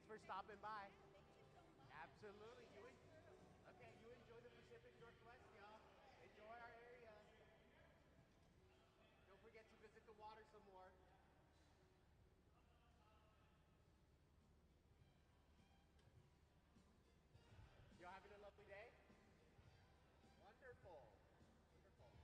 for stopping by. Absolutely. Okay, you enjoy the Pacific Northwest, y'all. Enjoy our area. Don't forget to visit the water some more. Y'all having a lovely day? Wonderful. Wonderful.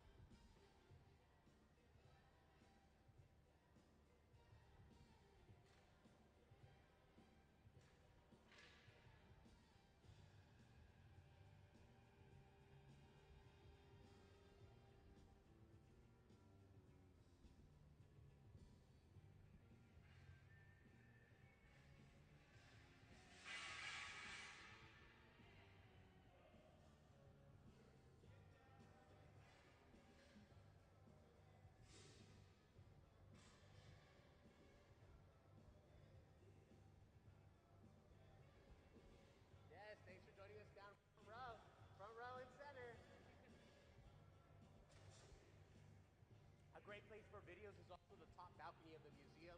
Yes, thanks for joining us down front row and center. A great place for videos is also the top balcony of the museum.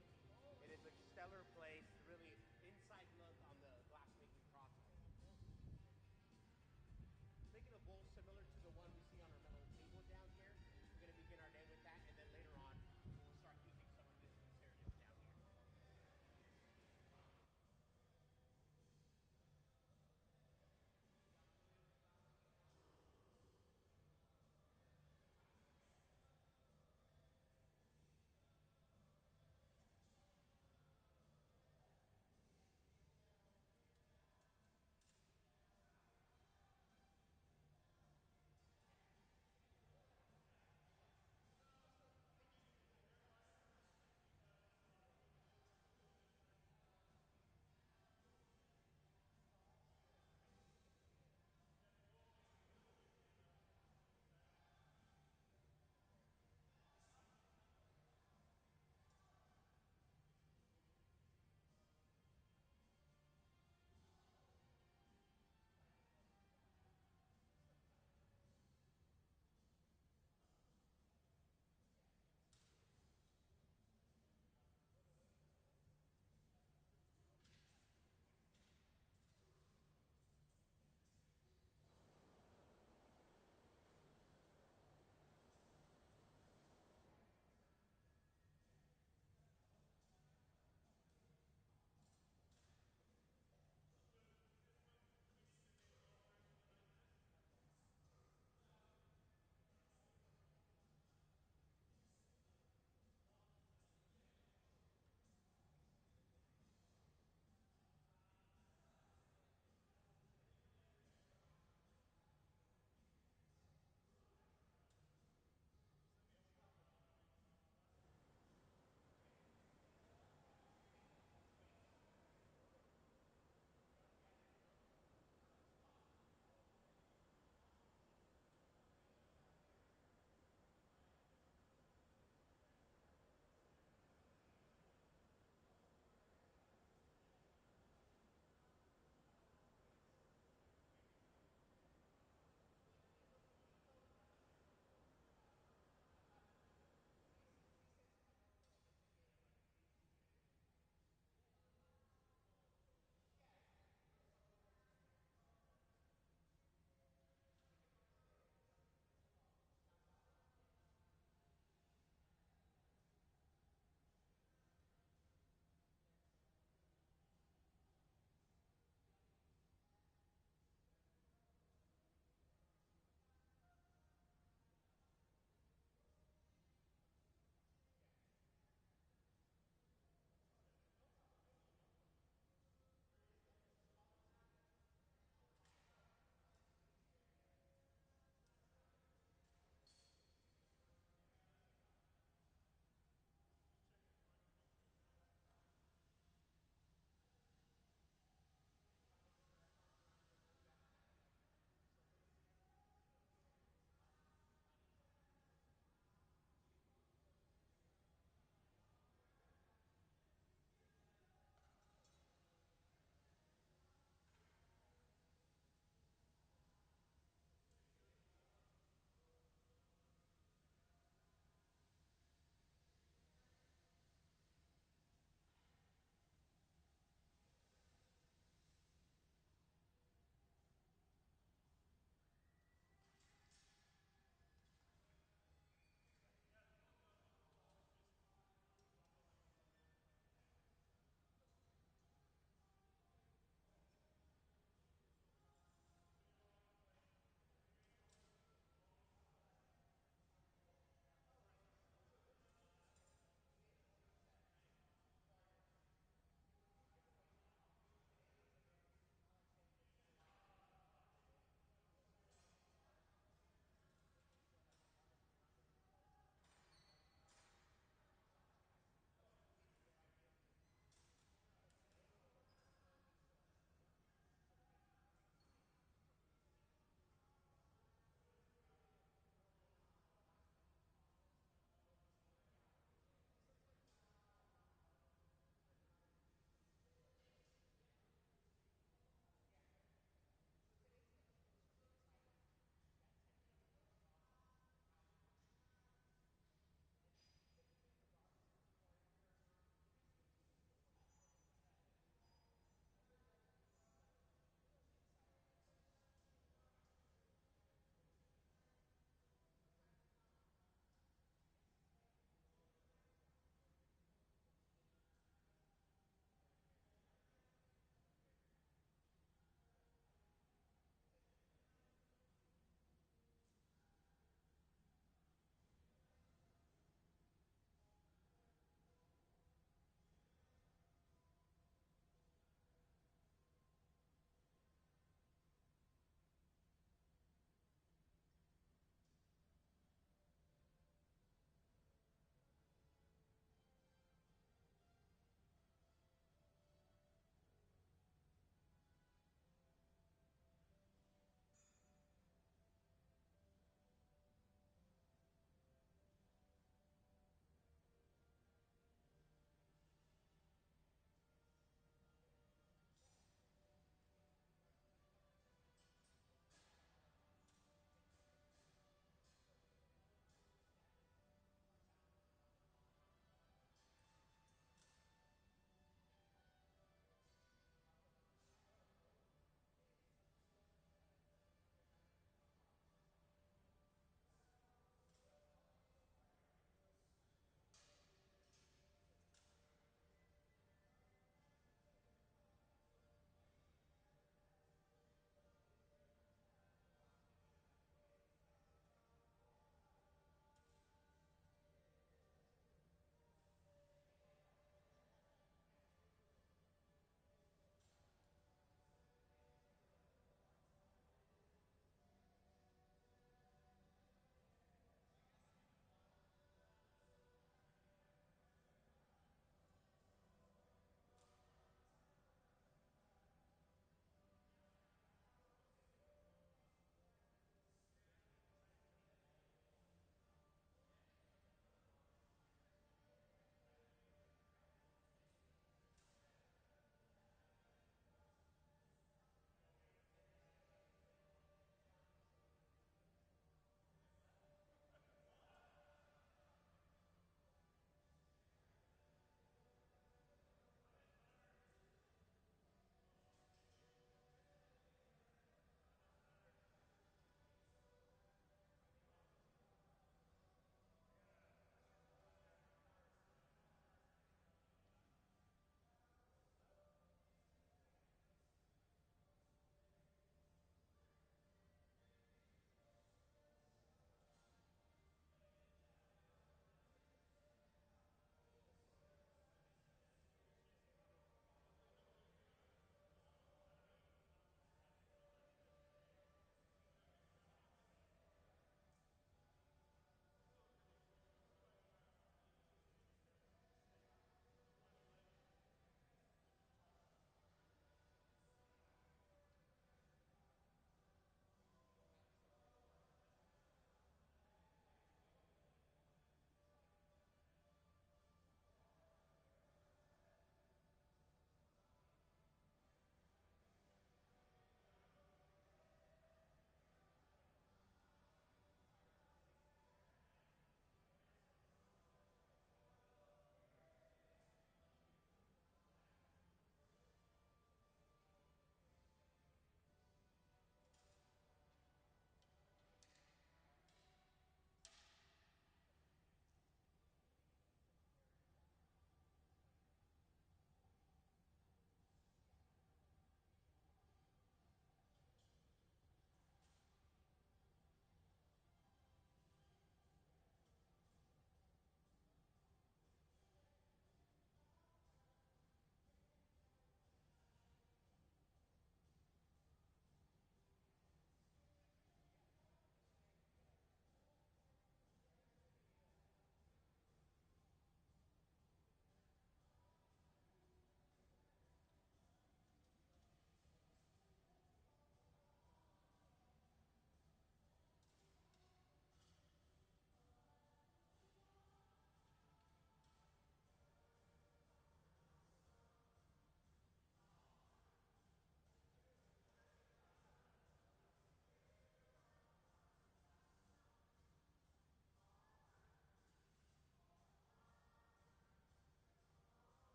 It is a stellar place, really inside look on the glass-making process. Making a bowl similar to the one we see on our metal table down here. We're going to begin our day with that, and then later on, we'll start using some of this material down here.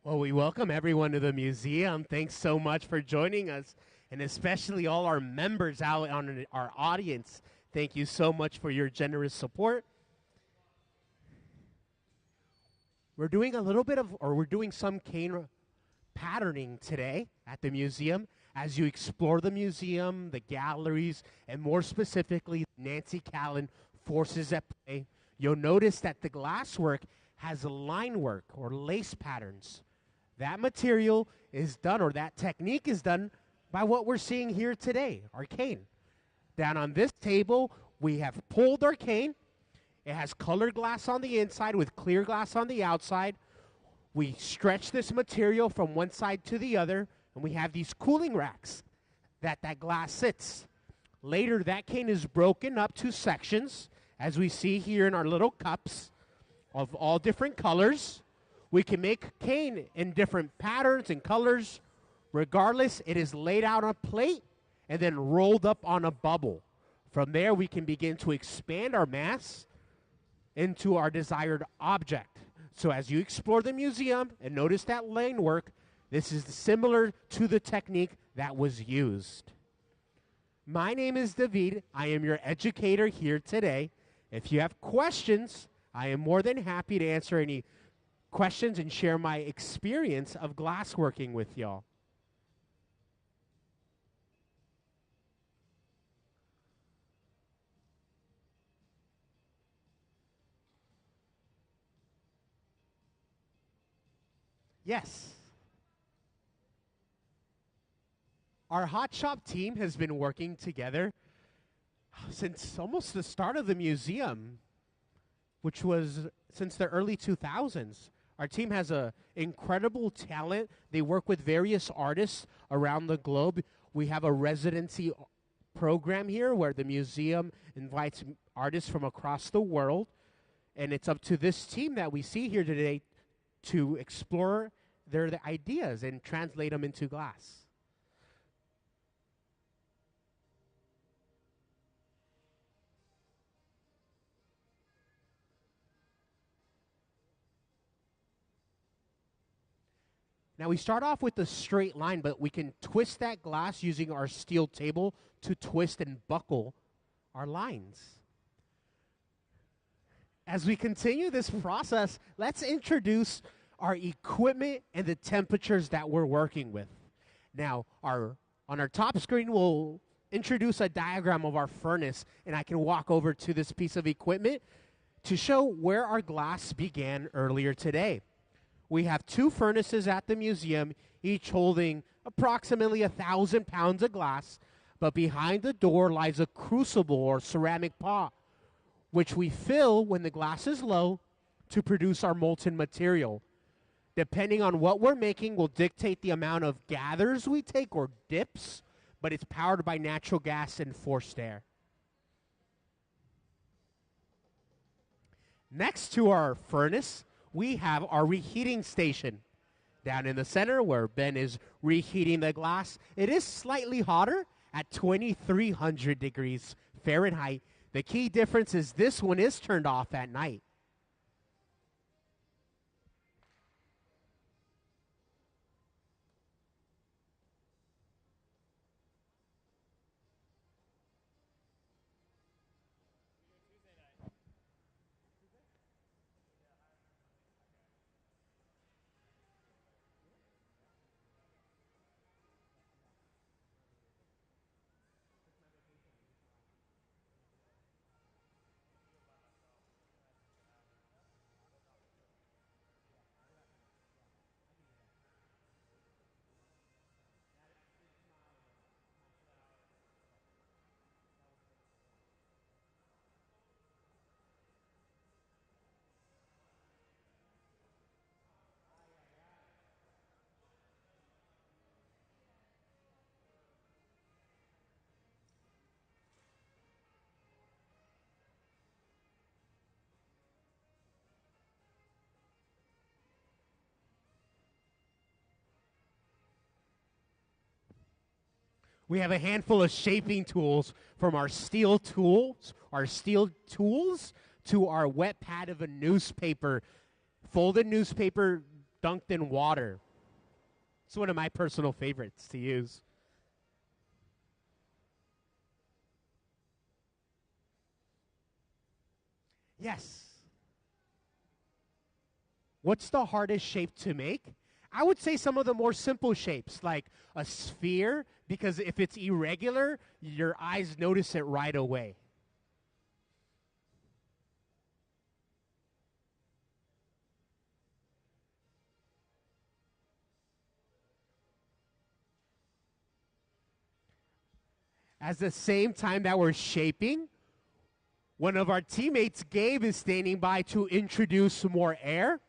Well, we welcome everyone to the museum. Thanks so much for joining us, and especially all our members out on our audience. Thank you so much for your generous support. We're doing some cane patterning today at the museum. As you explore the museum, the galleries, and more specifically, Nancy Callan forces at play, you'll notice that the glasswork has line work or lace patterns. That material is done, or that technique is done by what we're seeing here today, our cane. Down on this table, we have pulled our cane. It has colored glass on the inside with clear glass on the outside. We stretch this material from one side to the other, and we have these cooling racks that glass sits. Later, that cane is broken up to sections, as we see here in our little cups of all different colors. We can make cane in different patterns and colors. Regardless, it is laid out on a plate and then rolled up on a bubble. From there, we can begin to expand our mass into our desired object. So as you explore the museum and notice that line work, this is similar to the technique that was used. My name is David. I am your educator here today. If you have questions, I am more than happy to answer any questions and share my experience of glassworking with y'all. Yes. Our hot shop team has been working together since almost the start of the museum, which was since the early 2000s. Our team has an incredible talent. They work with various artists around the globe. We have a residency program here where the museum invites artists from across the world. And it's up to this team that we see here today to explore their ideas and translate them into glass. Now we start off with a straight line, but we can twist that glass using our steel table to twist and buckle our lines. As we continue this process, let's introduce our equipment and the temperatures that we're working with. Now, on our top screen, we'll introduce a diagram of our furnace, and I can walk over to this piece of equipment to show where our glass began earlier today. We have two furnaces at the museum, each holding approximately 1,000 pounds of glass, but behind the door lies a crucible or ceramic pot, which we fill when the glass is low to produce our molten material. Depending on what we're making will dictate the amount of gathers we take or dips, but it's powered by natural gas and forced air. Next to our furnace, we have our reheating station. Down in the center where Ben is reheating the glass, it is slightly hotter at 2,300 degrees Fahrenheit. The key difference is this one is turned off at night. We have a handful of shaping tools, from our steel tools to our wet pad of a newspaper, folded newspaper dunked in water. It's one of my personal favorites to use. Yes. What's the hardest shape to make? I would say some of the more simple shapes, like a sphere, because if it's irregular, your eyes notice it right away. At the same time that we're shaping, one of our teammates, Gabe, is standing by to introduce some more air.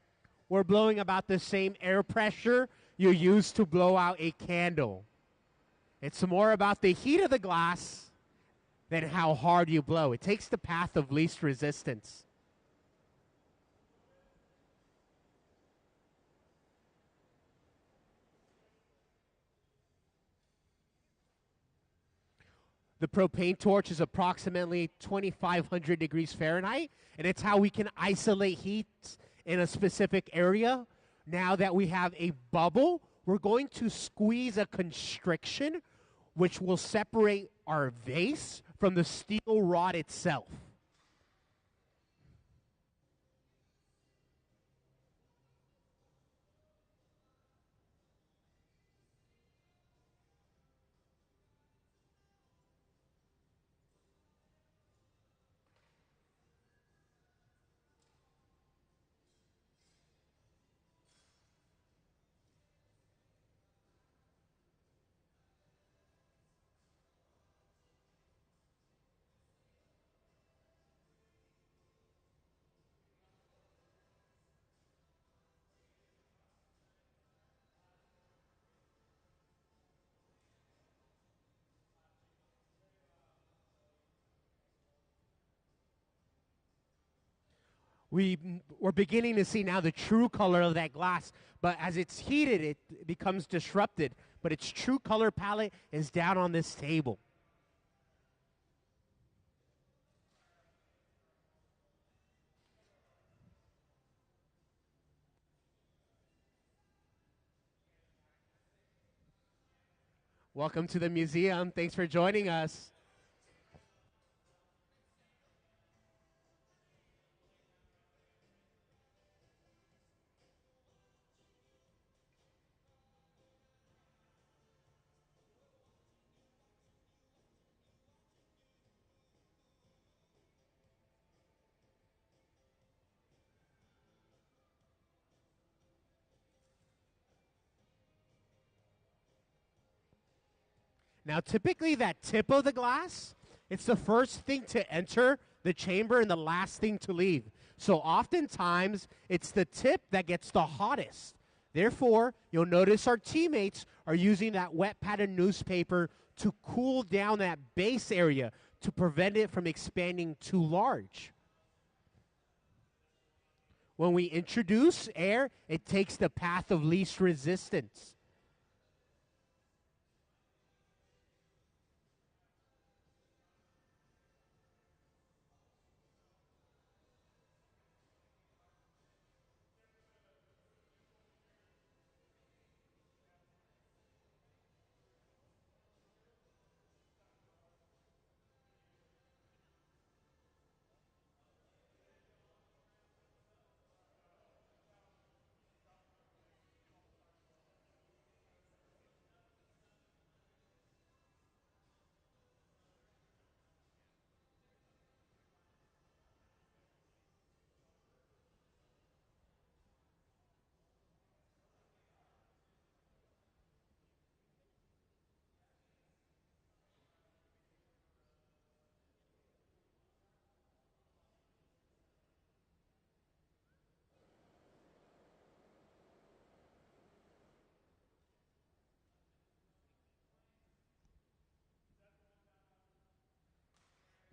We're blowing about the same air pressure you use to blow out a candle. It's more about the heat of the glass than how hard you blow. It takes the path of least resistance. The propane torch is approximately 2,500 degrees Fahrenheit, and it's how we can isolate heat in a specific area. Now that we have a bubble, we're going to squeeze a constriction, which will separate our vase from the steel rod itself. We're beginning to see now the true color of that glass, but as it's heated, it becomes disrupted. But its true color palette is down on this table. Welcome to the museum. Thanks for joining us. Now, typically that tip of the glass, it's the first thing to enter the chamber and the last thing to leave. So oftentimes, it's the tip that gets the hottest. Therefore, you'll notice our teammates are using that wet pattern newspaper to cool down that base area to prevent it from expanding too large. When we introduce air, it takes the path of least resistance.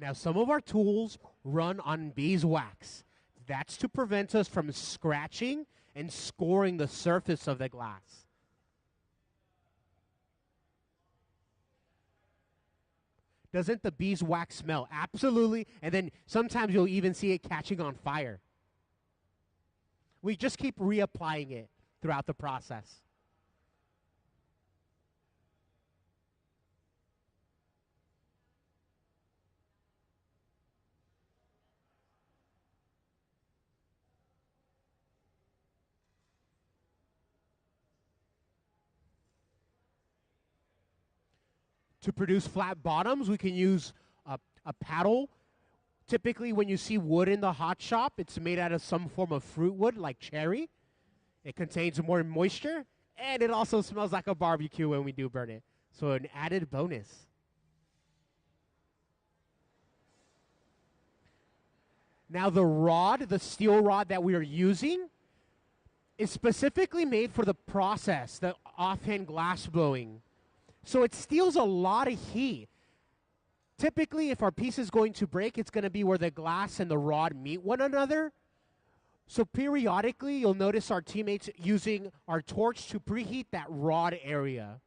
Now, some of our tools run on beeswax. That's to prevent us from scratching and scoring the surface of the glass. Doesn't the beeswax smell? Absolutely. And then sometimes you'll even see it catching on fire. We just keep reapplying it throughout the process. To produce flat bottoms, we can use a paddle. Typically, when you see wood in the hot shop, it's made out of some form of fruit wood, like cherry. It contains more moisture, and it also smells like a barbecue when we do burn it. So an added bonus. Now the rod, the steel rod that we are using, is specifically made for the process, the offhand glass blowing. So it steals a lot of heat. Typically, if our piece is going to break, it's going to be where the glass and the rod meet one another. So periodically, you'll notice our teammates using our torch to preheat that rod area.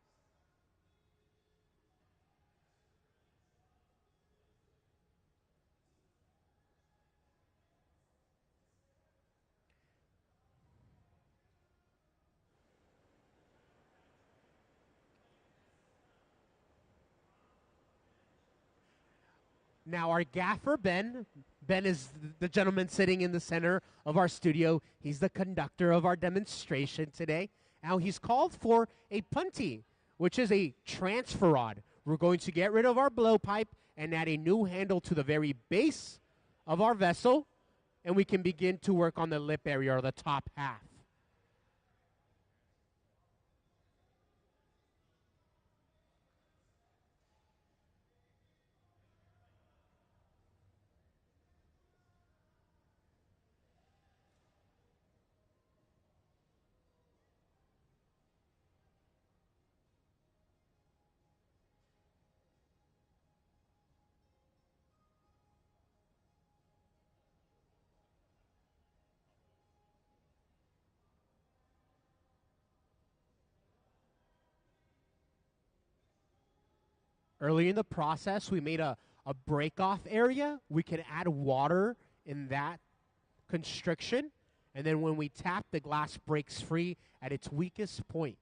Now our gaffer, Ben is the gentleman sitting in the center of our studio. He's the conductor of our demonstration today. Now he's called for a punty, which is a transfer rod. We're going to get rid of our blowpipe and add a new handle to the very base of our vessel, and we can begin to work on the lip area or the top half. Early in the process, we made a break-off area. We can add water in that constriction, and then when we tap, the glass breaks free at its weakest point.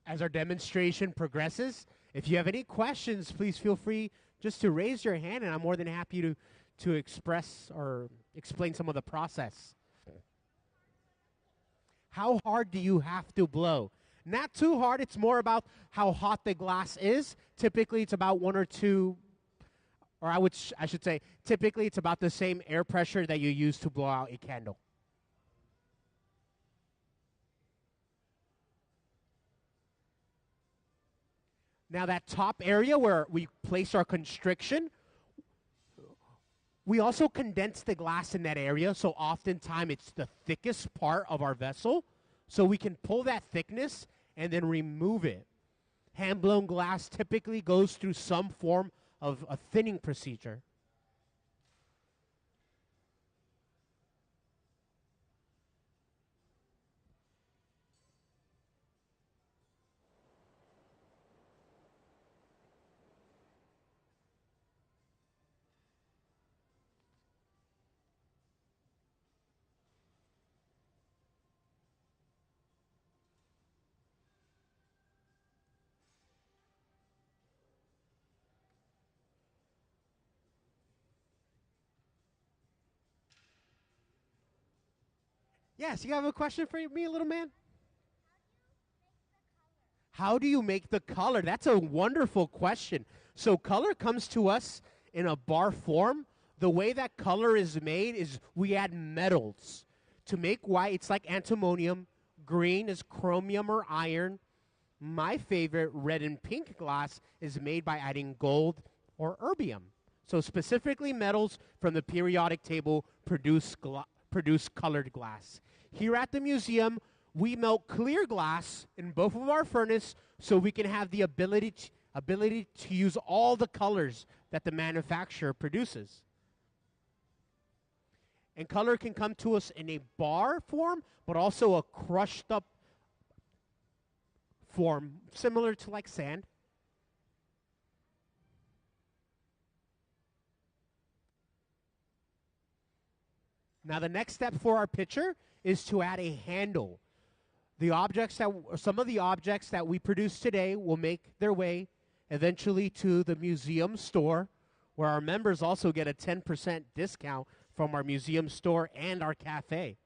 As our demonstration progresses, if you have any questions, please feel free just to raise your hand, and I'm more than happy to express or explain some of the process. How hard do you have to blow? Not too hard. It's more about how hot the glass is. Typically, it's about 1 or 2, or I should say, typically it's about the same air pressure that you use to blow out a candle. Now that top area where we place our constriction, we also condense the glass in that area, so oftentimes it's the thickest part of our vessel, so we can pull that thickness and then remove it. Hand-blown glass typically goes through some form of a thinning procedure. Yes, you have a question for me, little man? How do you make the color? That's a wonderful question. So color comes to us in a bar form. The way that color is made is we add metals. To make white, it's like antimonium. Green is chromium or iron. My favorite, red and pink glass, is made by adding gold or erbium. So specifically metals from the periodic table produce colored glass. Here at the museum, we melt clear glass in both of our furnace so we can have the ability to use all the colors that the manufacturer produces. And color can come to us in a bar form, but also a crushed up form, similar to like sand. Now the next step for our picture is to add a handle. Some of the objects that we produce today will make their way eventually to the museum store, where our members also get a 10% discount from our museum store and our cafe.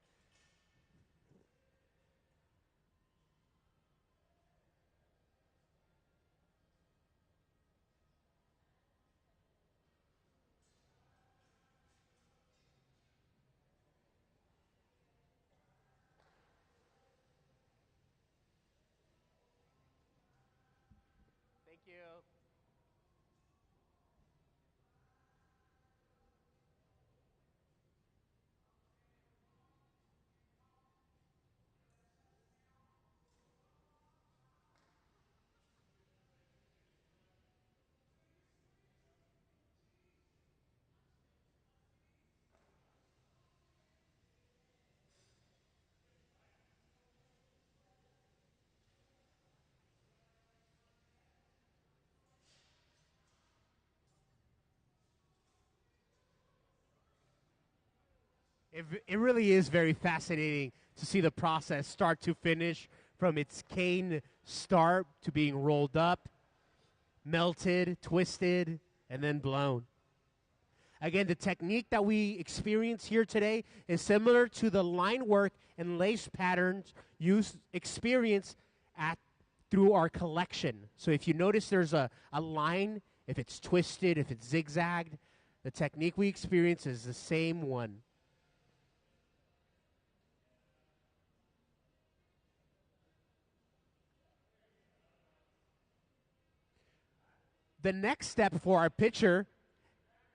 Thank you. It really is very fascinating to see the process start to finish, from its cane start to being rolled up, melted, twisted, and then blown. Again, the technique that we experience here today is similar to the line work and lace patterns experienced through our collection. So if you notice there's a line, if it's twisted, if it's zigzagged, the technique we experience is the same one. The next step for our picture,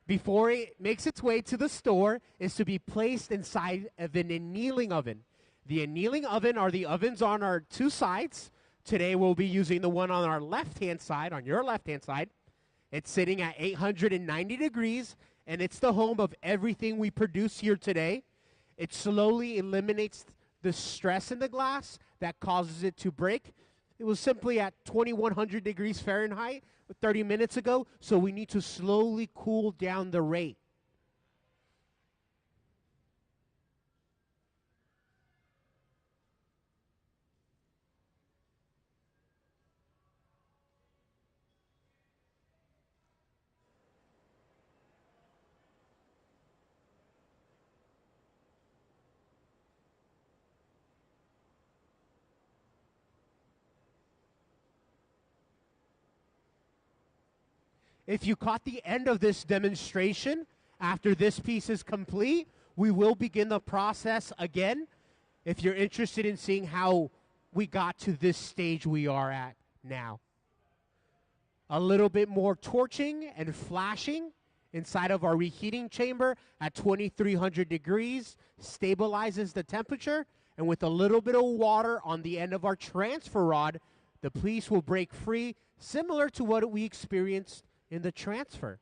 before it makes its way to the store, is to be placed inside of an annealing oven. The annealing oven are the ovens on our two sides. Today we'll be using the one on our left-hand side, on your left-hand side. It's sitting at 890 degrees, and it's the home of everything we produce here today. It slowly eliminates the stress in the glass that causes it to break. It was simply at 2100 degrees Fahrenheit 30 minutes ago, so we need to slowly cool down the rate. If you caught the end of this demonstration, after this piece is complete, we will begin the process again. If you're interested in seeing how we got to this stage we are at now. A little bit more torching and flashing inside of our reheating chamber at 2300 degrees stabilizes the temperature, and with a little bit of water on the end of our transfer rod, the piece will break free, similar to what we experienced in the transfer.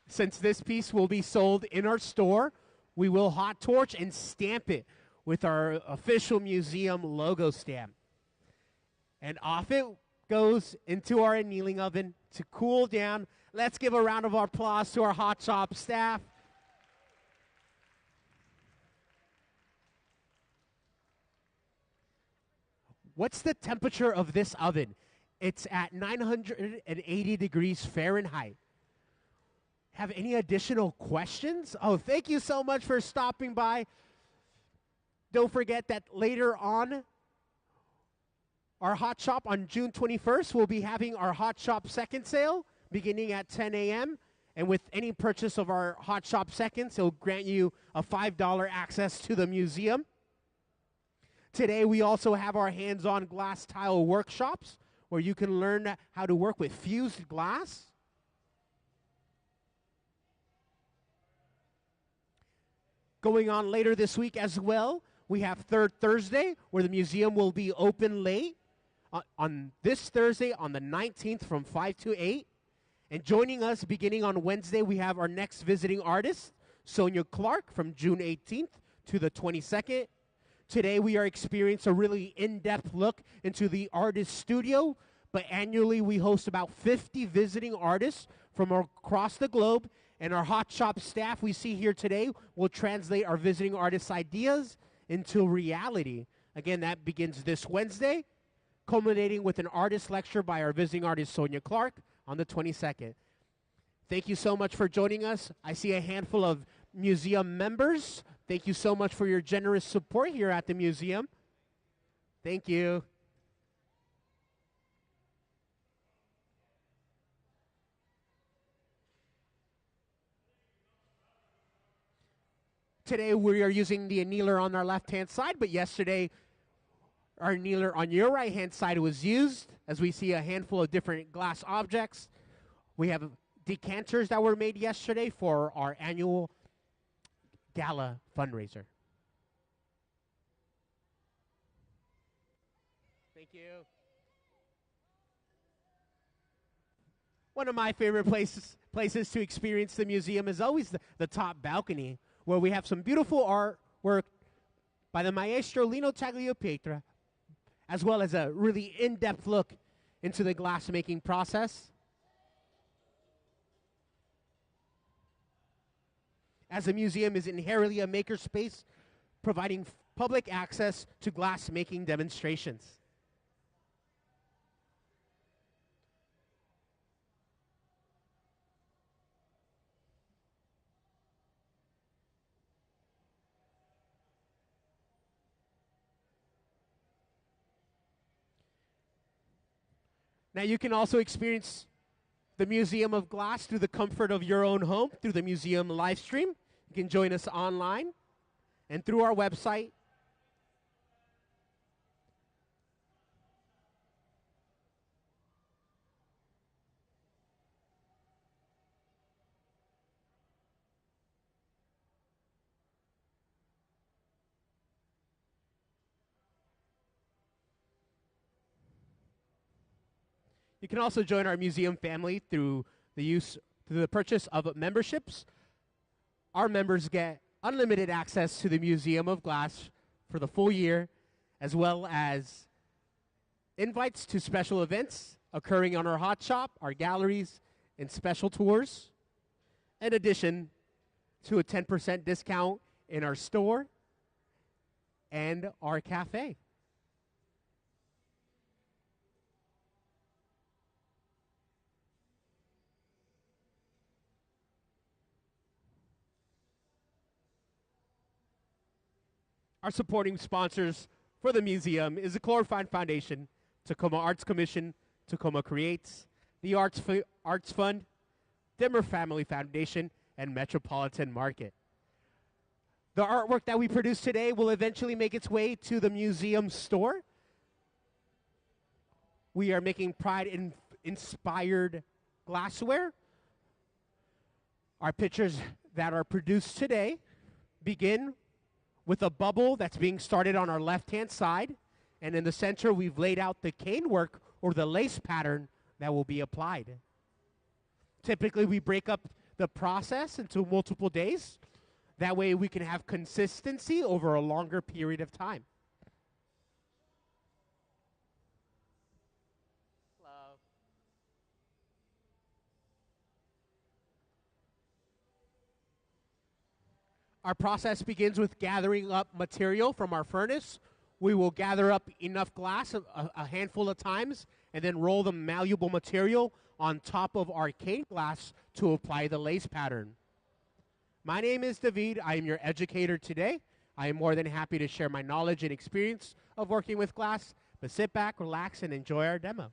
Since this piece will be sold in our store, we will hot torch and stamp it with our official museum logo stamp. And off it goes into our annealing oven to cool down. Let's give a round of applause to our hot shop staff. What's the temperature of this oven? It's at 980 degrees Fahrenheit. Have any additional questions? Oh, thank you so much for stopping by. Don't forget that later on, our Hot Shop on June 21st, we'll be having our Hot Shop second sale beginning at 10 a.m. And with any purchase of our Hot Shop seconds, it'll grant you a $5 access to the museum. Today, we also have our hands-on glass tile workshops where you can learn how to work with fused glass. Going on later this week as well, we have Third Thursday, where the museum will be open late. On this Thursday, on the 19th, from 5 to 8. And joining us beginning on Wednesday, we have our next visiting artist, Sonia Clark, from June 18th to the 22nd. Today, we are experiencing a really in-depth look into the artist studio, but annually we host about 50 visiting artists from across the globe, and our Hot Shop staff we see here today will translate our visiting artists' ideas into reality. Again, that begins this Wednesday, culminating with an artist lecture by our visiting artist, Sonia Clark, on the 22nd. Thank you so much for joining us. I see a handful of museum members. Thank you so much for your generous support here at the museum. Thank you. Today we are using the annealer on our left-hand side, but yesterday our annealer on your right-hand side was used, as we see a handful of different glass objects. We have decanters that were made yesterday for our annual gala fundraiser. Thank you. One of my favorite places to experience the museum is always the top balcony, where we have some beautiful artwork by the maestro Lino Tagliapietra, as well as a really in-depth look into the glass-making process. As the museum is inherently a makerspace, providing public access to glass-making demonstrations. Now you can also experience the Museum of Glass through the comfort of your own home, through the museum live stream. You can join us online and through our website. You can also join our museum family through the purchase of memberships. Our members get unlimited access to the Museum of Glass for the full year, as well as invites to special events occurring on our hot shop, our galleries, and special tours. In addition to a 10% discount in our store and our cafe. Our supporting sponsors for the museum is the Chlorophine Foundation, Tacoma Arts Commission, Tacoma Creates, the Arts Fund, Dimmer Family Foundation, and Metropolitan Market. The artwork that we produce today will eventually make its way to the museum store. We are making Pride-inspired glassware. Our pictures that are produced today begin with a bubble that's being started on our left-hand side. And in the center, we've laid out the cane work or the lace pattern that will be applied. Typically, we break up the process into multiple days. That way, we can have consistency over a longer period of time. Our process begins with gathering up material from our furnace, We will gather up enough glass a handful of times and then roll the malleable material on top of our cane glass to apply the lace pattern. My name is David. I am your educator today. I am more than happy to share my knowledge and experience of working with glass, but sit back, relax, and enjoy our demo.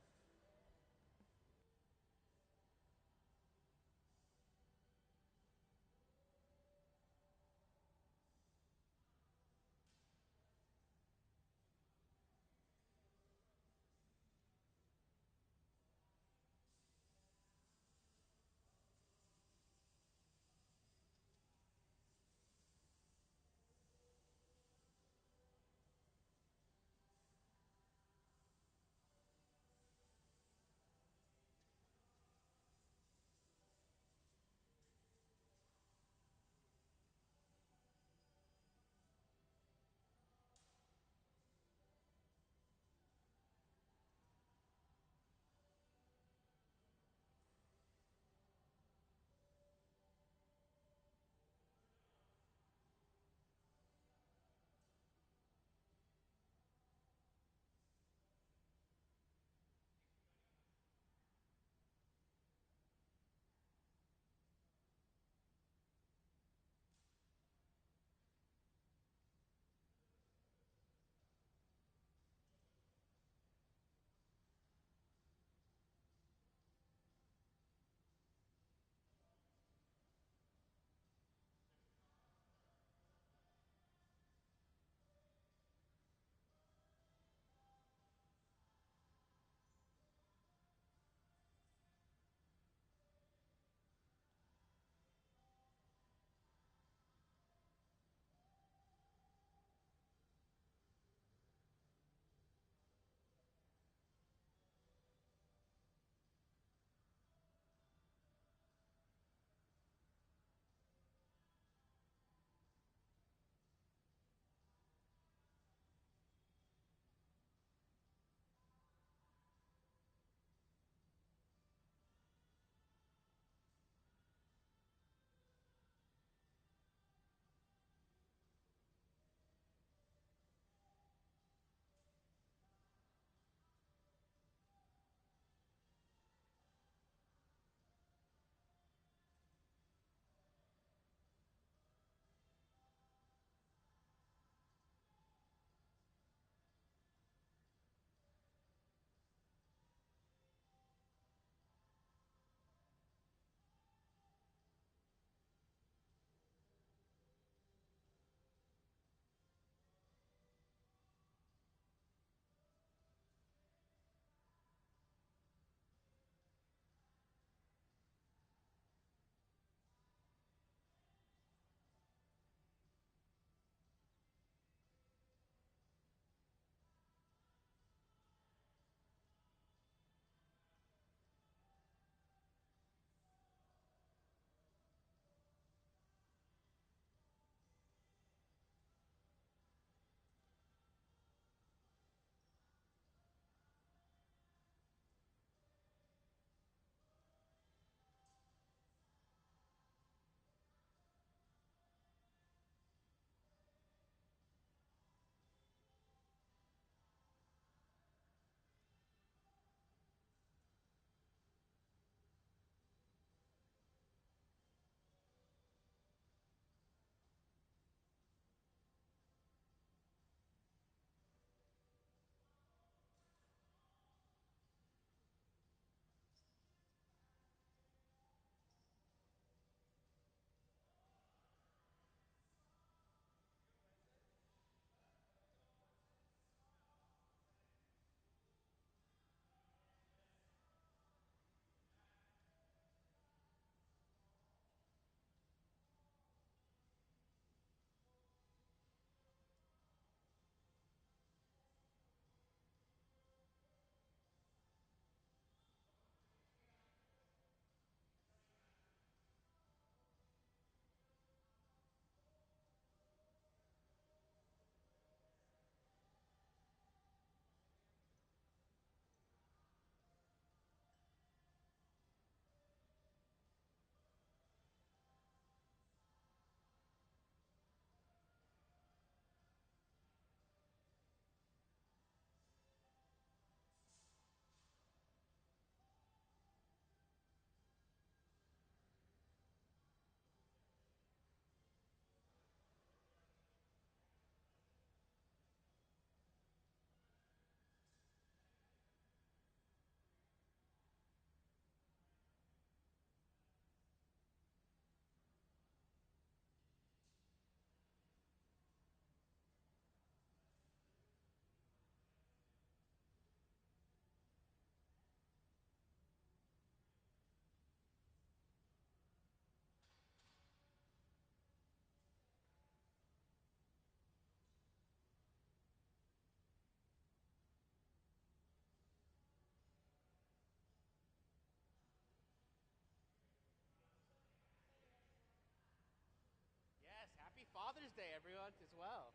everyone as well.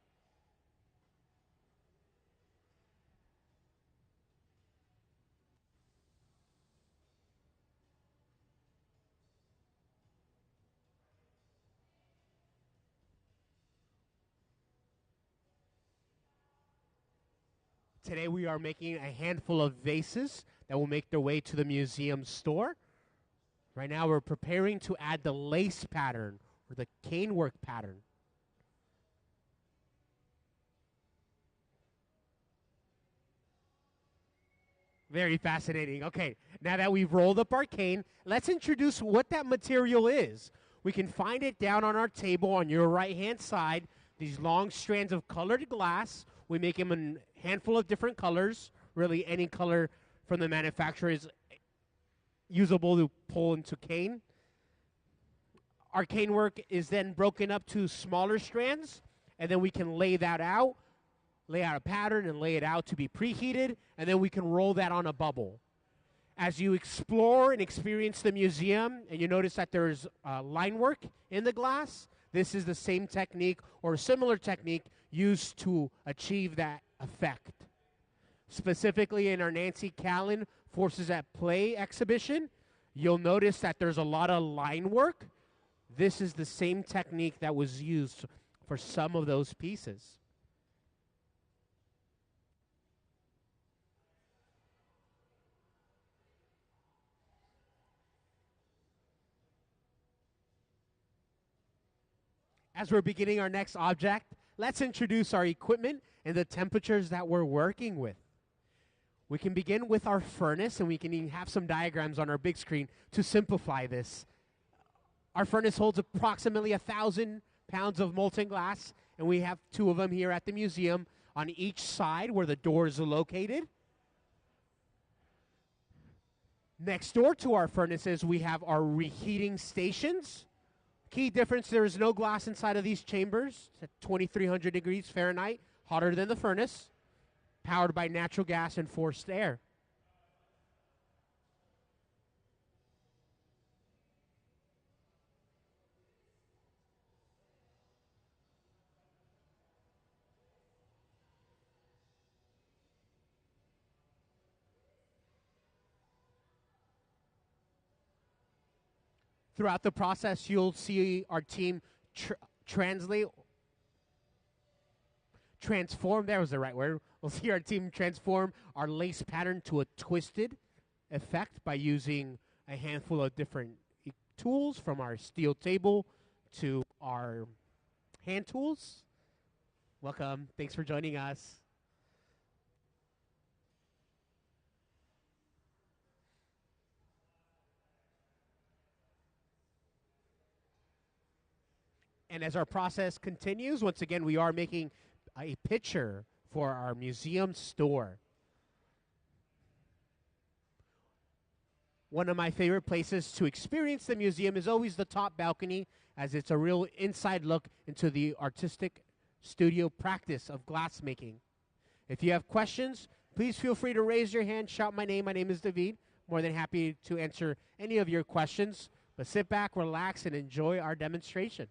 Today we are making a handful of vases that will make their way to the museum store. Right now we're preparing to add the lace pattern or the canework pattern. Very fascinating. Okay, now that we've rolled up our cane, let's introduce what that material is. We can find it down on our table on your right-hand side. These long strands of colored glass. We make them in a handful of different colors. Really, any color from the manufacturer is usable to pull into cane. Our cane work is then broken up to smaller strands, and then we can lay that out, lay out a pattern and lay it out to be preheated, and then we can roll that on a bubble. As you explore and experience the museum, and you notice that there's line work in the glass, this is the same technique or a similar technique used to achieve that effect. Specifically in our Nancy Callan Forces at Play exhibition, you'll notice that there's a lot of line work. This is the same technique that was used for some of those pieces. As we're beginning our next object, let's introduce our equipment and the temperatures that we're working with. We can begin with our furnace, and we can even have some diagrams on our big screen to simplify this. Our furnace holds approximately 1,000 pounds of molten glass, and we have two of them here at the museum on each side where the doors are located. Next door to our furnaces, we have our reheating stations. Key difference, there is no glass inside of these chambers. It's at 2,300 degrees Fahrenheit, hotter than the furnace, powered by natural gas and forced air. Throughout the process, you'll see our team transform, there was the right word. We'll see our team transform our lace pattern to a twisted effect by using a handful of different tools, from our steel table to our hand tools. Welcome. Thanks for joining us. And as our process continues, once again, we are making a picture for our museum store. One of my favorite places to experience the museum is always the top balcony, as it's a real inside look into the artistic studio practice of glassmaking. If you have questions, please feel free to raise your hand, shout my name. My name is David. More than happy to answer any of your questions. But sit back, relax, and enjoy our demonstration.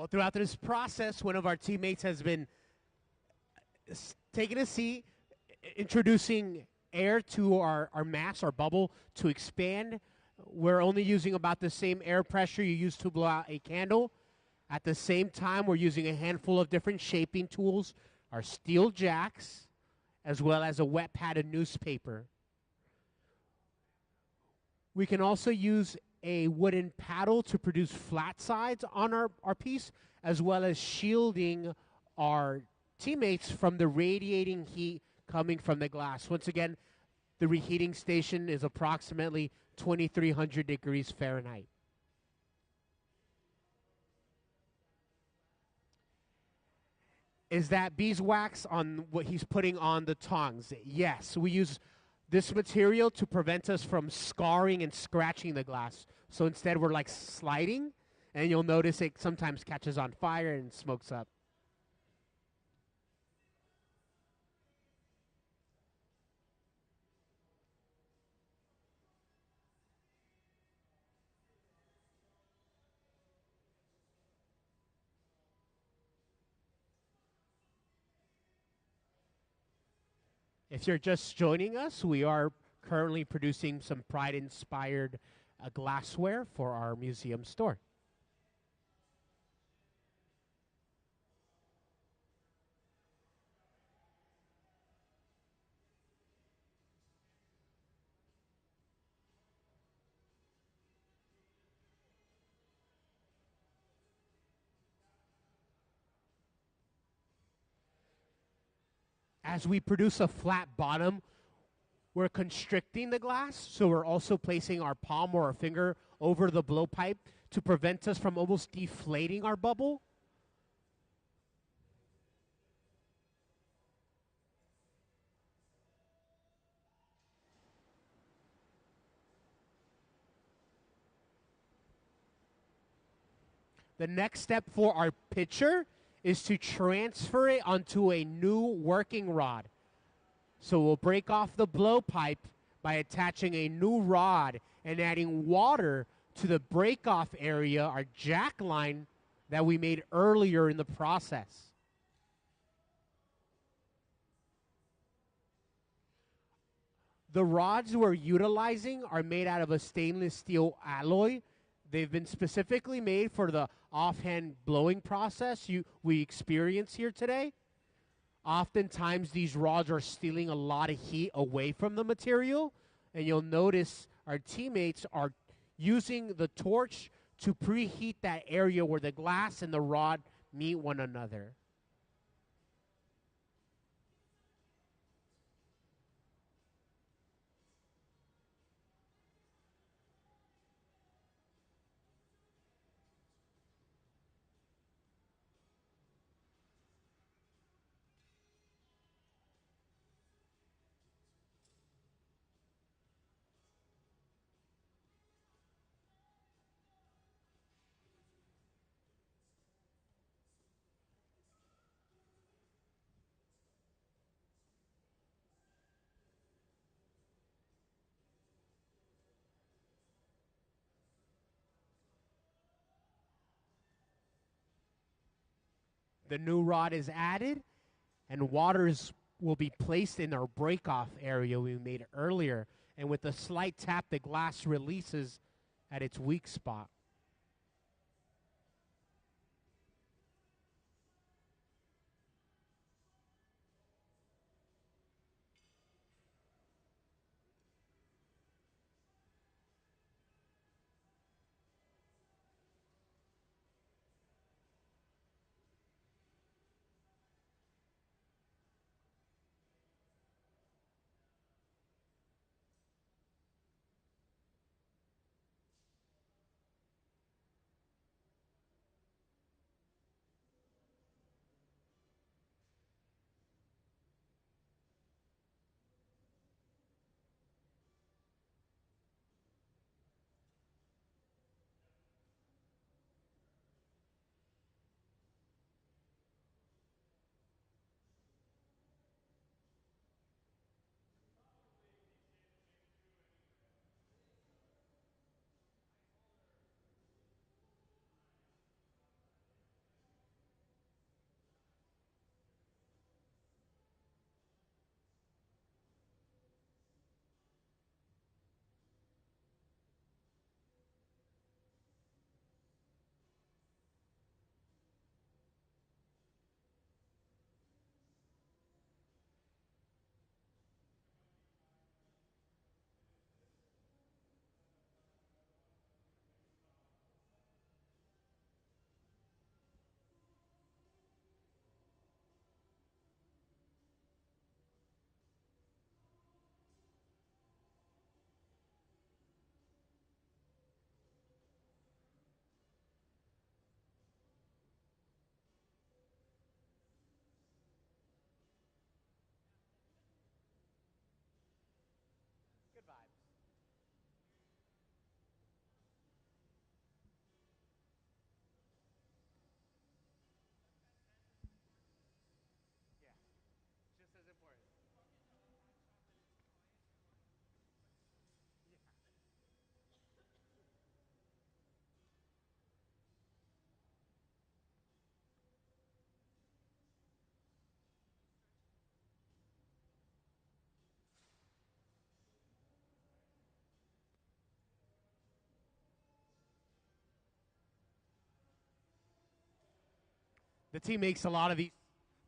Well, throughout this process, one of our teammates has been taking a seat, introducing air to our mass, our bubble, to expand. We're only using about the same air pressure you use to blow out a candle. At the same time, we're using a handful of different shaping tools, our steel jacks, as well as a wet padded newspaper. We can also use a wooden paddle to produce flat sides on our piece, as well as shielding our teammates from the radiating heat coming from the glass. Once again, the reheating station is approximately 2,300 degrees Fahrenheit. Is that beeswax on what he's putting on the tongs? Yes, we use this material to prevent us from scarring and scratching the glass. So instead we're like sliding, and you'll notice it sometimes catches on fire and smokes up. If you're just joining us, we are currently producing some Pride-inspired glassware for our museum store. As we produce a flat bottom, we're constricting the glass, so we're also placing our palm or our finger over the blowpipe to prevent us from almost deflating our bubble. The next step for our pitcher is to transfer it onto a new working rod. So we'll break off the blowpipe by attaching a new rod and adding water to the break-off area, our jack line that we made earlier in the process. The rods we're utilizing are made out of a stainless steel alloy. They've been specifically made for the offhand blowing process we experience here today. Oftentimes, these rods are stealing a lot of heat away from the material, and you'll notice our teammates are using the torch to preheat that area where the glass and the rod meet one another. The new rod is added, and waters will be placed in our break-off area we made earlier. And with a slight tap, the glass releases at its weak spot. The team makes a lot of these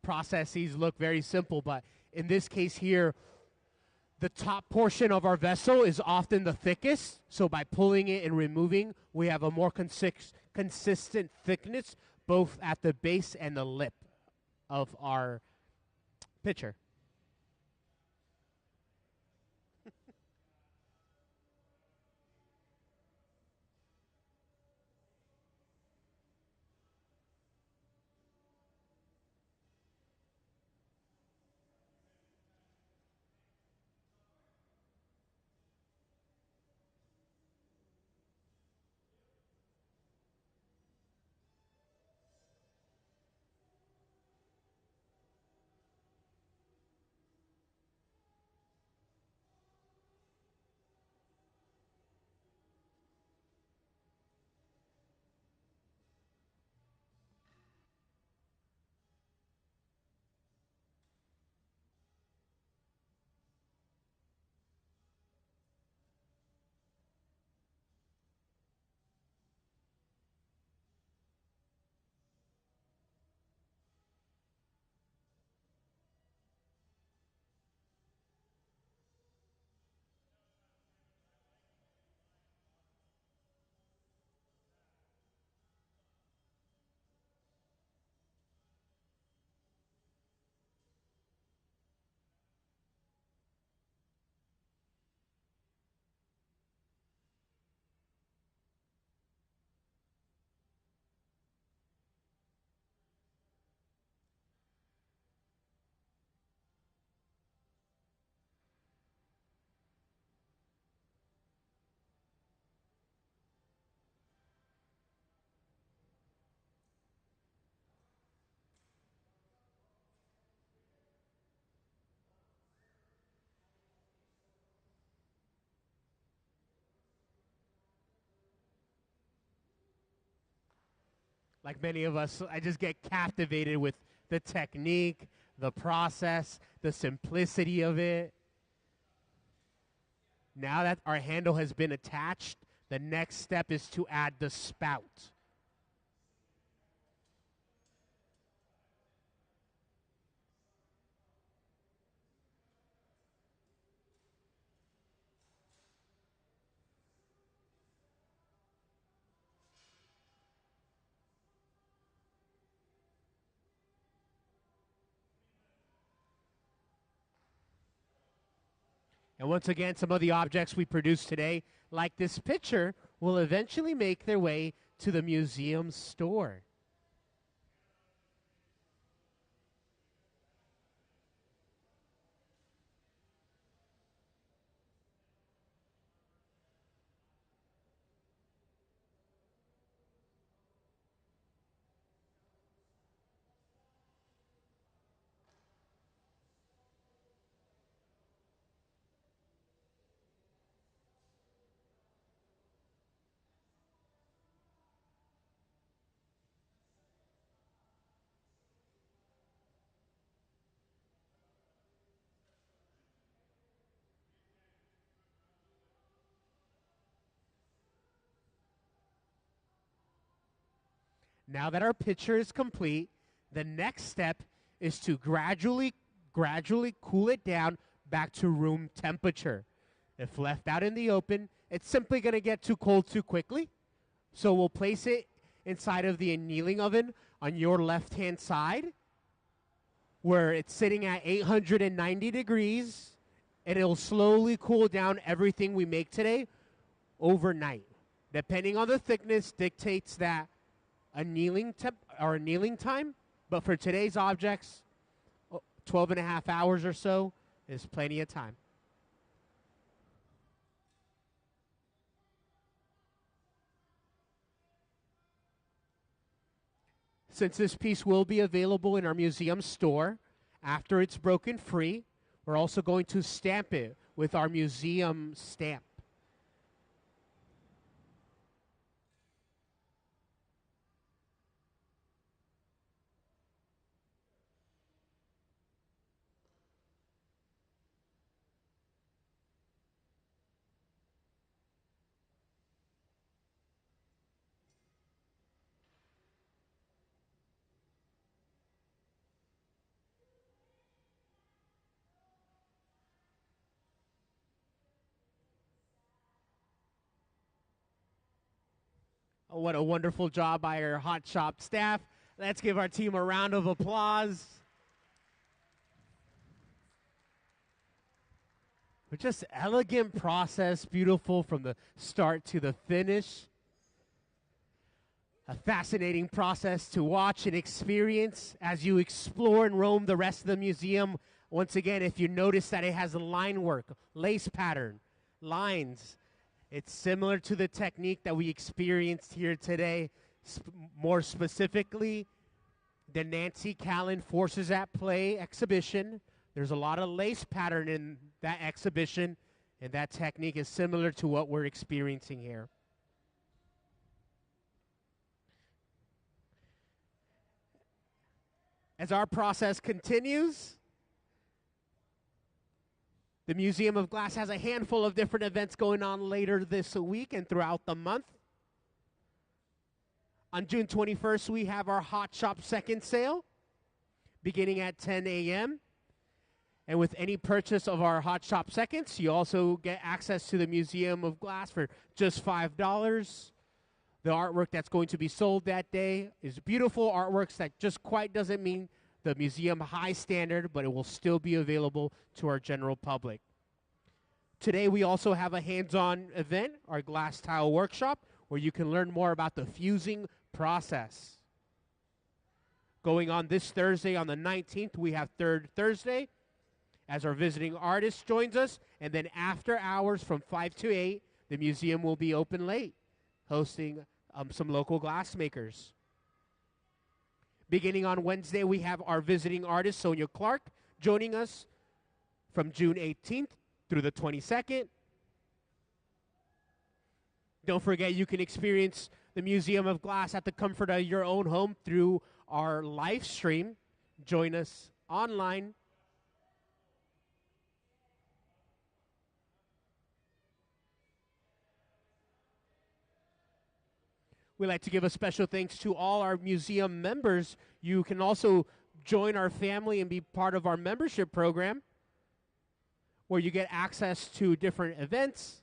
processes look very simple, but in this case here, the top portion of our vessel is often the thickest. So by pulling it and removing, we have a more consistent thickness, both at the base and the lip of our pitcher. Like many of us, I just get captivated with the technique, the process, the simplicity of it. Now that our handle has been attached, the next step is to add the spout. And once again, some of the objects we produce today, like this picture, will eventually make their way to the museum's store. Now that our picture is complete, the next step is to gradually cool it down back to room temperature. If left out in the open, it's simply going to get too cold too quickly. So we'll place it inside of the annealing oven on your left-hand side, where it's sitting at 890 degrees, and it'll slowly cool down everything we make today overnight. Depending on the thickness dictates that annealing time, but for today's objects, 12 and a half hours or so is plenty of time. Since this piece will be available in our museum store after it's broken free, we're also going to stamp it with our museum stamp. What a wonderful job by our Hot Shop staff. Let's give our team a round of applause. But just elegant process, beautiful from the start to the finish. A fascinating process to watch and experience as you explore and roam the rest of the museum. Once again, if you notice that it has a line work, lace pattern, lines, it's similar to the technique that we experienced here today. More specifically, the Nancy Callan Forces at Play exhibition. There's a lot of lace pattern in that exhibition, and that technique is similar to what we're experiencing here. As our process continues, the Museum of Glass has a handful of different events going on later this week and throughout the month. On June 21st, we have our Hot Shop second sale beginning at 10 a.m. And with any purchase of our Hot Shop seconds, you also get access to the Museum of Glass for just $5. The artwork that's going to be sold that day is beautiful artworks that just quite doesn't mean the museum high standard, but it will still be available to our general public. Today we also have a hands-on event, our glass tile workshop, where you can learn more about the fusing process. Going on this Thursday on the 19th, we have Third Thursday as our visiting artist joins us, and then after hours from 5 to 8, the museum will be open late, hosting some local glassmakers. Beginning on Wednesday, we have our visiting artist, Sonia Clark, joining us from June 18th through the 22nd. Don't forget, you can experience the Museum of Glass at the comfort of your own home through our live stream. Join us online. We'd like to give a special thanks to all our museum members. You can also join our family and be part of our membership program, where you get access to different events,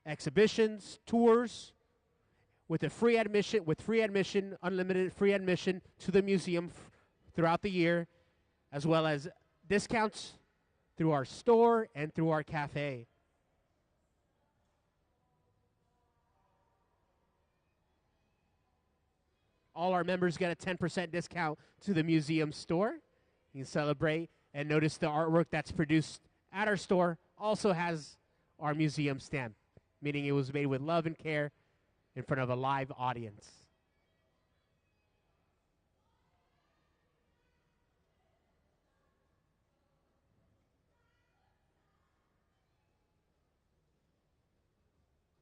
exhibitions, tours, with free admission, unlimited free admission to the museum throughout the year, as well as discounts through our store and through our cafe. All our members get a 10% discount to the museum store. You can celebrate and notice the artwork that's produced at our store also has our museum stamp, meaning it was made with love and care in front of a live audience.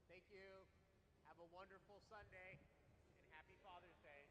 Thank you. Have a wonderful Sunday, and happy Father's Day.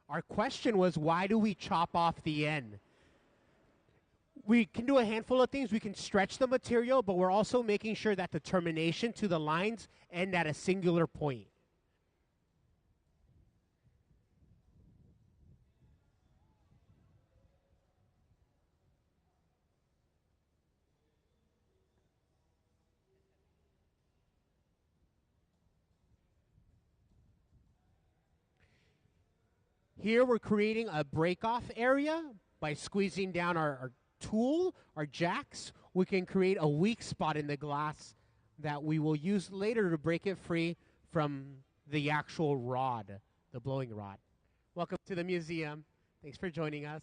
Our question was, why do we chop off the end? We can do a handful of things. We can stretch the material, but we're also making sure that the termination to the lines end at a singular point. Here we're creating a break-off area by squeezing down our tool, our jacks. We can create a weak spot in the glass that we will use later to break it free from the actual rod, the blowing rod. Welcome to the museum. Thanks for joining us.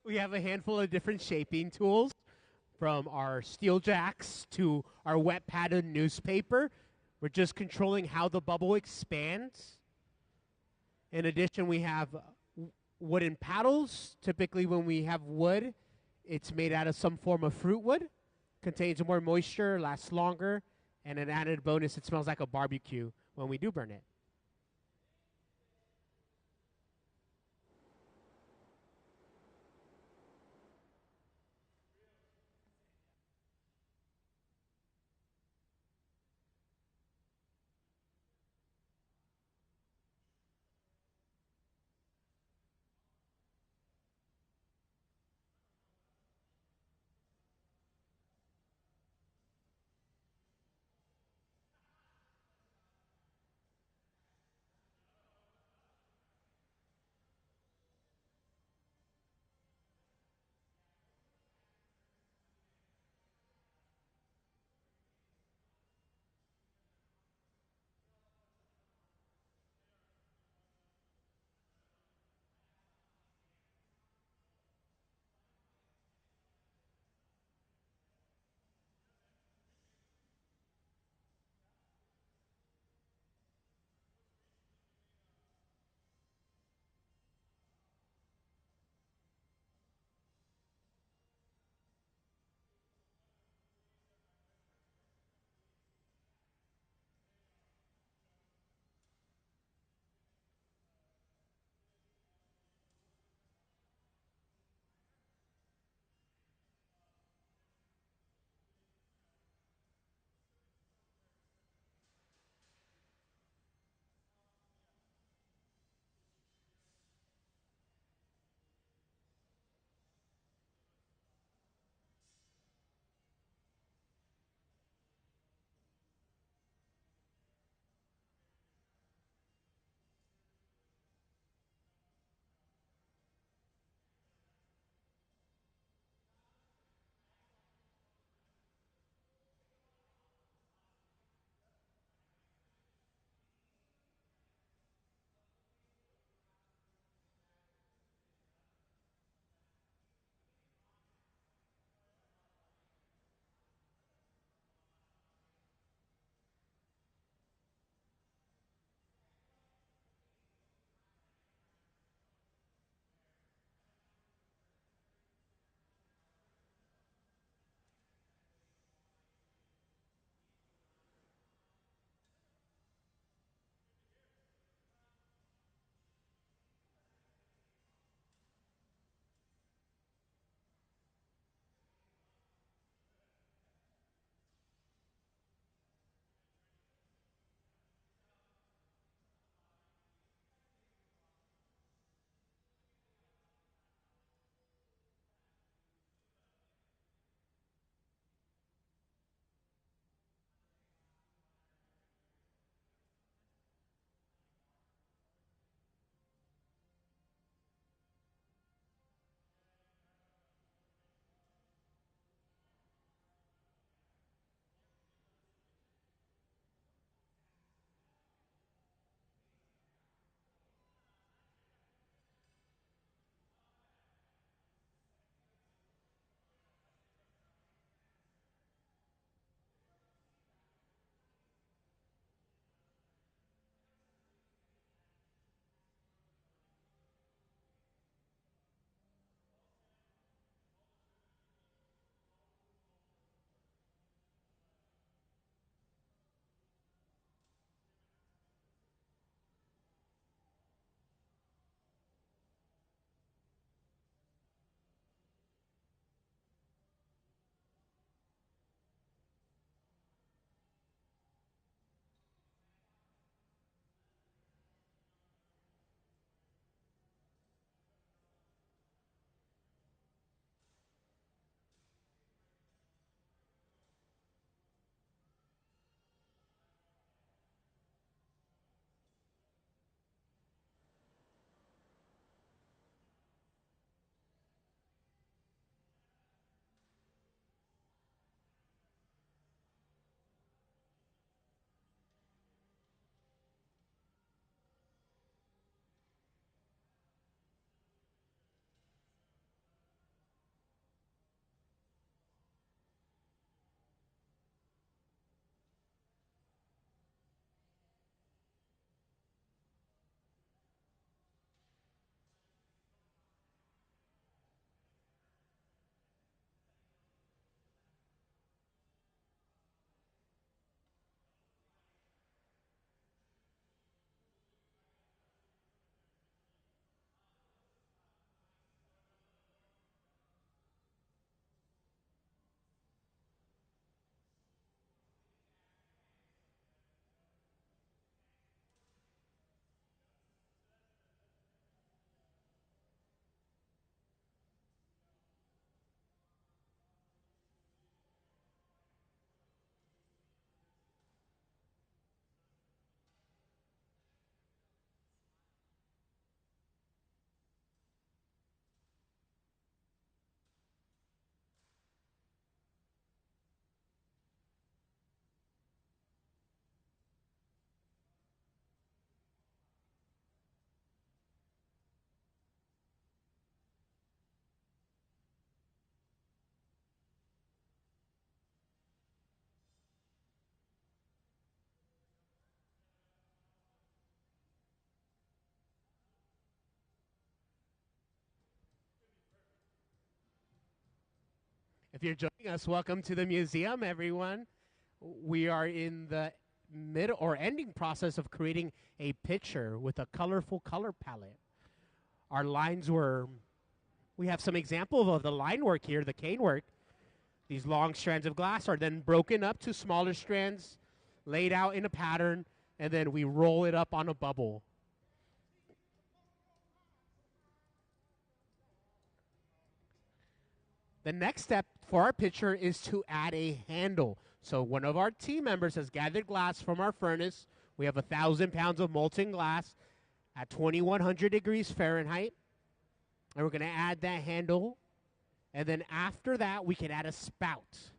We have a handful of different shaping tools, from our steel jacks to our wet padded newspaper. We're just controlling how the bubble expands. In addition, we have wooden paddles. Typically, when we have wood, it's made out of some form of fruit wood. Contains more moisture, lasts longer, and an added bonus, it smells like a barbecue when we do burn it. If you're joining us, welcome to the museum, everyone. We are in the mid or ending process of creating a picture with a colorful color palette. We have some examples of the line work here, the cane work. These long strands of glass are then broken up to smaller strands, laid out in a pattern, and then we roll it up on a bubble. The next step for our picture is to add a handle. So one of our team members has gathered glass from our furnace. We have 1,000 pounds of molten glass at 2,100 degrees Fahrenheit. And we're going to add that handle. And then after that, we can add a spout.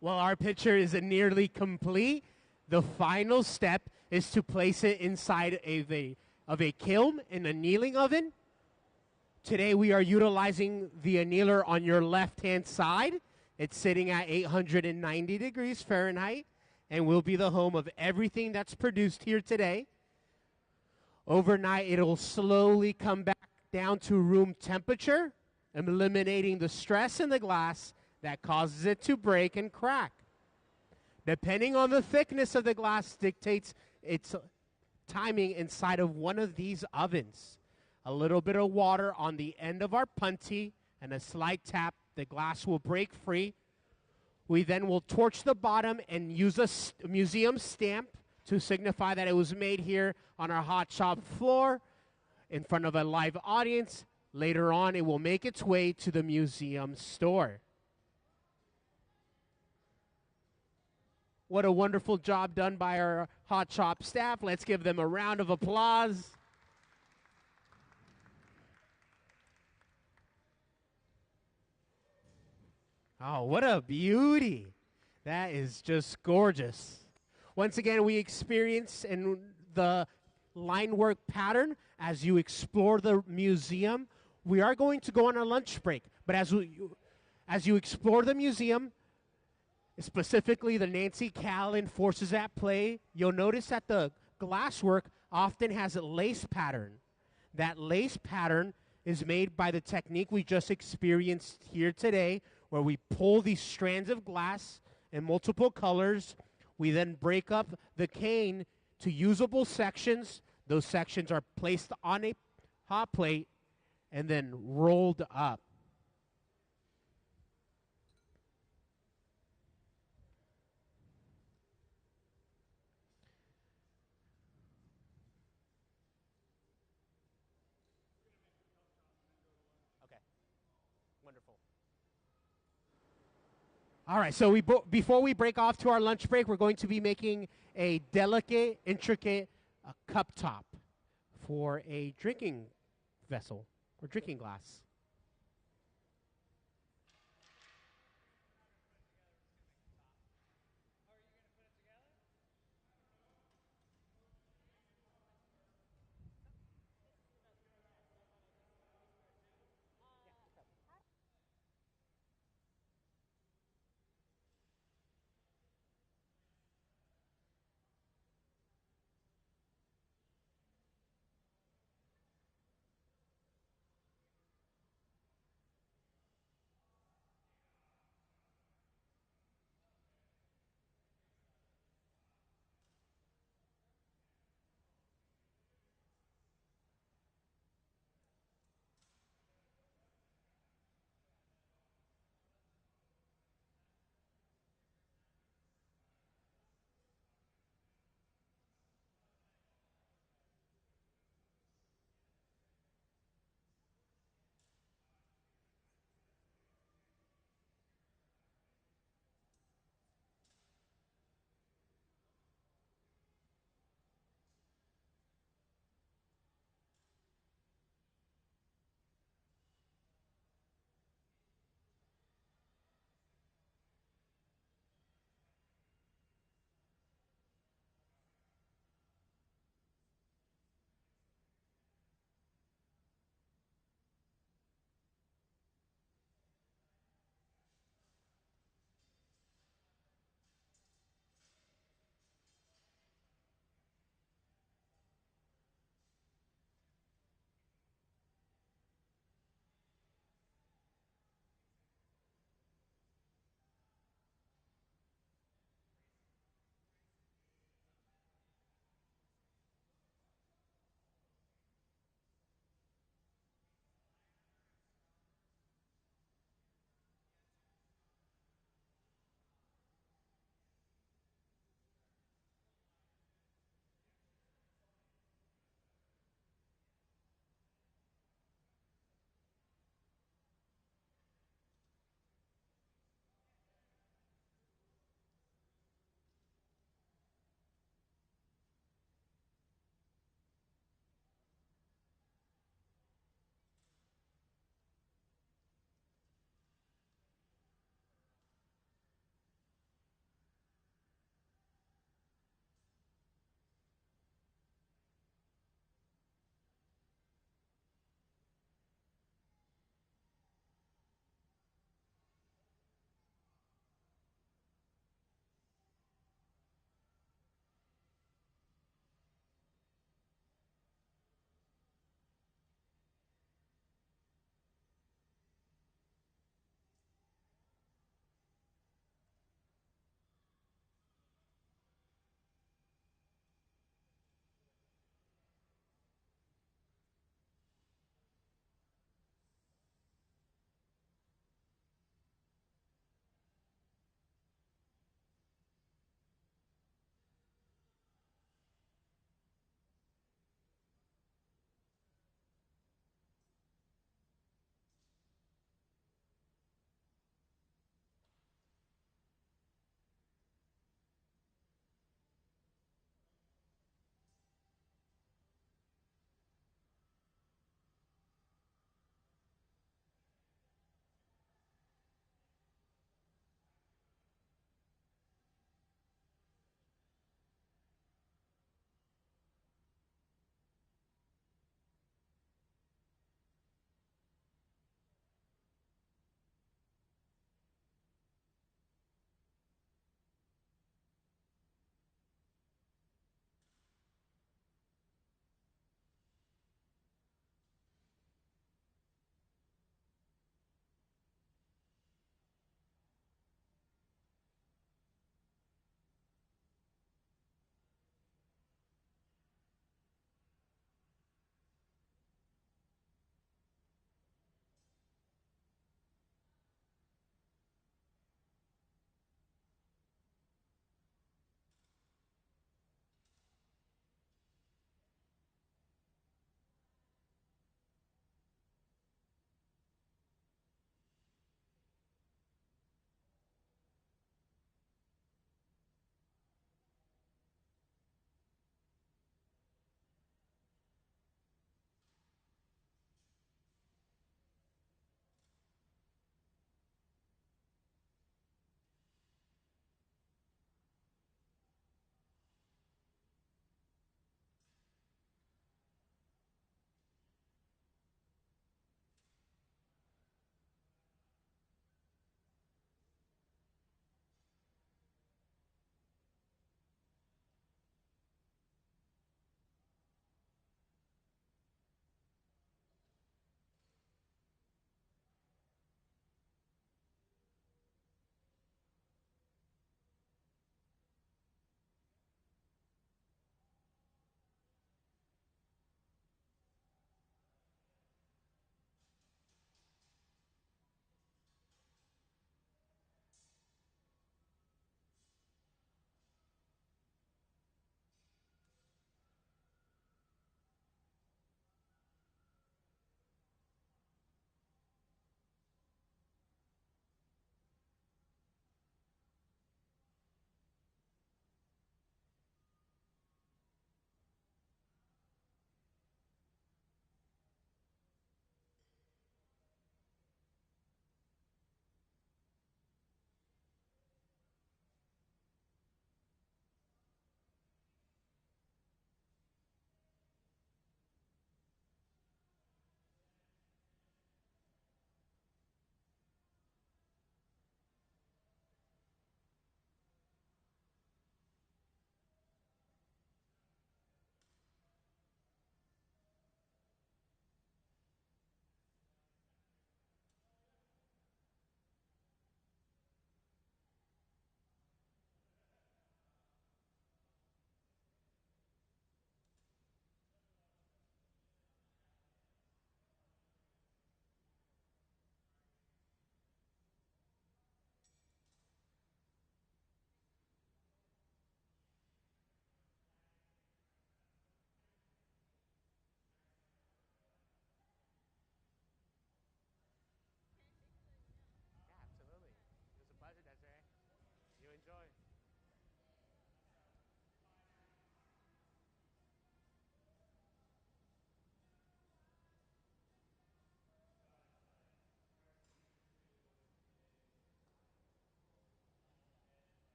Well, our picture is nearly complete. The final step is to place it inside of a kiln in a annealing oven. Today we are utilizing the annealer on your left-hand side. It's sitting at 890 degrees Fahrenheit and will be the home of everything that's produced here today. Overnight, it'll slowly come back down to room temperature, eliminating the stress in the glass that causes it to break and crack. Depending on the thickness of the glass dictates its timing inside of one of these ovens. A little bit of water on the end of our punty and a slight tap, the glass will break free. We then will torch the bottom and use a museum stamp to signify that it was made here on our hot shop floor in front of a live audience. Later on, it will make its way to the museum store. What a wonderful job done by our hot shop staff. Let's give them a round of applause. Oh, what a beauty. That is just gorgeous. Once again, we experience in the line work pattern as you explore the museum. We are going to go on a lunch break, but as you explore the museum, specifically the Nancy Callan forces at play, you'll notice that the glasswork often has a lace pattern. That lace pattern is made by the technique we just experienced here today, where we pull these strands of glass in multiple colors. We then break up the cane to usable sections. Those sections are placed on a hot plate and then rolled up. Okay, wonderful. All right, so before we break off to our lunch break, we're going to be making a delicate, intricate cup top for a drinking vessel or drinking glass.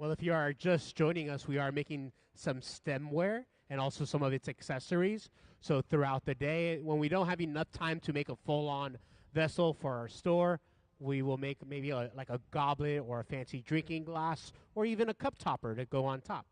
Well, if you are just joining us, we are making some stemware and also some of its accessories. So throughout the day, when we don't have enough time to make a full-on vessel for our store, we will make maybe like a goblet or a fancy drinking glass or even a cup topper to go on top.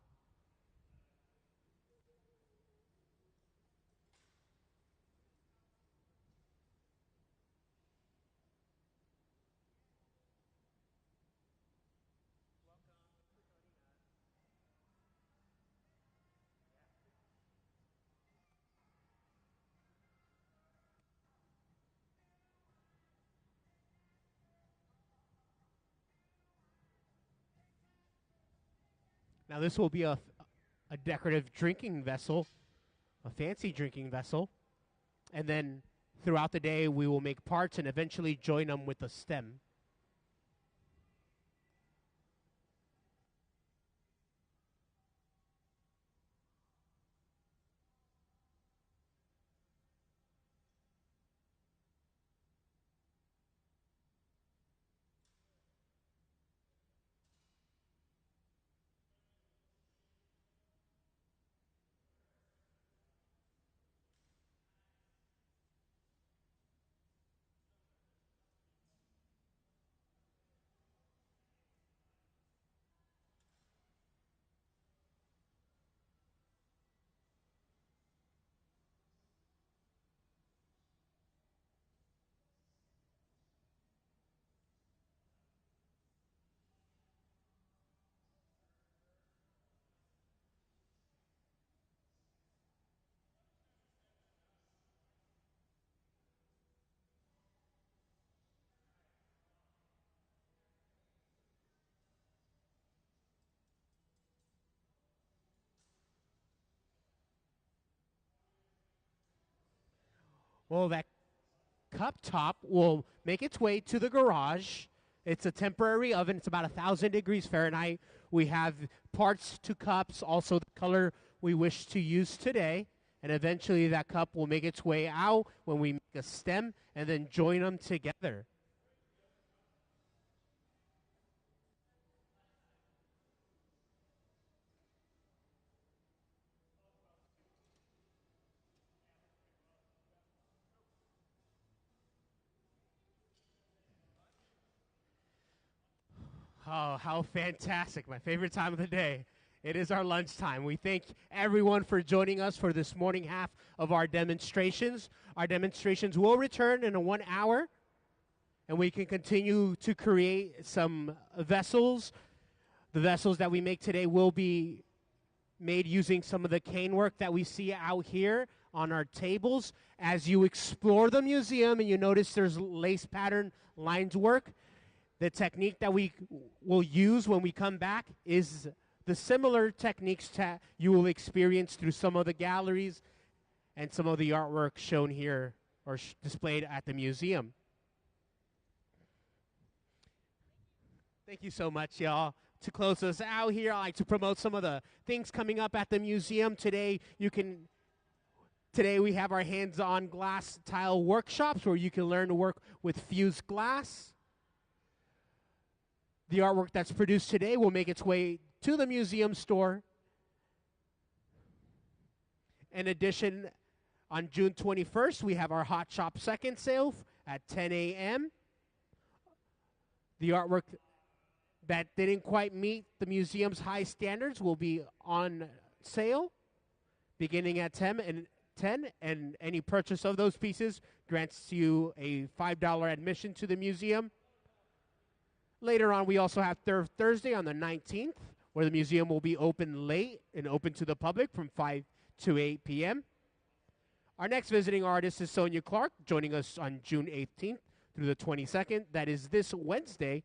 Now this will be a decorative drinking vessel, a fancy drinking vessel. And then throughout the day, we will make parts and eventually join them with a stem. Well, that cup top will make its way to the garage. It's a temporary oven. It's about 1,000 degrees Fahrenheit. We have parts to cups, also the color we wish to use today. And eventually that cup will make its way out when we make a stem and then join them together. Oh, how fantastic. My favorite time of the day. It is our lunchtime. We thank everyone for joining us for this morning half of our demonstrations. Our demonstrations will return in 1 hour, and we can continue to create some vessels. The vessels that we make today will be made using some of the cane work that we see out here on our tables. As you explore the museum and you notice there's lace pattern lines work, the technique that we will use when we come back is the similar techniques that you will experience through some of the galleries and some of the artwork shown here or displayed at the museum. Thank you so much, y'all. To close us out here, I'd like to promote some of the things coming up at the museum today. Today we have our hands-on glass tile workshops where you can learn to work with fused glass. The artwork that's produced today will make its way to the museum store. In addition, on June 21st, we have our Hot Shop second sale at 10 a.m. The artwork that didn't quite meet the museum's high standards will be on sale beginning at 10, and any purchase of those pieces grants you a $5 admission to the museum. Later on, we also have Thursday on the 19th, where the museum will be open late and open to the public from 5 to 8 p.m. Our next visiting artist is Sonia Clark, joining us on June 18th through the 22nd. That is this Wednesday.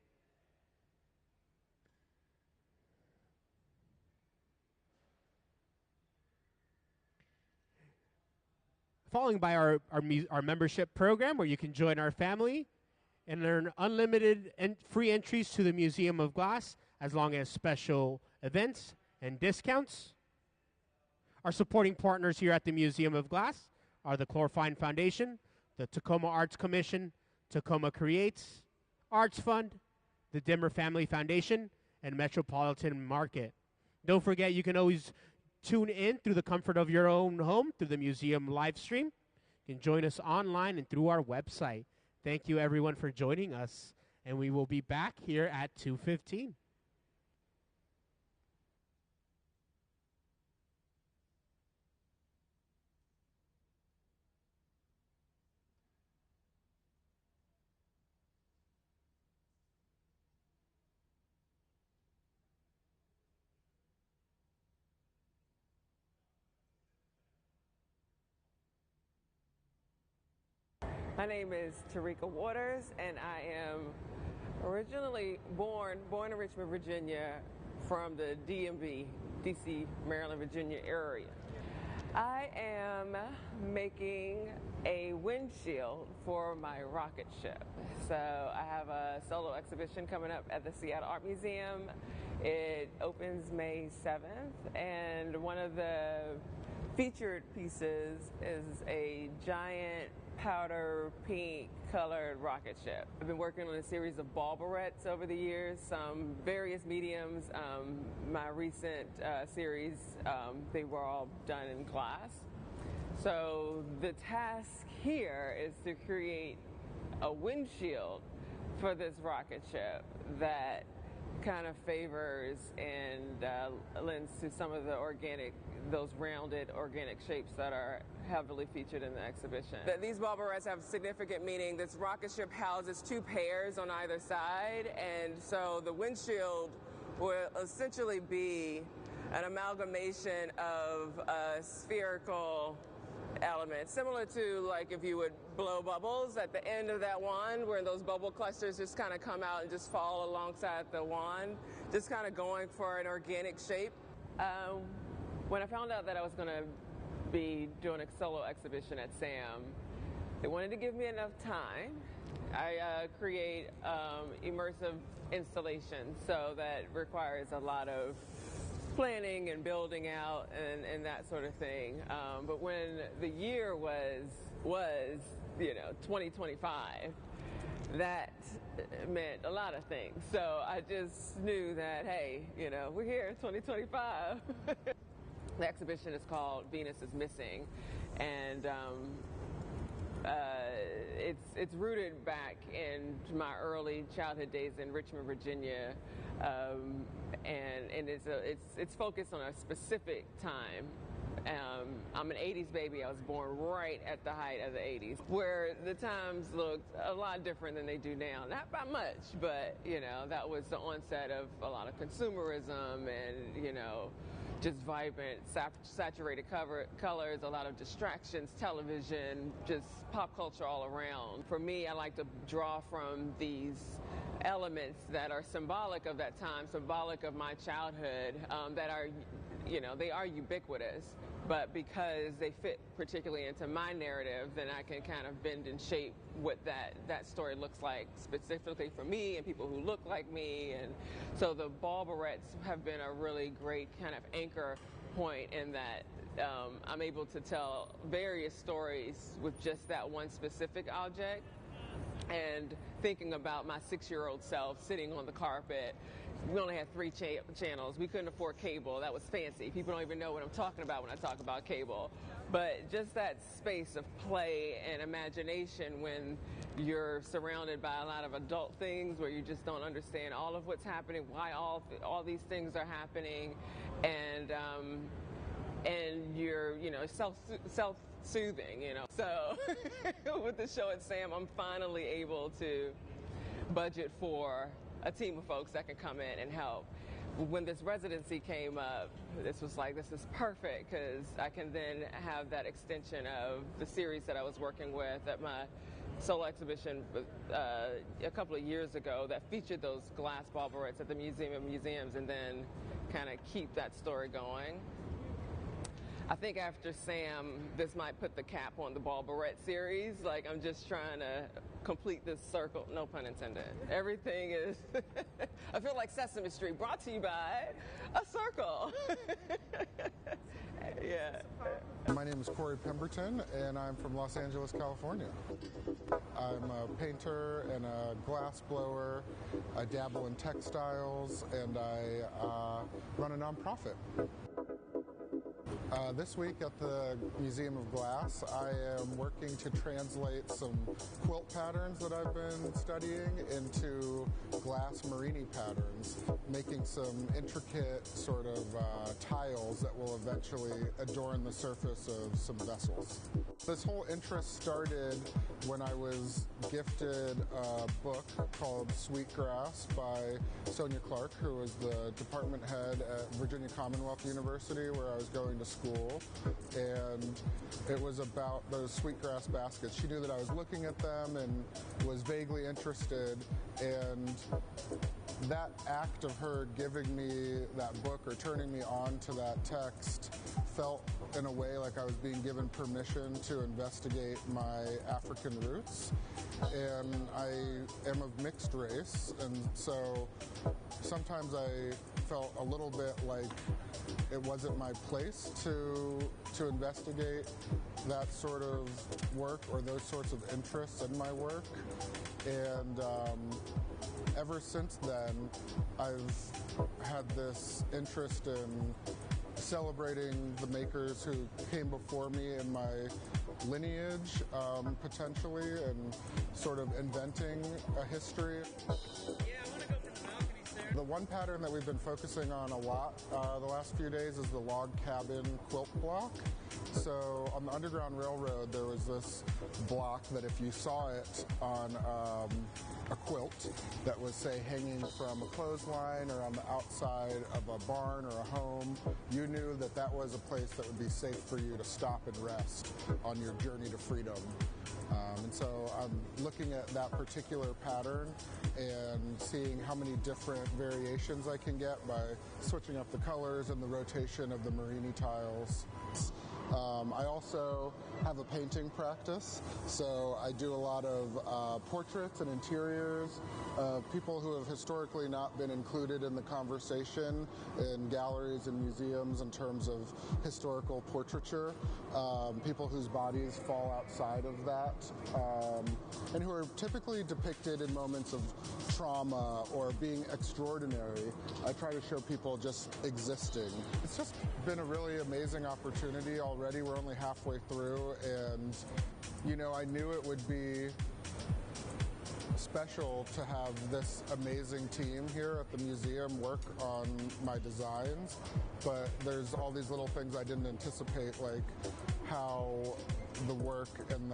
Following by our membership program, where you can join our family and earn unlimited and free entries to the Museum of Glass, as long as special events and discounts. Our supporting partners here at the Museum of Glass are the Chlorfine Foundation, the Tacoma Arts Commission, Tacoma Creates, Arts Fund, the Dimmer Family Foundation, and metropolitan market. Don't forget, you can always tune in through the comfort of your own home through the museum live stream. You can join us online and through our website. Thank you, everyone, for joining us, and we will be back here at 2:15. My name is Tarika Waters, and I am originally born in Richmond, Virginia, from the DMV, DC, Maryland, Virginia area. I am making a windshield for my rocket ship. So I have a solo exhibition coming up at the Seattle Art Museum. It opens May 7th, and one of the featured pieces is a giant powder pink colored rocket ship. I've been working on a series of ball barrettes over the years, some various mediums. My recent series, they were all done in glass. So the task here is to create a windshield for this rocket ship that kind of favors and lends to some of the those rounded organic shapes that are heavily featured in the exhibition. These ball barrettes have significant meaning. This rocket ship houses two pairs on either side, and so the windshield will essentially be an amalgamation of a spherical element, similar to like if you would blow bubbles at the end of that wand, where those bubble clusters just kind of come out and just fall alongside the wand, just kind of going for an organic shape. When I found out that I was going to be doing a solo exhibition at SAM, they wanted to give me enough time. I create immersive installations, so that requires a lot of planning and building out and that sort of thing. But when the year was 2025, that meant a lot of things. So I just knew that, hey, we're here in 2025. The exhibition is called Venus is Missing, and it's rooted back in my early childhood days in Richmond, Virginia, and it's focused on a specific time. I'm an 80s baby. I was born right at the height of the 80s, where the times looked a lot different than they do now. Not by much, but that was the onset of a lot of consumerism and just vibrant, saturated colors, a lot of distractions, television, just pop culture all around. For me, I like to draw from these elements that are symbolic of that time, symbolic of my childhood, that are, they are ubiquitous, but because they fit particularly into my narrative, then I can kind of bend and shape what that story looks like specifically for me and people who look like me. And so the ball barrettes have been a really great kind of anchor point in that I'm able to tell various stories with just that one specific object. And thinking about my 6-year-old self sitting on the carpet, we only had 3 channels. We couldn't afford cable. That was fancy. People don't even know what I'm talking about when I talk about cable. But just that space of play and imagination when you're surrounded by a lot of adult things where you just don't understand all of what's happening, why all these things are happening, and you're self-soothing, So with the show at SAM, I'm finally able to budget for a team of folks that can come in and help. When this residency came up, this was like, this is perfect, because I can then have that extension of the series that I was working with at my solo exhibition a couple of years ago that featured those glass ball barrettes at the Museum of Museums, and then kind of keep that story going. I think after SAM, this might put the cap on the ball barrette series. Like, I'm just trying to complete this circle, no pun intended. Everything is, I feel like Sesame Street, brought to you by a circle. Yeah. My name is Corey Pemberton, and I'm from Los Angeles, California. I'm a painter and a glass blower. I dabble in textiles, and I run a nonprofit. This week at the Museum of Glass, I am working to translate some quilt patterns that I've been studying into glass Marini patterns, making some intricate sort of tiles that will eventually adorn the surface of some vessels. This whole interest started when I was gifted a book called Sweetgrass by Sonia Clark, who was the department head at Virginia Commonwealth University where I was going to school, and it was about those sweetgrass baskets. She knew that I was looking at them and was vaguely interested, and that act of her giving me that book or turning me on to that text felt in a way like I was being given permission to investigate my African roots. And I am of mixed race, and so sometimes I felt a little bit like it wasn't my place to investigate that sort of work or those sorts of interests in my work. And ever since then, I've had this interest in celebrating the makers who came before me in my lineage, potentially, and sort of inventing a history. The one pattern that we've been focusing on a lot the last few days is the log cabin quilt block. So on the Underground Railroad, there was this block that if you saw it on a quilt that was, say, hanging from a clothesline or on the outside of a barn or a home, you knew that that was a place that would be safe for you to stop and rest on your journey to freedom. And so I'm looking at that particular pattern and seeing how many different variations I can get by switching up the colors and the rotation of the Marini tiles. I also have a painting practice, so I do a lot of portraits and interiors of people who have historically not been included in the conversation in galleries and museums in terms of historical portraiture, people whose bodies fall outside of that, and who are typically depicted in moments of trauma or being extraordinary. I try to show people just existing. It's just been a really amazing opportunity already. We're only halfway through, and I knew it would be special to have this amazing team here at the museum work on my designs, but there's all these little things I didn't anticipate, like how the work and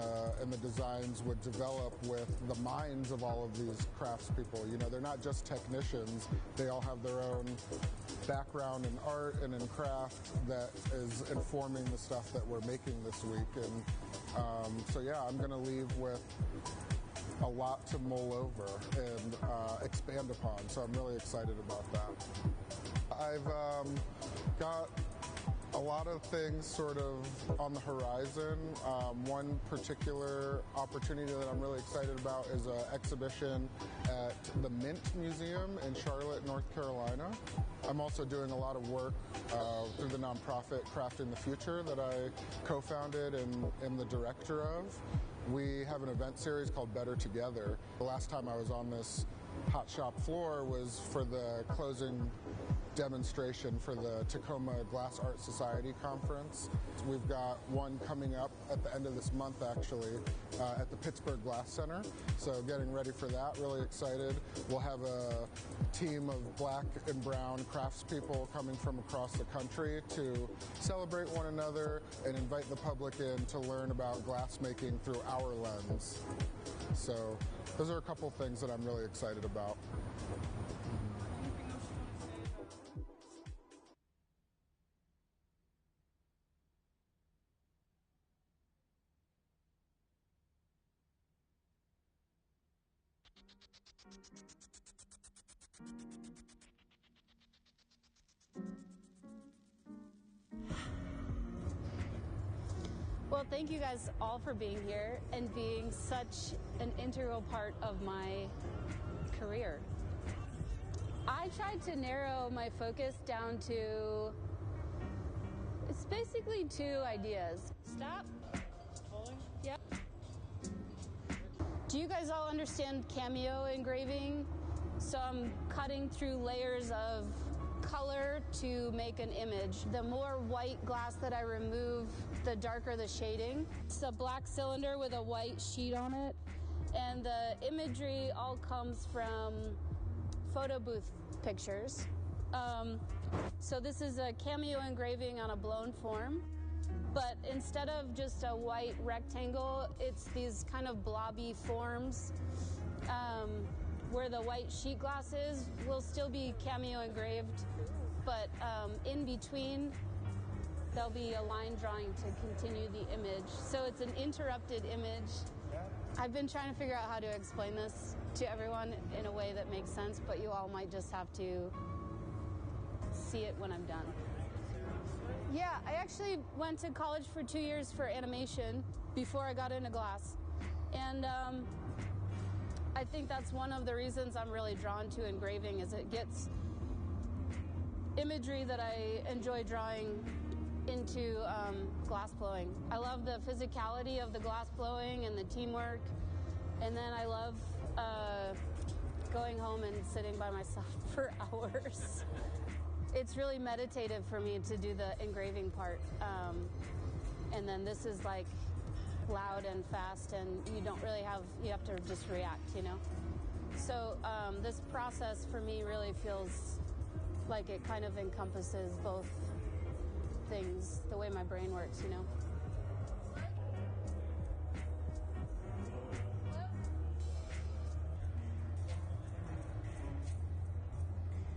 the designs would develop with the minds of all of these craftspeople. They're not just technicians, they all have their own background in art and in craft that is informing the stuff that we're making this week. And so yeah, I'm going to leave with a lot to mull over and expand upon, so I'm really excited about that. I've got a lot of things sort of on the horizon. One particular opportunity that I'm really excited about is an exhibition at the Mint Museum in Charlotte, North Carolina. I'm also doing a lot of work through the nonprofit Crafting the Future that I co-founded and am the director of. We have an event series called Better Together. The last time I was on this hot shop floor was for the closing demonstration for the Tacoma Glass Art Society conference. We've got one coming up at the end of this month, actually, at the Pittsburgh Glass Center. So getting ready for that, really excited. We'll have a team of black and brown craftspeople coming from across the country to celebrate one another and invite the public in to learn about glassmaking through our lens. So those are a couple things that I'm really excited about. Well, thank you guys all for being here and being such an integral part of my career. I tried to narrow my focus down to, it's basically two ideas. Stop. Pulling. Yep. Do you guys all understand cameo engraving? So I'm cutting through layers of color to make an image. The more white glass that I remove, the darker the shading. It's a black cylinder with a white sheet on it, and the imagery all comes from photo booth pictures. So this is a cameo engraving on a blown form, but instead of just a white rectangle, it's these kind of blobby forms. Where the white sheet glass is will still be cameo engraved, but in between there'll be a line drawing to continue the image. So it's an interrupted image. I've been trying to figure out how to explain this to everyone in a way that makes sense, but you all might just have to see it when I'm done. Yeah, I actually went to college for 2 years for animation before I got into glass. And I think that's one of the reasons I'm really drawn to engraving, is it gets imagery that I enjoy drawing into glass blowing. I love the physicality of the glass blowing and the teamwork, and then I love going home and sitting by myself for hours. It's really meditative for me to do the engraving part, and then this is like loud and fast, and you have to just react, you know? So this process for me really feels like it kind of encompasses both things, the way my brain works, you know?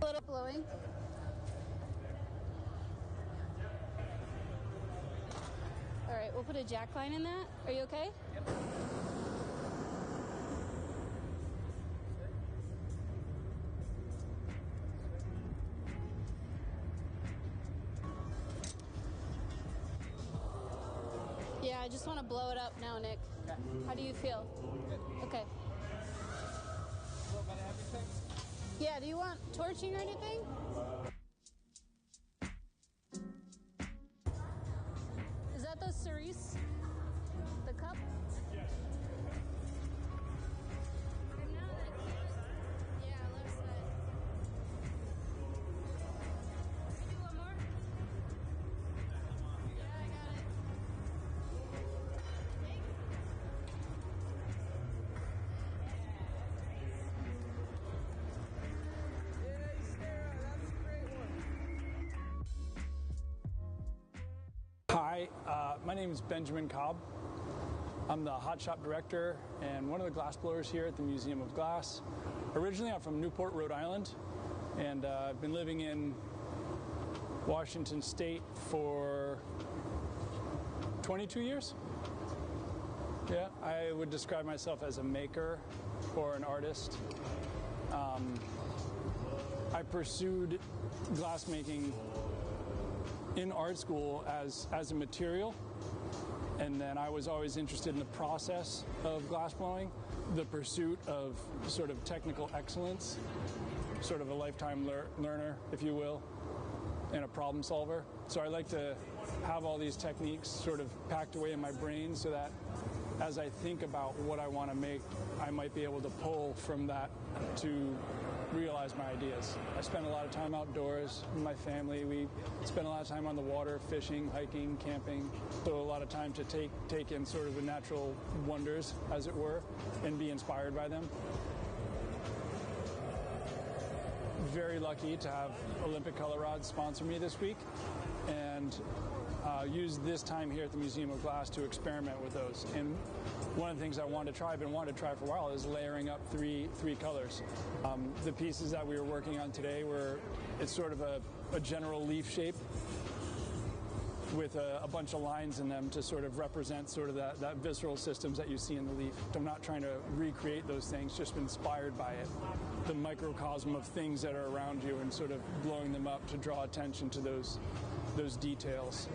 A little blowing. All right, we'll put a jack line in that. Are you okay? Yep. Yeah, I just want to blow it up now, Nick. Okay. How do you feel? Good. Okay. Yeah, do you want torching or anything? Is that the cerise? The cup? Yes. Yeah, left side. Can we do one more? Yeah, I got it. Hi, my name is Benjamin Cobb. I'm the hot shop director and one of the glass blowers here at the Museum of Glass. Originally, I'm from Newport, Rhode Island, and I've been living in Washington State for 22 years. Yeah, I would describe myself as a maker or an artist. I pursued glassmaking in art school as a material, and then I was always interested in the process of glass blowing, the pursuit of sort of technical excellence, sort of a lifetime learner, if you will, and a problem solver. So I like to have all these techniques sort of packed away in my brain so that as I think about what I want to make, I might be able to pull from that to realize my ideas. I spend a lot of time outdoors with my family. We spend a lot of time on the water, fishing, hiking, camping. So a lot of time to take in sort of the natural wonders, as it were, and be inspired by them. Very lucky to have Olympic Color Rods sponsor me this week, and use this time here at the Museum of Glass to experiment with those. And one of the things I've been wanting to try for a while is layering up three colors. The pieces that we were working on today it's sort of a general leaf shape with a bunch of lines in them to sort of represent sort of that visceral systems that you see in the leaf. I'm not trying to recreate those things, just inspired by it. The microcosm of things that are around you and sort of blowing them up to draw attention to those details.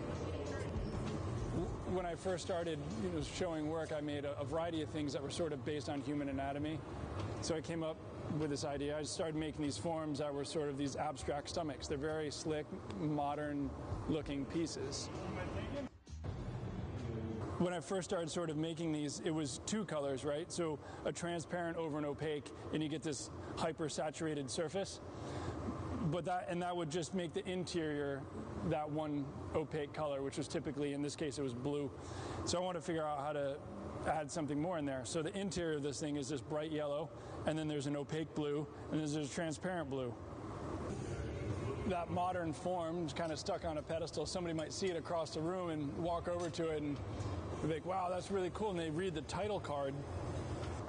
When I first started showing work, I made a variety of things that were sort of based on human anatomy. So I came up with this idea. I started making these forms that were sort of these abstract stomachs. They're very slick, modern looking pieces. when I first started sort of making these, it was two colors, right? So a transparent over an opaque, and you get this hyper saturated surface. But that would just make the interior that one opaque color, which was typically, in this case, it was blue. So I wanted to figure out how to add something more in there. So the interior of this thing is this bright yellow, and then there's an opaque blue, and then there's a transparent blue. That modern form is kind of stuck on a pedestal. Somebody might see it across the room and walk over to it and be like, wow, that's really cool. And they read the title card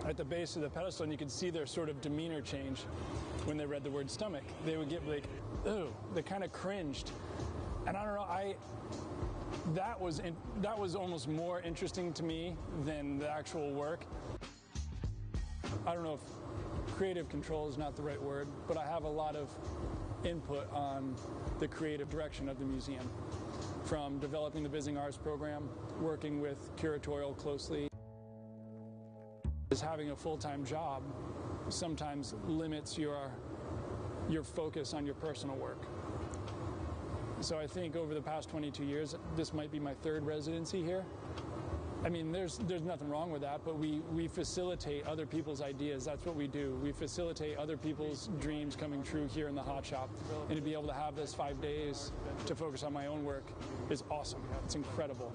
at the base of the pedestal, and you could see their sort of demeanor change when they read the word stomach. They would get like, ooh, they kind of cringed. And I don't know, that was almost more interesting to me than the actual work. I don't know if creative control is not the right word, but I have a lot of input on the creative direction of the museum, from developing the Visiting Arts program, working with curatorial closely. Having a full-time job sometimes limits your focus on your personal work. So I think over the past 22 years, this might be my third residency here. I mean, there's nothing wrong with that, but we facilitate other people's ideas. That's what we do. We facilitate other people's dreams coming true here in the hot shop. And to be able to have this 5 days to focus on my own work is awesome. It's incredible.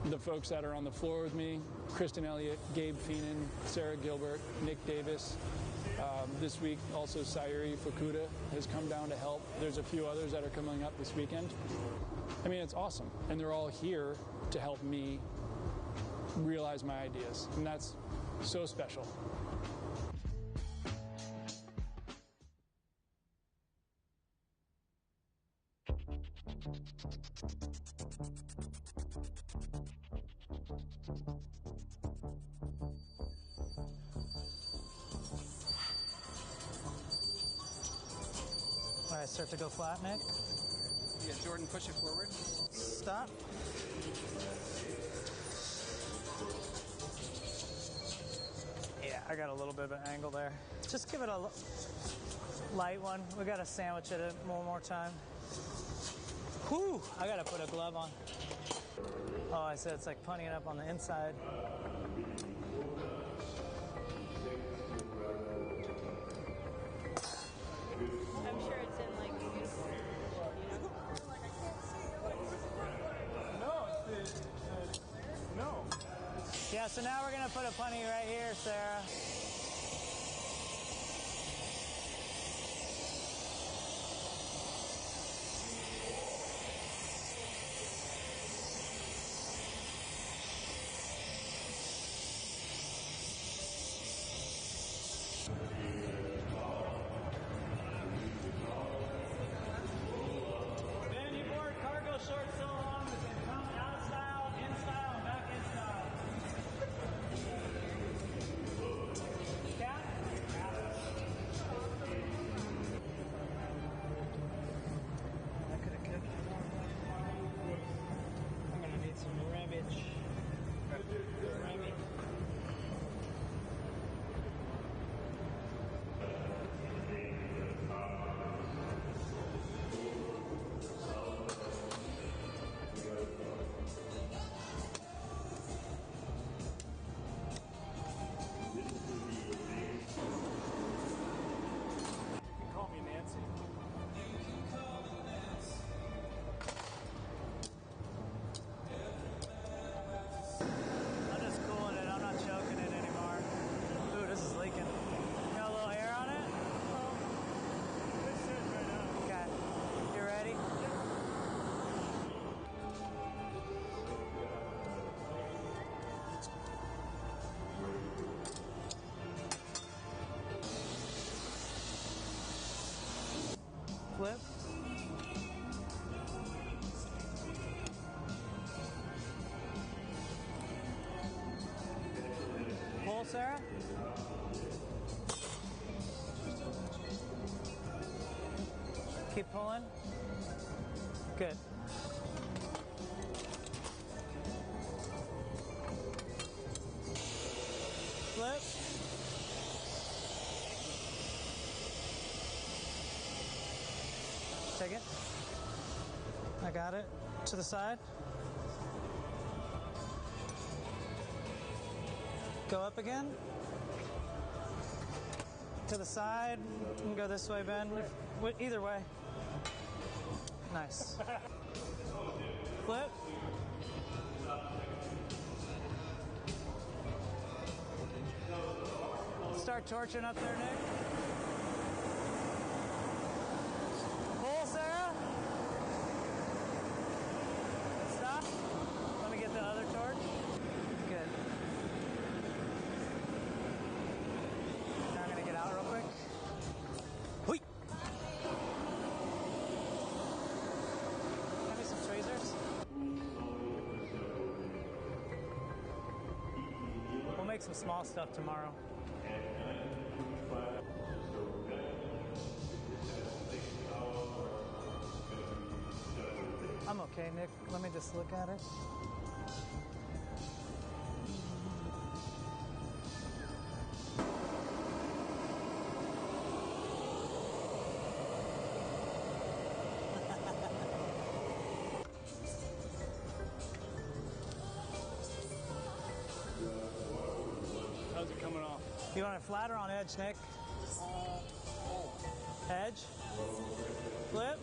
The folks that are on the floor with me, Kristen Elliott, Gabe Feenan, Sarah Gilbert, Nick Davis. This week, also Sayuri Fukuda has come down to help. There's a few others that are coming up this weekend. I mean, it's awesome. And they're all here to help me realize my ideas. And that's so special. All right, start to go flat, Nick. Yeah, Jordan, push it forward. Stop. Yeah, I got a little bit of an angle there. Just give it a light one. We got to sandwich it one more time. Whew, I got to put a glove on. Oh, I said it's like punning it up on the inside. I'm sure it's in like beautiful, No. Yeah, so now we're going to put a punny right here, Sarah. Ben, you wore cargo shorts so long that they come out of style, in style, and back in style. Cap? I could have kept it on. I'm going to need some ramage. Ramage. Call me Nancy. I'm just cooling it. I'm not choking it anymore. Ooh, this is leaking. Got a little air on it? It's sitting right now. Okay. You ready? Flip. Pull, Sarah. Keep pulling. Good. Flip. Take it. I got it. To the side. Go up again. To the side. You can go this way, Ben. Either way. Nice. Flip. Start torching up there, Nick. Pull, Sarah. Stop. Let me get the other torch. Good. Now I'm going to get out real quick. Hui. Have me some tweezers. We'll make some small stuff tomorrow. I'm okay, Nick. Let me just look at it. How's it coming off? You want it flat or on edge, Nick? Edge. Flip.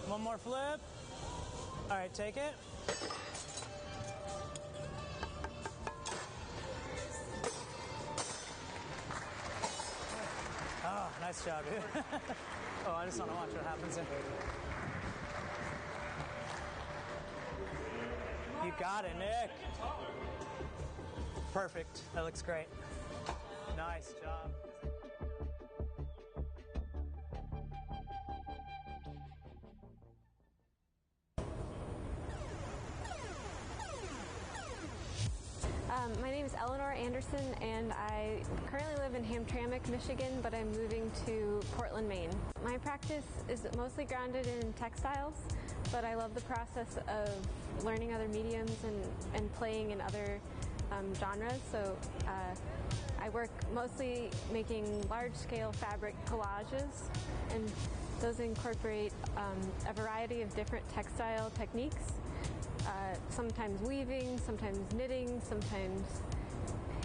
One more flip. All right, take it. Oh, nice job, dude. Oh, I just want to watch what happens there. You got it, Nick. Perfect. That looks great. Nice job. My name is Eleanor Anderson, and I currently live in Hamtramck, Michigan, but I'm moving to Portland, Maine. My practice is mostly grounded in textiles, but I love the process of learning other mediums and playing in other genres. So I work mostly making large-scale fabric collages, and those incorporate a variety of different textile techniques. Sometimes weaving, sometimes knitting, sometimes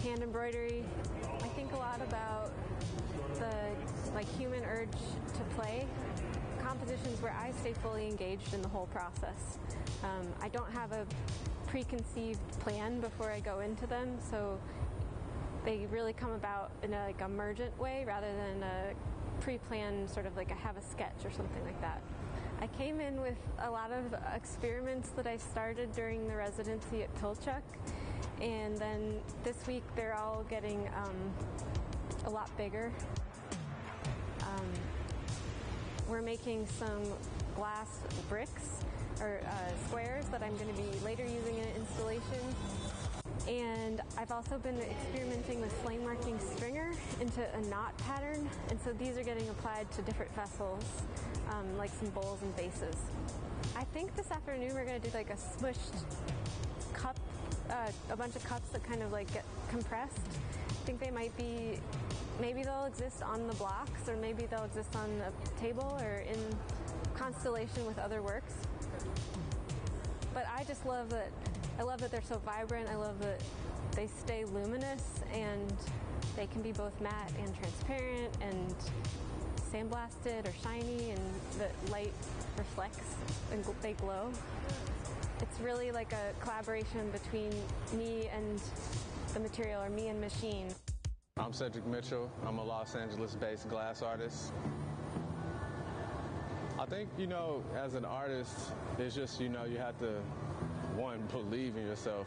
hand embroidery. I think a lot about the human urge to play. Compositions where I stay fully engaged in the whole process. I don't have a preconceived plan before I go into them, so they really come about in a emergent way rather than a pre-planned sort of like I have a sketch or something like that. I came in with a lot of experiments that I started during the residency at Pilchuck, and then this week they're all getting a lot bigger. We're making some glass bricks or squares that I'm going to be later using in an installation. And I've also been experimenting with flame marking stringer into a knot pattern, and so these are getting applied to different vessels, like some bowls and vases. I think this afternoon we're going to do like a smushed cup, a bunch of cups that kind of like get compressed. I think they might be, maybe they'll exist on the blocks, or maybe they'll exist on a table or in constellation with other works. But I just love that. I love that they're so vibrant. I love that they stay luminous, and they can be both matte and transparent and sandblasted or shiny, and the light reflects and they glow. It's really like a collaboration between me and the material, or me and machine. I'm Cedric Mitchell. I'm a Los Angeles-based glass artist. I think, as an artist, it's just, you have to, one, believe in yourself.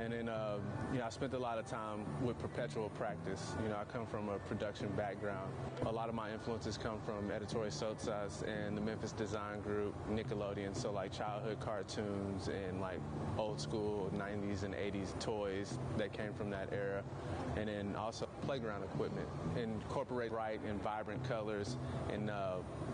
And then, I spent a lot of time with perpetual practice. I come from a production background. A lot of my influences come from Editorial Sotsas and the Memphis Design Group, Nickelodeon, so like childhood cartoons and like old school 90s and 80s toys that came from that era. And then also playground equipment, incorporate bright and vibrant colors, and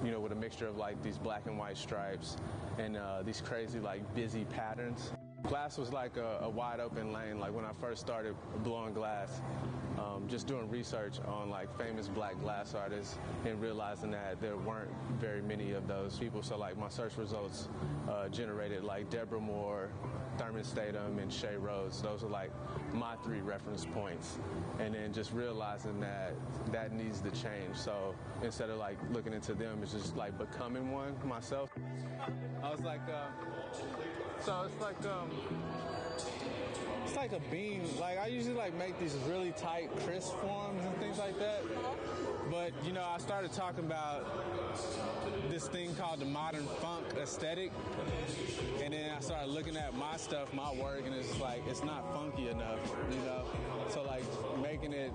with a mixture of like these black and white stripes and these crazy like busy patterns. Glass was like a wide open lane. Like when I first started blowing glass, just doing research on like famous black glass artists and realizing that there weren't very many of those people. So like my search results generated like Deborah Moore, Thurman Statham, and Shay Rhodes. Those are like my 3 reference points. And then just realizing that that needs to change. So instead of like looking into them, it's just like becoming one myself. I was like, so it's like a beam. Like I usually like make these really tight, crisp forms and things like that. But you know, I started talking about this thing called the modern funk aesthetic, and then I started looking at my stuff, my work, and it's like it's not funky enough, you know. So like making it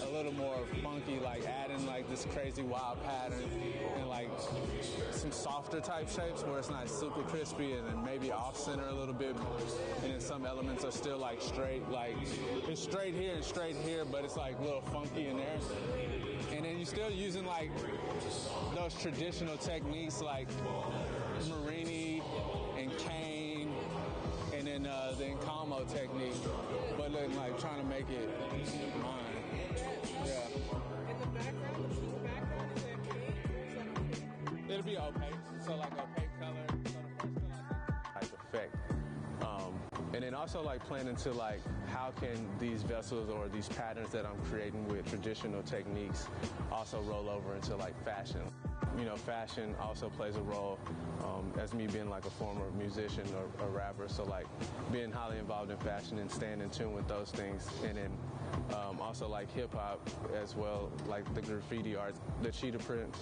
a little more funky, like adding like this crazy wild pattern and like some softer type shapes where it's not super crispy, and then maybe off center a little bit, and then some elements are still like straight, like it's straight here and straight here, but it's like a little funky in there. And then you're still using like those traditional techniques like Marini and Kane, and then the Encamo technique, but then like trying to make it mine. Yeah. And the background is that pink? It'll be opaque, so like opaque color. So the first color I think type effect. And then also like planning to like how can these vessels or these patterns that I'm creating with traditional techniques also roll over into like fashion. You know, fashion also plays a role as me being like a former musician or a rapper. So like being highly involved in fashion and staying in tune with those things. And then also like hip hop as well, like the graffiti art, the cheetah print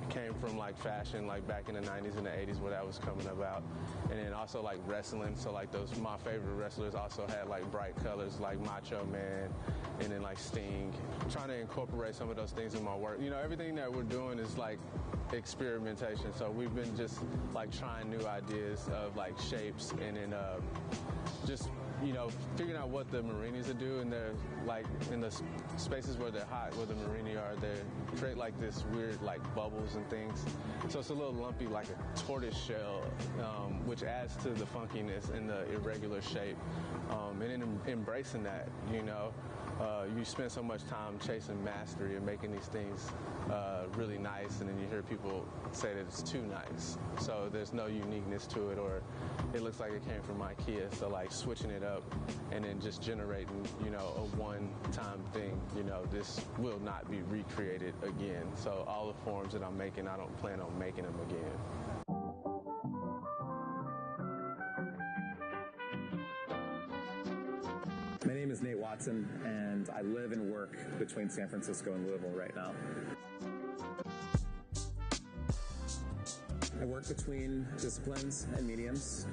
came from like fashion, like back in the 90s and the 80s where that was coming about. And then also like wrestling, so like those, my favorite wrestlers also had like bright colors like Macho Man and then like Sting. Trying to incorporate some of those things in my work. You know, everything that we're doing is like experimentation, so we've been just like trying new ideas of like shapes and then just, you know, figuring out what the Marinis will do, and they're like in the spaces where they're hot, where the Marini are, they create like this weird like bubbles and things. So it's a little lumpy, like a tortoise shell, which adds to the funkiness and the irregular shape. And then embracing that, you know, you spend so much time chasing mastery and making these things really nice, and then you hear people say that it's too nice. So there's no uniqueness to it, or it looks like it came from IKEA. So like switching it up and then just generating, you know, a one-time thing. You know, this will not be recreated again. So all the forms that I'm making, I don't plan on making them again. My name is Nate Watson, and I live and work between San Francisco and Louisville right now. I work between disciplines and mediums.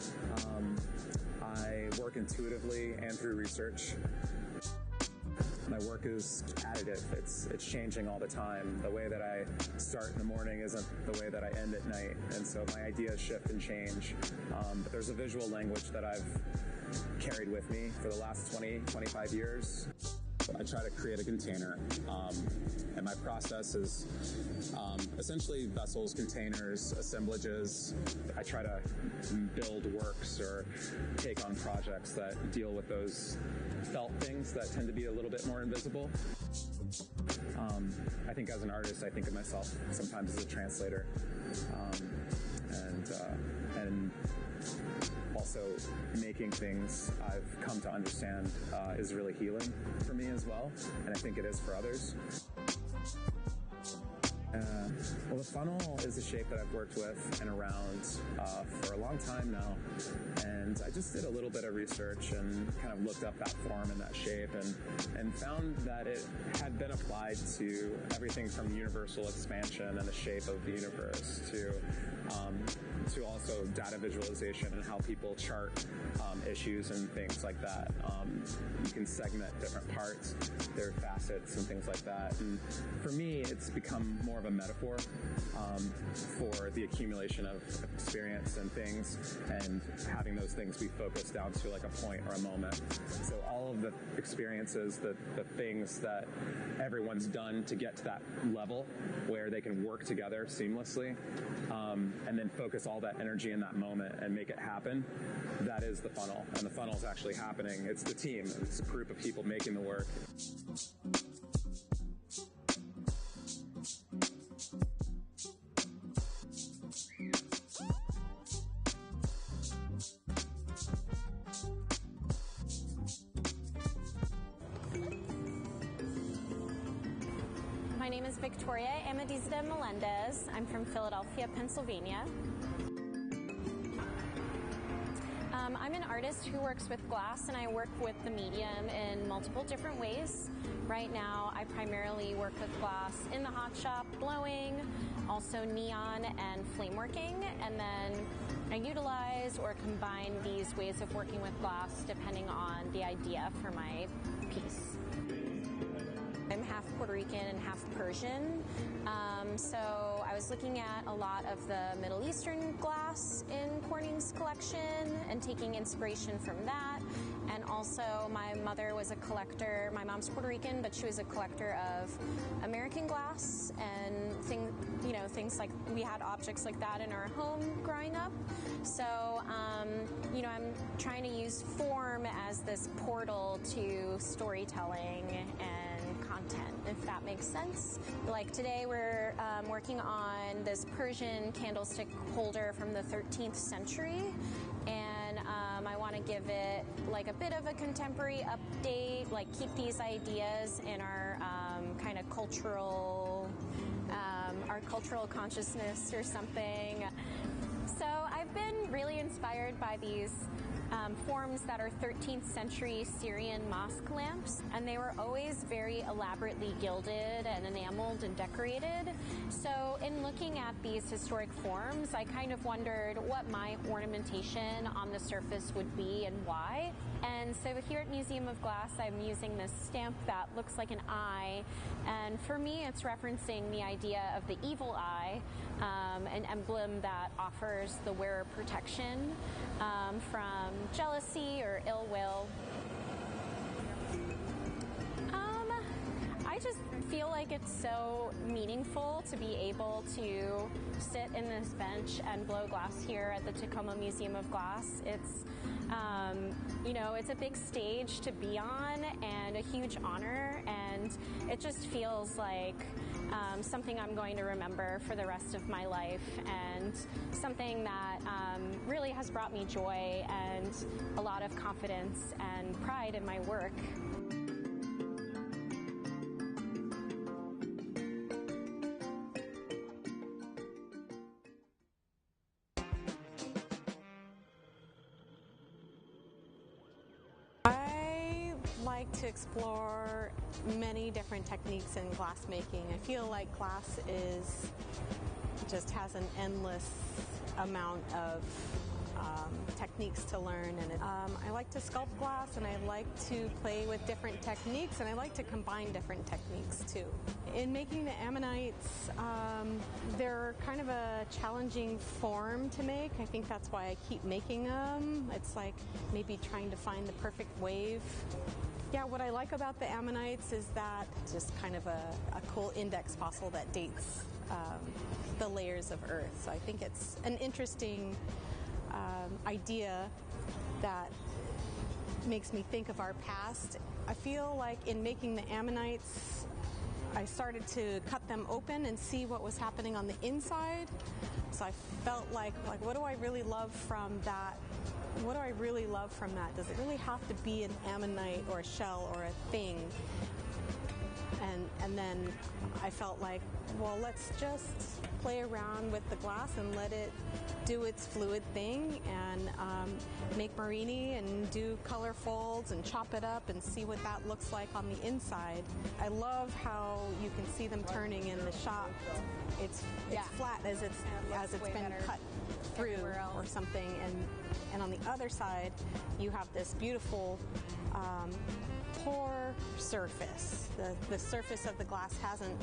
I work intuitively and through research. My work is additive. It's changing all the time. The way that I start in the morning isn't the way that I end at night, and so my ideas shift and change. But there's a visual language that I've carried with me for the last 25 years. I try to create a container, and my process is essentially vessels, containers, assemblages. I try to build works or take on projects that deal with those felt things that tend to be a little bit more invisible. I think as an artist, I think of myself sometimes as a translator, and also making things I've come to understand is really healing for me as well, and I think it is for others. Well, the funnel is a shape that I've worked with and around for a long time now, and I just did a little bit of research and kind of looked up that form and that shape, and found that it had been applied to everything from universal expansion and the shape of the universe to also data visualization and how people chart issues and things like that. You can segment different parts, their facets and things like that. And for me, it's become more of a metaphor for the accumulation of experience and things, and having those things be focused down to like a point or a moment. So all of the experiences, the things that everyone's done to get to that level where they can work together seamlessly, and then focus all that energy in that moment and make it happen, that is the funnel. And the funnel is actually happening. It's the team. It's a group of people making the work. My name is Victoria Amadizada Melendez. I'm from Philadelphia, Pennsylvania. I'm an artist who works with glass, and I work with the medium in multiple different ways. Right now, I primarily work with glass in the hot shop, blowing, also neon and flame working, and then I utilize or combine these ways of working with glass depending on the idea for my piece. I'm half Puerto Rican and half Persian, so I was looking at a lot of the Middle Eastern glass in Corning's collection and taking inspiration from that. And also my mother was a collector. My mom's Puerto Rican, but she was a collector of American glass and things like, we had objects like that in our home growing up. So, I'm trying to use form as this portal to storytelling and content, if that makes sense. Like today we're working on this Persian candlestick holder from the 13th century, and I want to give it like a bit of a contemporary update, like keep these ideas in our kind of cultural consciousness or something. So I've been really inspired by these forms that are 13th century Syrian mosque lamps, and they were always very elaborately gilded and enameled and decorated. So in looking at these historic forms, I kind of wondered what my ornamentation on the surface would be and why. And so here at Museum of Glass, I'm using this stamp that looks like an eye, and for me it's referencing the idea of the evil eye, an emblem that offers the wearer protection from jealousy or ill will. I just feel like it's so meaningful to be able to sit in this bench and blow glass here at the Tacoma Museum of Glass. It's it's a big stage to be on and a huge honor, and it just feels like something I'm going to remember for the rest of my life, and something that really has brought me joy and a lot of confidence and pride in my work. I like to explore many different techniques in glass making. I feel like glass just has an endless amount of techniques to learn, and I like to sculpt glass, and I like to play with different techniques, and I like to combine different techniques too. In making the ammonites, they're kind of a challenging form to make. I think that's why I keep making them. It's like maybe trying to find the perfect wave. Yeah, what I like about the ammonites is that it's just kind of a cool index fossil that dates the layers of Earth. So I think it's an interesting idea that makes me think of our past. I feel like in making the ammonites, I started to cut them open and see what was happening on the inside. So I felt like what do I really love from that? What do I really love from that? Does it really have to be an ammonite or a shell or a thing? And then I felt like, well, let's just play around with the glass and let it do its fluid thing and make marini and do color folds and chop it up and see what that looks like on the inside. I love how you can see them turning in the shop. It's flat as it's been cut through or something, and on the other side you have this beautiful pore surface. The surface of the glass hasn't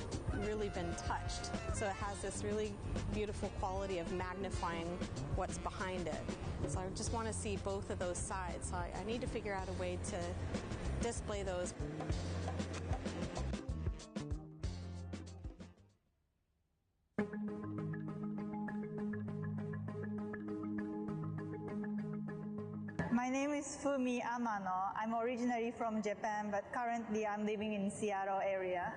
really been touched, so it has this really beautiful quality of magnifying what's behind it. So I just want to see both of those sides. So I need to figure out a way to display those. My name is Fumi Amano. I'm originally from Japan, but currently I'm living in Seattle area.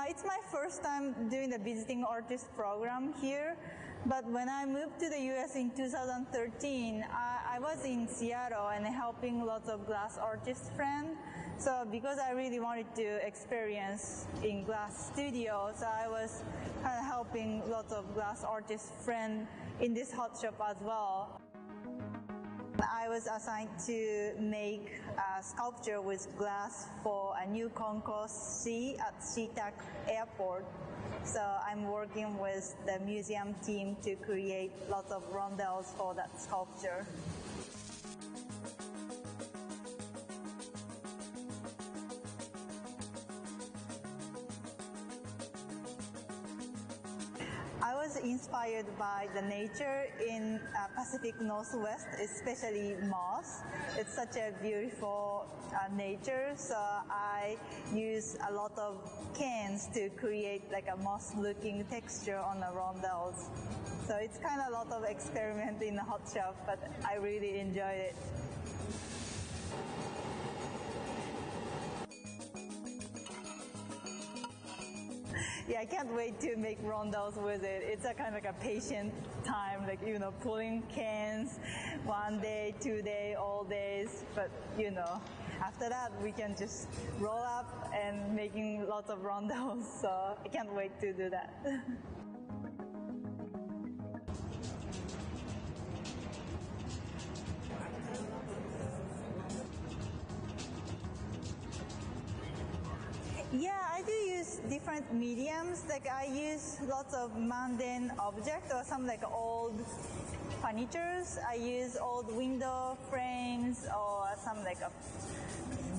It's my first time doing the visiting artist program here, but when I moved to the US in 2013, I was in Seattle and helping lots of glass artist friends. So because I really wanted to experience in glass studio, so I was kind of helping lots of glass artist friends in this hot shop as well. I was assigned to make a sculpture with glass for a new concourse C at SeaTac Airport. So I'm working with the museum team to create lots of rondelles for that sculpture. I was inspired by the nature in Pacific Northwest, especially moss. It's such a beautiful nature, so I use a lot of cans to create like a moss-looking texture on the rondelles. So it's kind of a lot of experiment in the hot shop, but I really enjoyed it. Yeah, I can't wait to make rondelles with it. It's a kind of like a patient time, like, you know, pulling cans 1 day, 2 days, all days. But, you know, after that, we can just roll up and making lots of rondelles. So I can't wait to do that. Yeah, I do use different mediums. Like I use lots of mundane objects or some like old furnitures. I use old window frames or some like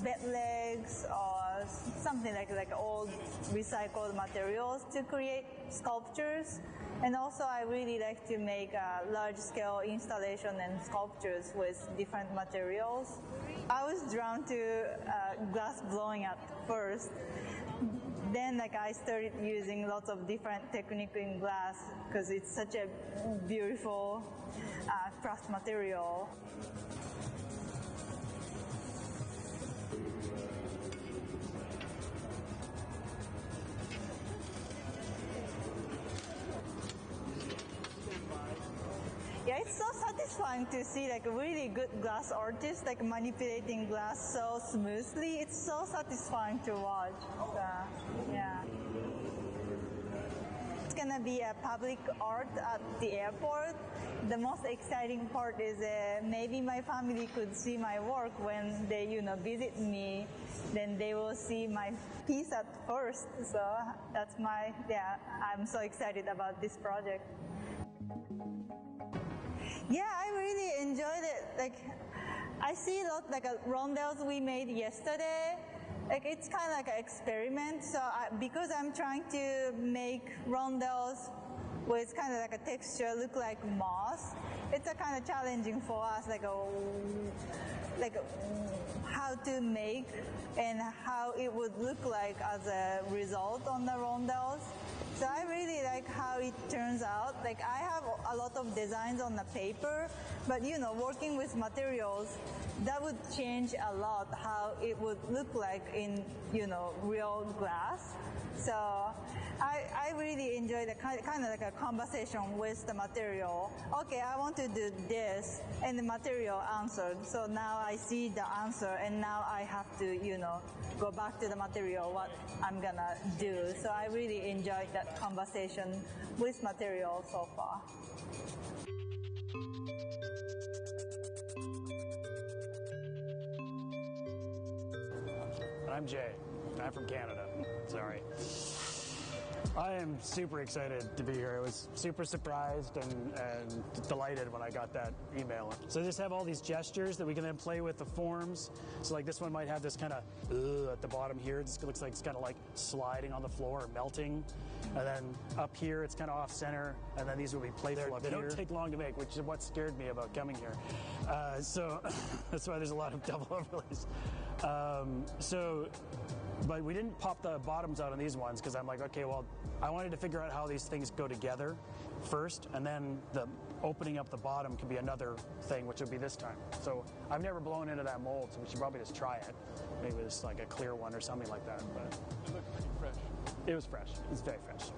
bed legs or something like old recycled materials to create sculptures. And also I really like to make large-scale installation and sculptures with different materials. I was drawn to glass blowing at first. Then like I started using lots of different techniques in glass because it's such a beautiful craft material. Yeah, it's so satisfying to see like a really good glass artist like manipulating glass so smoothly. It's so satisfying to watch. Yeah. It's gonna be a public art at the airport. The most exciting part is maybe my family could see my work when they, you know, visit me. Then they will see my piece at first. So that's I'm so excited about this project. Yeah, I really enjoyed it. Like, I see a lot like rondelles we made yesterday. Like, it's kind of like an experiment. So because I'm trying to make rondelles with kind of like a texture look like moss, it's a kind of challenging for us, like how to make and how it would look like as a result on the rondelles. So I really like how it turns out. Like I have a lot of designs on the paper, but you know, working with materials, that would change a lot how it would look like in, you know, real glass. So I really enjoy the kind of like a conversation with the material. Okay, I want to to do this, and the material answered. So now I see the answer, and now I have to, go back to the material, what I'm gonna do. So I really enjoyed that conversation with material so far. I'm Jay. I'm from Canada. Sorry. I am super excited to be here. I was super surprised and delighted when I got that email. So I just have all these gestures that we can then play with the forms. So like this one might have this kind of at the bottom here. It looks like it's kind of like sliding on the floor or melting. And then up here, it's kind of off center. And then these will be playful up here. They don't take long to make, which is what scared me about coming here. So that's why there's a lot of double overlays. But we didn't pop the bottoms out on these ones because I'm like, okay, well, I wanted to figure out how these things go together first, and then the opening up the bottom can be another thing, which would be this time. So I've never blown into that mold, so we should probably just try it. Maybe it's like a clear one or something like that. But it looked pretty fresh. It was fresh. It's very fresh.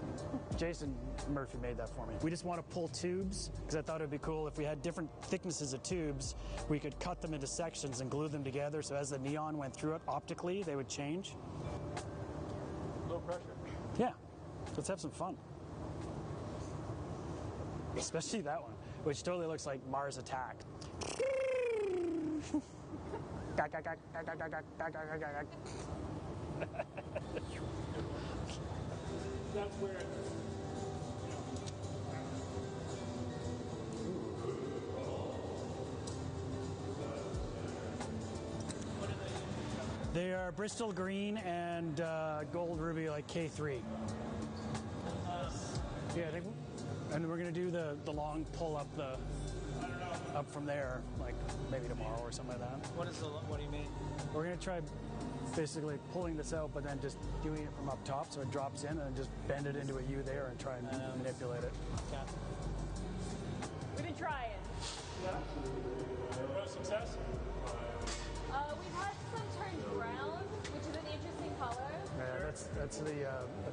Jason Murphy made that for me. We just want to pull tubes because I thought it would be cool if we had different thicknesses of tubes, we could cut them into sections and glue them together so as the neon went through it optically, they would change. Low pressure. Yeah. Let's have some fun. Especially that one, which totally looks like Mars Attack. That's where they are Bristol green and gold ruby, like K3. Yeah, I think, and we're gonna do the long pull up up from there, like maybe tomorrow or something like that. What do you mean? We're gonna try basically pulling this out, but then just doing it from up top so it drops in, and then just bend it into a U there and try and manipulate it. Okay. We've been trying. Yeah. No success? We've had some turned brown, which is an interesting color. Yeah, that's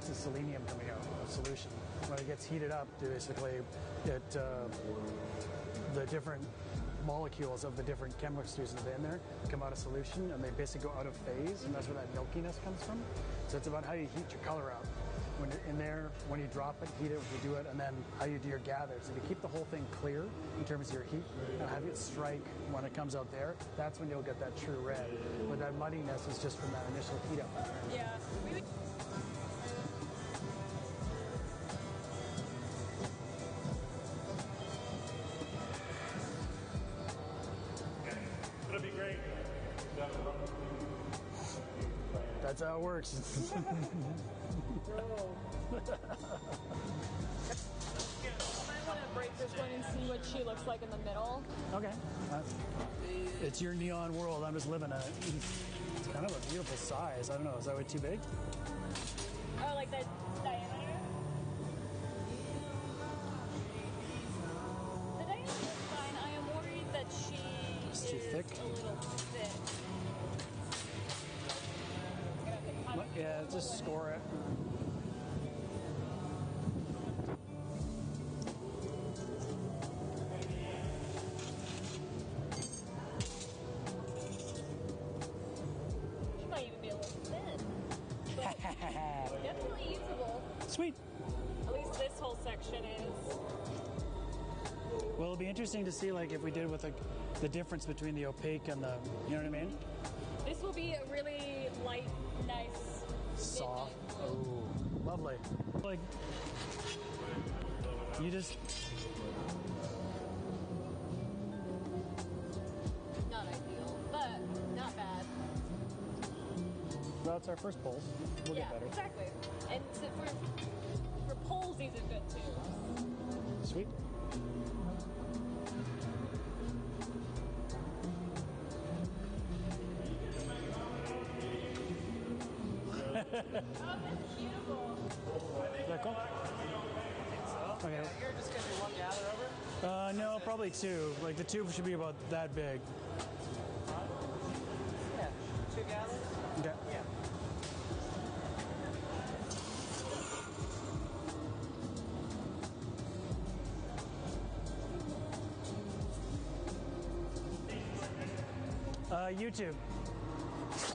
the selenium coming out of solution. When it gets heated up, basically, the different molecules of the different chemistries that are in there come out of solution, and they basically go out of phase, and that's where that milkiness comes from. So it's about how you heat your color up. When you're in there, when you drop it, heat it, when you do it, and then how you do your gather. So if you keep the whole thing clear in terms of your heat, and have it strike when it comes out there, that's when you'll get that true red. But that muddiness is just from that initial heat up. Yeah. It'll be great. That's how it works. I might want to break this one and see what she looks like in the middle. Okay. It's your neon world. I'm just living in it. It's kind of a beautiful size. I don't know. Is that way too big? Oh, like the diameter? The diameter is fine. I am worried that she too thick? a little thick. Yeah, just score it. She might even be a little thin. But definitely usable. Sweet. At least this whole section is. Well, it'll be interesting to see, like, if we did with the difference between the opaque and the, you know what I mean? This will be a really light, nice, soft. Oh, lovely. Like, you just. Not ideal, but not bad. Well, it's our first pulse. We'll get better. Exactly. And so for polls, these are good too. Sweet. Oh, that's beautiful. Is that cool? Okay. You're just going to do one gather over? No, probably two. Like, the tube should be about that big. Yeah. Two gathers? Okay. Yeah. YouTube. This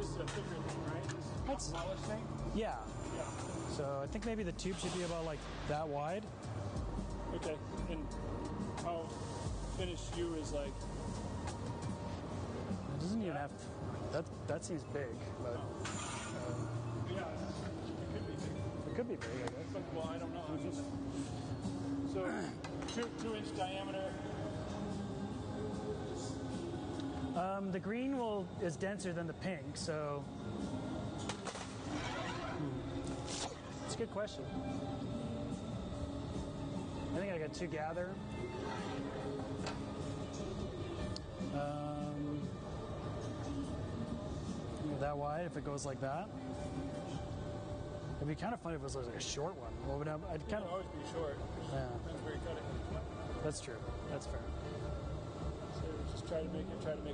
is a thicker thing, right? This is a polished thing? Yeah. Yeah. So I think maybe the tube should be about like that wide. Okay. And how finished you is like? It doesn't even have. That seems big, but. Yeah, it could be big. It could be big, I guess. But, well, I don't know. I mean, so 2-inch diameter. The green is denser than the pink, so. It's a good question. I think I got 2 gather. That wide, if it goes like that. It'd be kind of funny if it was like a short one. Well, I'd kind of always be short. Yeah. Depends where you cut it. That's true. That's fair. So just try to make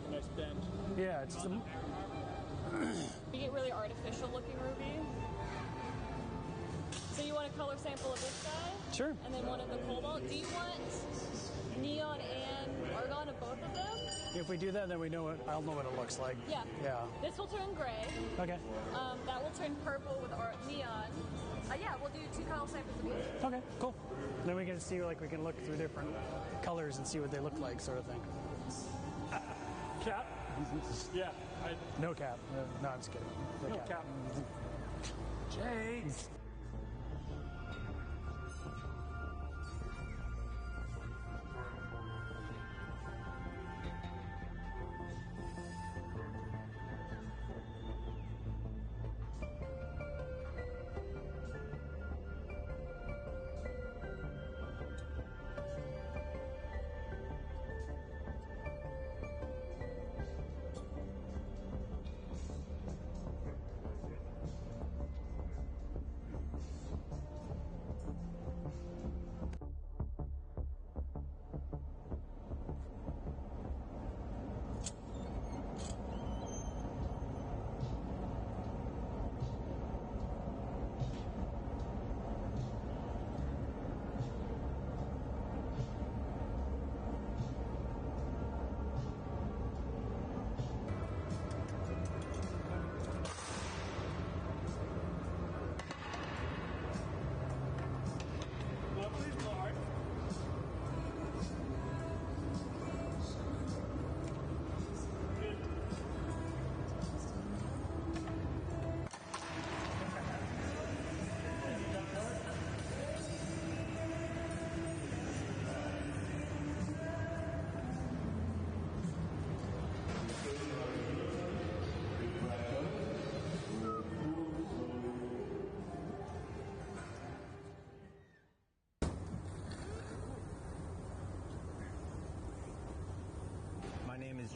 a nice bend. Yeah, it's just You get really artificial looking ruby. So you want a color sample of this guy? Sure. And then one of the cobalt. Do you want neon and argon of both of them? If we do that, then I'll know what it looks like. Yeah. Yeah. This will turn gray. Okay. That will turn purple with neon. Yeah, we'll do 2 color samples of each. Okay, cool. Then we can see, like, we can look through different colors and see what they look like, sort of thing. Cap? Yeah. No cap. No, I'm just kidding. No cap. Jay!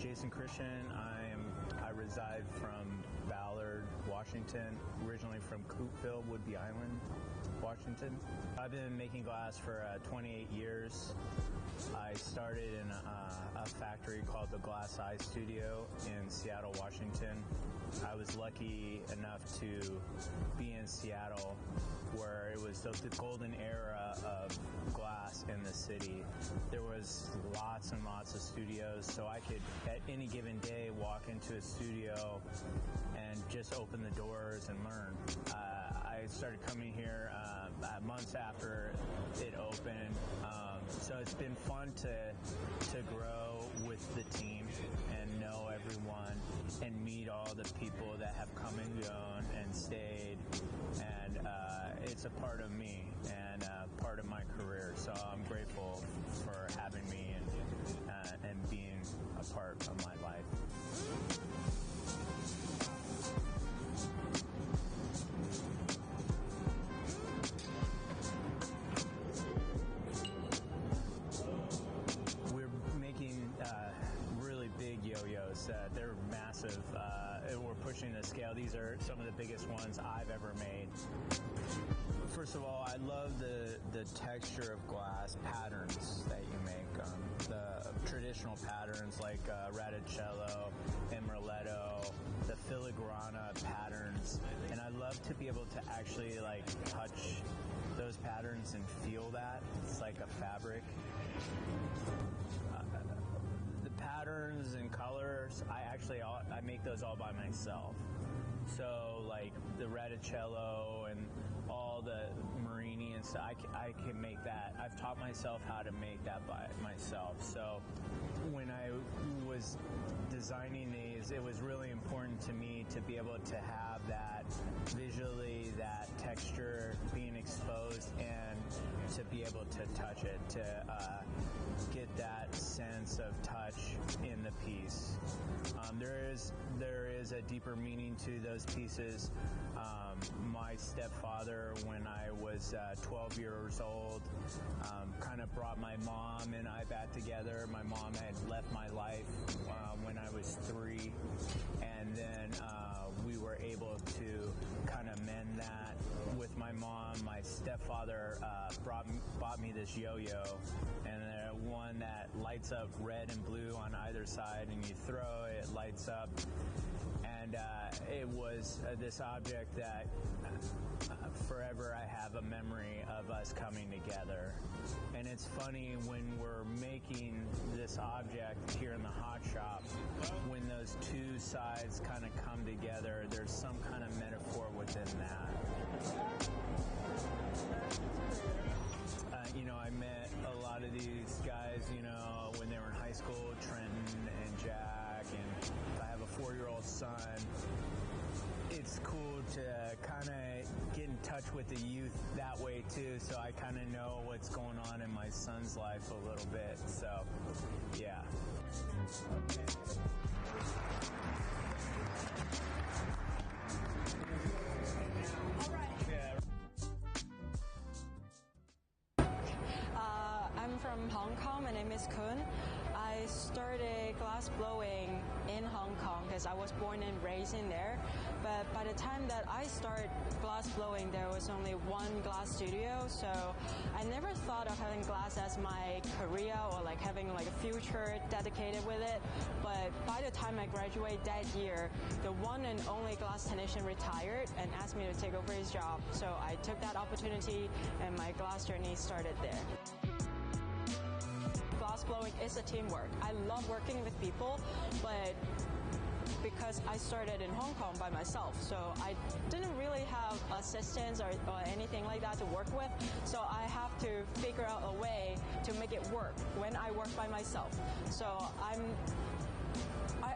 Jason Christian. I reside from Ballard, Washington, originally from Coopville, Whidbey Island, Washington. I've been making glass for 28 years. I started in a factory called the Glass Eye Studio in Seattle, Washington. I was lucky enough to be in Seattle where it was the golden era of glass in the city. There was lots and lots of studios, so I could at any given day walk into a studio and just open the doors and learn. I started coming here months after it opened, so it's been fun to grow with the team and know everyone and meet all the people that have come and gone and stayed, and it's a part of me and part of my career, so I'm grateful for having me and being a part of my life. We're making really big yo-yos. They're massive. We're pushing the scale. These are some of the biggest ones I've ever made. First of all, I love the texture of glass patterns that you make. The traditional patterns like Radicello, Emerletto, the filigrana patterns, and I love to be able to actually like touch those patterns and feel that. It's like a fabric. The patterns and colors, I make those all by myself. So like the reticello and all the marini and stuff, I can make that. I've taught myself how to make that by myself. So when I was designing these, it was really important to me to be able to have that visually, that texture being exposed, and to be able to touch it, to get that sense of touch in the piece. There is a deeper meaning to those pieces. My stepfather, when I was 12 years old, kind of brought my mom and I back together. My mom had left my life when I was 3, and then we were able to kind of mend that with my mom. My stepfather bought me this yo-yo, and one that lights up red and blue on either side, and you throw it, it lights up. And it was this object that forever I have a memory of us coming together. And it's funny, when we're making this object here in the hot shop, when those two sides kind of come together, there's some kind of metaphor within that. I met a lot of these guys, when they were in high school, Trenton and Jack, and I have a 4-year-old son. It's cool to kind of get in touch with the youth that way too, so I kind of know what's going on in my son's life a little bit, so yeah. I'm from Hong Kong. My name is Kun. I started glass blowing in Hong Kong because I was born and raised in there. But by the time that I started glass blowing, there was only one glass studio. So I never thought of having glass as my career or like having like a future dedicated with it. But by the time I graduated that year, the one and only glass technician retired and asked me to take over his job. So I took that opportunity and my glass journey started there. Glass blowing is a teamwork. I love working with people, but because I started in Hong Kong by myself, so I didn't really have assistants or anything like that to work with, so I have to figure out a way to make it work when I work by myself. So I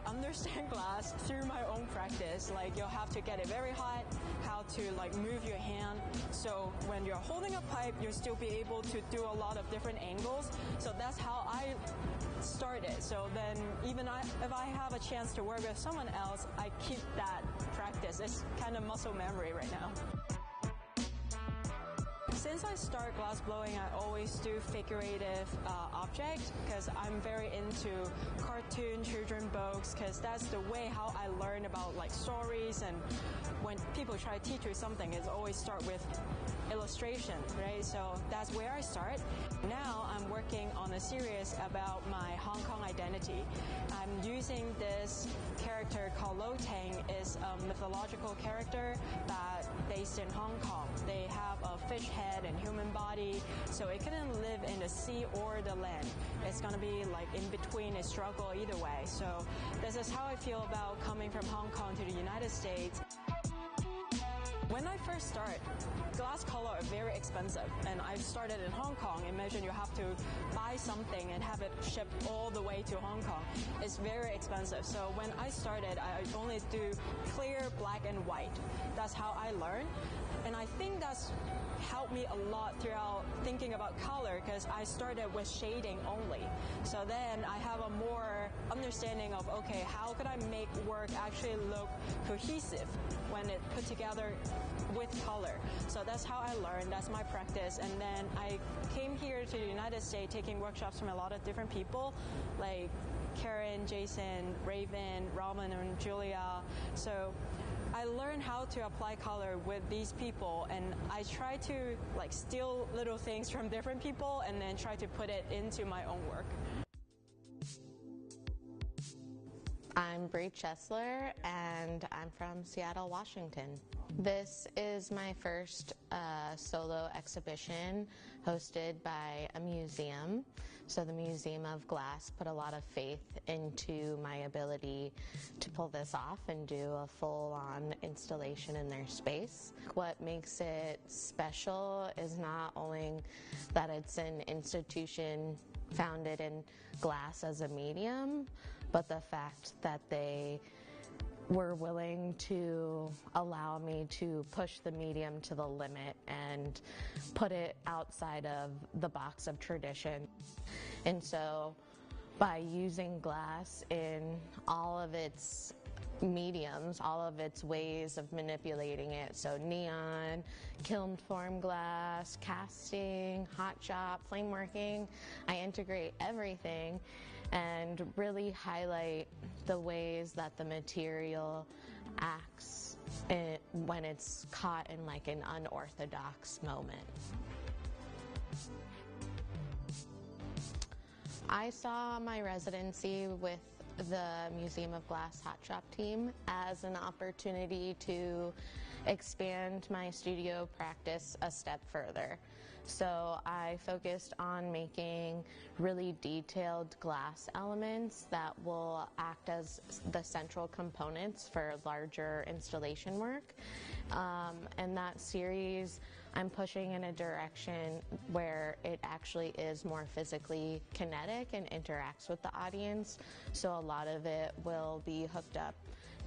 understand glass through my own practice. Like, you'll have to get it very hot, how to like move your hand. So when you're holding a pipe, you'll still be able to do a lot of different angles. So that's how I started. So then even if I have a chance to work with someone else, I keep that practice. It's kind of muscle memory right now. Since I start glass blowing, I always do figurative objects because I'm very into cartoon children books, because that's the way how I learn about like stories. And when people try to teach you something, it's always start with illustration, right? So that's where I start. Now I'm working on a series about my Hong Kong identity. I'm using this character called Lo Tang. Is a mythological character that based in Hong Kong. They have a fish head and human body, so it couldn't live in the sea or the land. It's gonna be like in between, a struggle either way. So this is how I feel about coming from Hong Kong to the United States. When I first start, glass color are very expensive, and I started in Hong Kong. Imagine you have to buy something and have it shipped all the way to Hong Kong. It's very expensive. So when I started, I only do clear, black, and white. That's how I learned. And I think that's helped me a lot throughout thinking about color, because I started with shading only. So then I have a more understanding of, okay, how could I make work actually look cohesive when it put together with color. So that's how I learned, that's my practice. And then I came here to the United States taking workshops from a lot of different people, like Karen, Jason, Raven, Robin, and Julia. So I learned how to apply color with these people, and I try to like steal little things from different people and then try to put it into my own work. I'm I'm Bree Chesler, and I'm from Seattle, Washington. This is my first solo exhibition hosted by a museum. So the Museum of Glass put a lot of faith into my ability to pull this off and do a full-on installation in their space. What makes it special is not only that it's an institution founded in glass as a medium, but the fact that they were willing to allow me to push the medium to the limit and put it outside of the box of tradition. And so by using glass in all of its mediums, all of its ways of manipulating it, so neon, kiln form glass, casting, hot shop, flame working, I integrate everything and really highlight the ways that the material acts when it's caught in like an unorthodox moment. I saw my residency with the Museum of Glass Hot Shop team as an opportunity to expand my studio practice a step further. So I focused on making really detailed glass elements that will act as the central components for larger installation work. And that series, I'm pushing in a direction where it actually is more physically kinetic and interacts with the audience. So a lot of it will be hooked up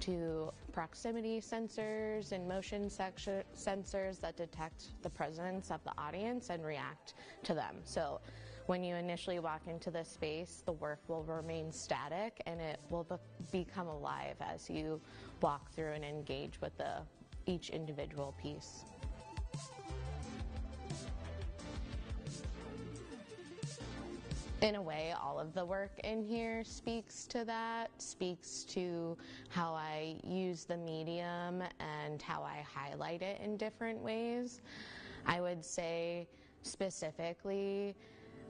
to proximity sensors and motion sensors that detect the presence of the audience and react to them. So when you initially walk into the space, the work will remain static and it will become alive as you walk through and engage with each individual piece. In a way, all of the work in here speaks to that, speaks to how I use the medium and how I highlight it in different ways. I would say specifically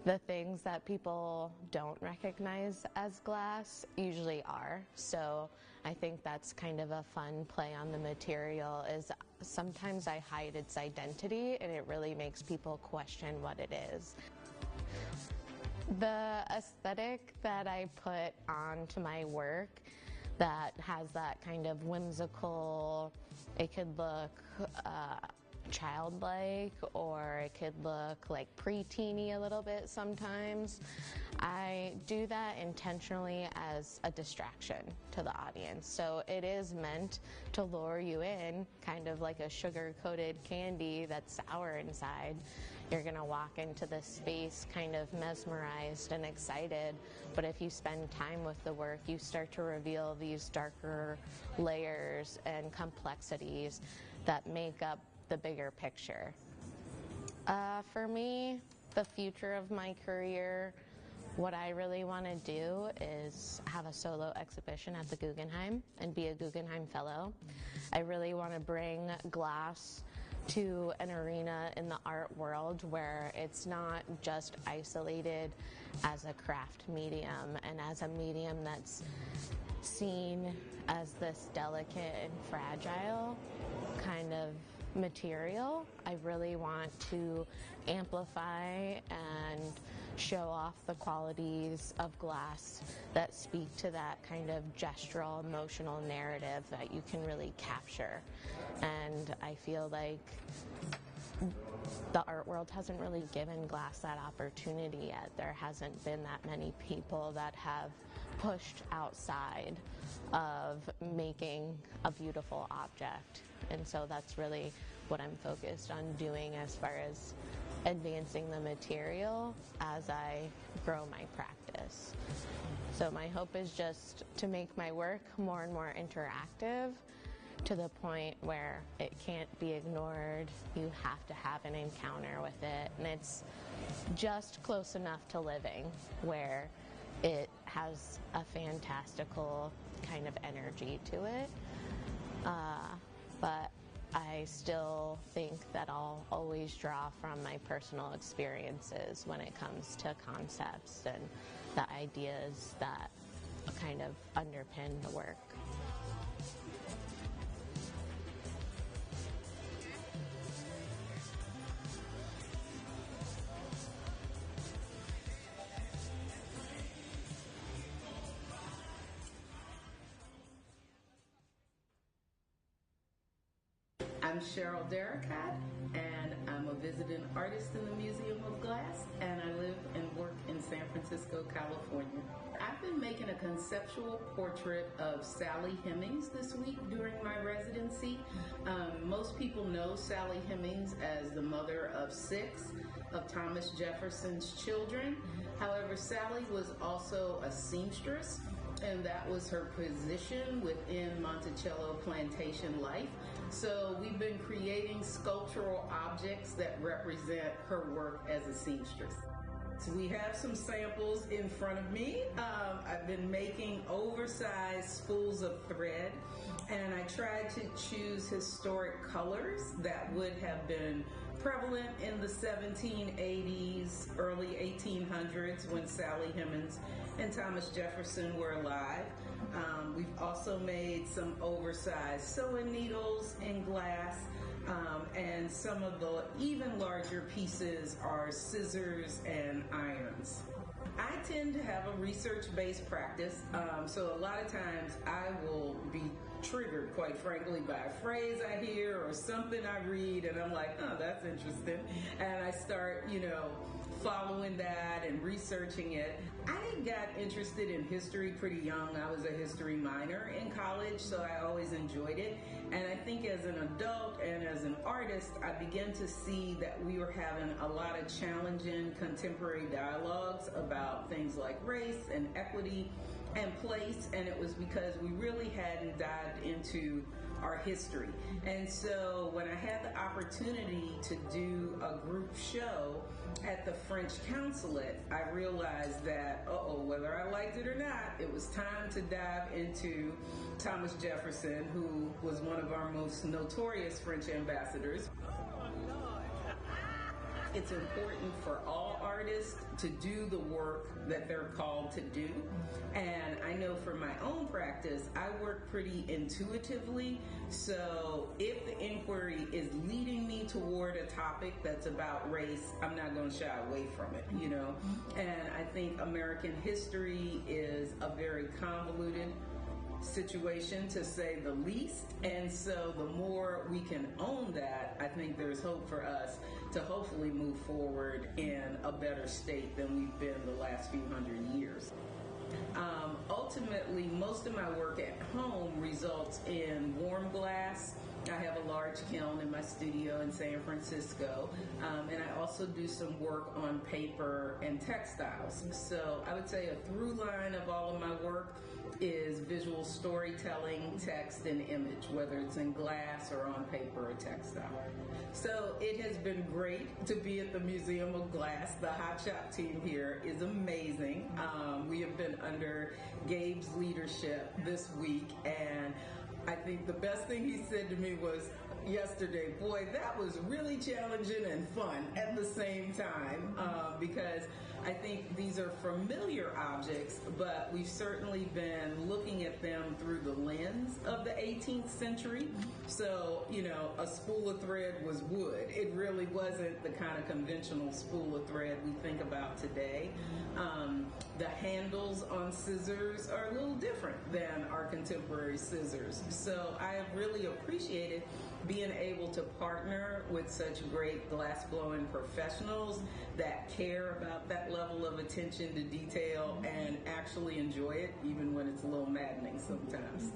the things that people don't recognize as glass usually are. So I think that's kind of a fun play on the material, is sometimes I hide its identity and it really makes people question what it is. The aesthetic that I put onto my work that has that kind of whimsical, it could look childlike, or it could look like preteeny a little bit sometimes. I do that intentionally as a distraction to the audience. So it is meant to lure you in, kind of like a sugar-coated candy that's sour inside. You're gonna walk into this space kind of mesmerized and excited, but if you spend time with the work, you start to reveal these darker layers and complexities that make up the bigger picture. For me, the future of my career, what I really want to do is have a solo exhibition at the Guggenheim and be a Guggenheim Fellow. I really want to bring glass to an arena in the art world where it's not just isolated as a craft medium and as a medium that's seen as this delicate and fragile kind of material. I really want to amplify and show off the qualities of glass that speak to that kind of gestural, emotional narrative that you can really capture. And I feel like the art world hasn't really given glass that opportunity yet. There hasn't been that many people that have pushed outside of making a beautiful object. And so that's really what I'm focused on doing as far as advancing the material as I grow my practice. So my hope is just to make my work more and more interactive, to the point where it can't be ignored. You have to have an encounter with it, and it's just close enough to living where it has a fantastical kind of energy to it. But I still think that I'll always draw from my personal experiences when it comes to concepts and the ideas that kind of underpin the work. I'm Cheryl Derricat, and I'm a visiting artist in the Museum of Glass, and I live and work in San Francisco, California. I've been making a conceptual portrait of Sally Hemings this week during my residency. Most people know Sally Hemings as the mother of 6 of Thomas Jefferson's children. However, Sally was also a seamstress, and that was her position within Monticello plantation life. So we've been creating sculptural objects that represent her work as a seamstress. So we have some samples in front of me. I've been making oversized spools of thread, and I tried to choose historic colors that would have been prevalent in the 1780s, early 1800s when Sally Hemings and Thomas Jefferson were alive. We've also made some oversized sewing needles in glass, and some of the even larger pieces are scissors and irons. I tend to have a research-based practice, so a lot of times I will be triggered, quite frankly, by a phrase I hear or something I read, and I'm like, oh, that's interesting. And I start, following that and researching it. I got interested in history pretty young. I was a history minor in college, so I always enjoyed it. And I think as an adult and as an artist, I began to see that we were having a lot of challenging contemporary dialogues about things like race and equity and place, and it was because we really hadn't dived into our history. And so when I had the opportunity to do a group show at the French consulate, I realized that, whether I liked it or not, it was time to dive into Thomas Jefferson, who was one of our most notorious French ambassadors. It's important for all artists to do the work that they're called to do. And I know for my own practice, I work pretty intuitively. So if the inquiry is leading me toward a topic that's about race, I'm not going to shy away from it, And I think American history is a very convoluted situation, to say the least. And so the more we can own that, I think there's hope for us to hopefully move forward in a better state than we've been the last few hundred years. Ultimately, most of my work at home results in warm glass. I have a large kiln in my studio in San Francisco, and I also do some work on paper and textiles. So I would say a through line of all of my work is visual storytelling, text, and image, whether it's in glass or on paper or textile. So it has been great to be at the Museum of Glass. The Hot Shop team here is amazing. We have been under Gabe's leadership this week, and I think the best thing he said to me was yesterday, boy, that was really challenging and fun at the same time, because I think these are familiar objects, but we've certainly been looking at them through the lens of the 18th century. So, a spool of thread was wood. It really wasn't the kind of conventional spool of thread we think about today. The handles on scissors are a little different than our contemporary scissors. So I have really appreciated being able to partner with such great glass-blowing professionals that care about that level of attention to detail and actually enjoy it, even when it's a little maddening sometimes.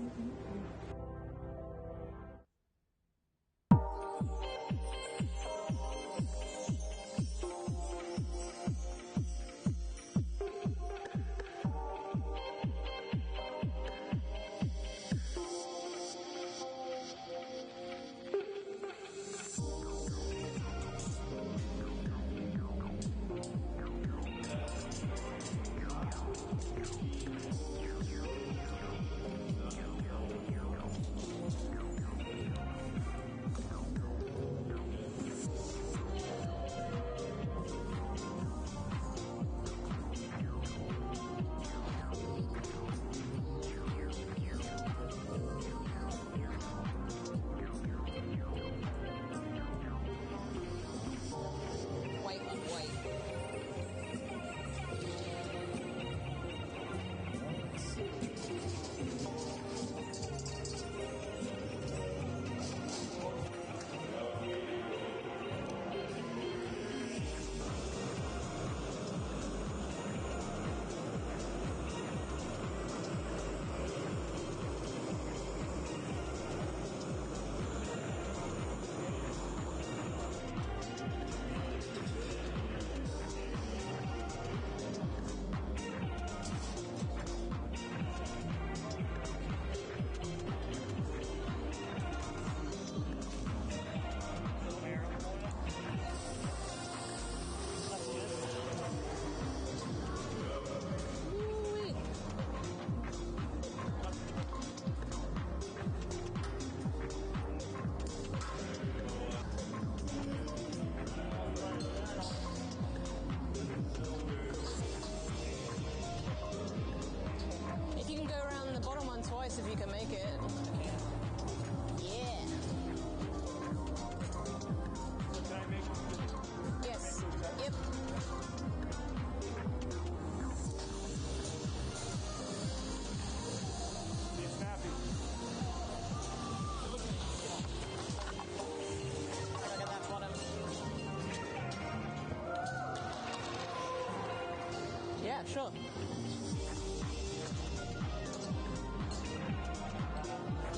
Yeah, sure.